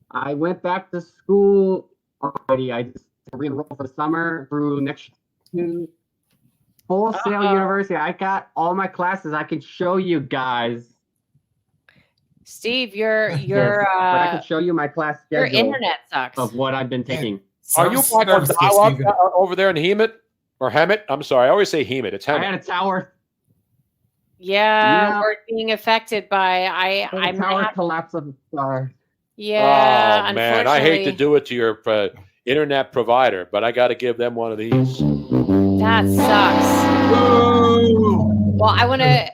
Q: I went back to school already. I just re-enrolled for the summer through next to Full Sail University. I got all my classes. I can show you guys.
E: Steve, your
Q: I can show you my class
E: your
Q: schedule
E: internet sucks.
Q: of what I've been taking.
F: Are you back on dial-up over there in Hemet? Or Hemet? I'm sorry. I always say Hemet. It's
Q: I
F: Hemet.
Q: had a tower.
E: Yeah,
Q: Yeah.
E: we're being affected by
Q: A tower collapse of the star.
E: Yeah,
F: Oh, man. I hate to
E: unfortunately,
F: do it to your internet provider, but I got to give them one of these.
E: that sucks. Well, I want to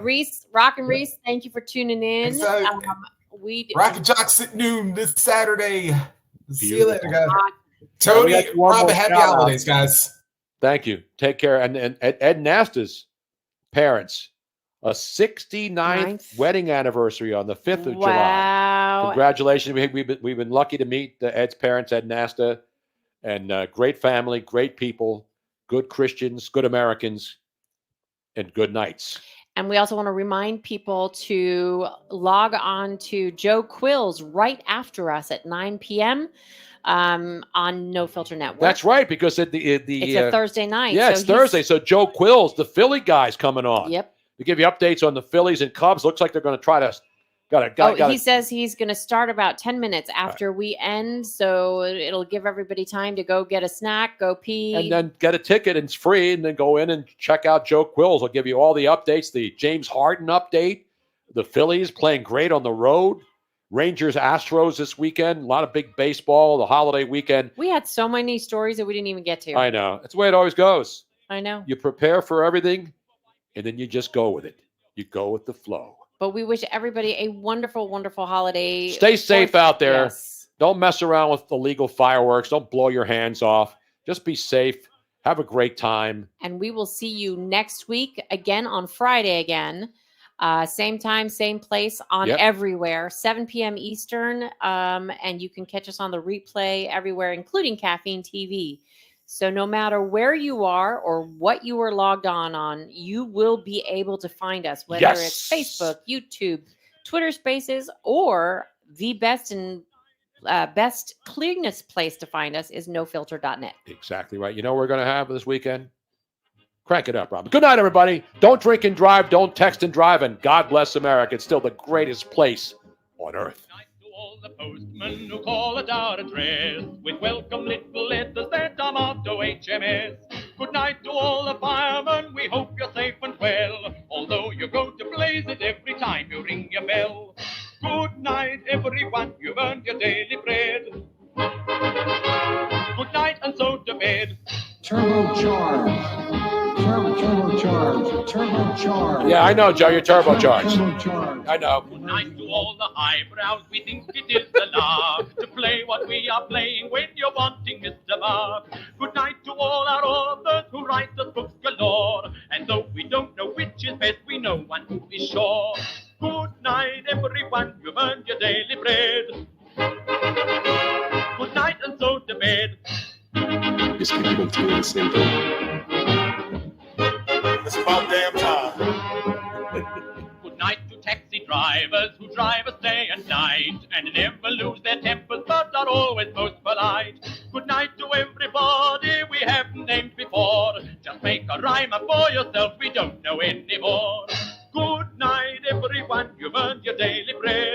E: Reese, Rock and Reese, thank you for tuning in.
P: Rocket Jocks at noon this Saturday. See you later, guys.
F: We
P: Tony,
F: got one
P: Rob,
F: more
P: happy
F: shout-out.
P: holidays, guys.
F: Thank you. Take care. And Ed Nasta's parents, a 69th wedding anniversary on the 5th of July.
E: Wow.
F: Congratulations. We've been lucky to meet Ed's parents, Ed Nasta, and great family, great people, good Christians, good Americans, and good nights.
E: And we also want to remind people to log on to Joe Quills right after us at 9 p.m. On No Filter Network.
F: That's right, because it's
E: a Thursday night.
F: Yeah,
E: so
F: it's Thursday. So Joe Quills, the Philly guy's coming on.
E: Yep.
F: To give you updates on the Phillies and Cubs. Looks like they're going to try to.
E: He says he's going to start about 10 minutes after we end, so it'll give everybody time to go get a snack, go pee.
F: And then get a ticket, and it's free, and then go in and check out Joe Quills. I'll give you all the updates, the James Harden update, the Phillies playing great on the road, Rangers, Astros this weekend, a lot of big baseball, the holiday weekend.
E: We had so many stories that we didn't even get to.
F: I know. That's the way it always goes.
E: I know.
F: You prepare for everything, and then you just go with it. You go with the flow.
E: But we wish everybody a wonderful, wonderful holiday.
F: Stay safe out there.
E: Yes.
F: Don't mess around with illegal fireworks. Don't blow your hands off. Just be safe. Have a great time.
E: And we will see you next week again on Friday again. Same time, same place on everywhere, 7 p.m. Eastern. And you can catch us on the replay everywhere, including Caffeine TV. So no matter where you are or what you are logged on, you will be able to find us, whether it's Facebook, YouTube, Twitter Spaces, or the best and best cleanest place to find us is nofilter.net.
F: Exactly right. You know what we're going to have this weekend? Crank it up, Robin. Good night, everybody. Don't drink and drive. Don't text and drive. And God bless America. It's still the greatest place on earth.
R: The postman who call at our address with welcome little letters that are marked OHMS. Good night to all the firemen, we hope you're safe and well, although you go to blaze it every time you ring your bell. Good night, everyone, you've earned your daily bread. Good night, and so to bed.
K: Turbocharged. Turbocharged.
F: Yeah, I know, Joe. You're turbocharged. I know.
R: Good night to all the highbrows. We think it is the lark to play what we are playing when you're wanting Mr. Mark. Good night to all our authors who write us books galore. And though we don't know which is best, we know one who is sure. Good night, everyone. You've earned your daily bread. Good night, and so to bed.
S: Just keep people doing the same thing.
R: It's about damn time. Good night to taxi drivers who drive us day and night and never lose their tempers but are always most polite. Good night to everybody we haven't named before. Just make a rhyme for yourself, we don't know anymore. Good night, everyone, you've earned your daily bread.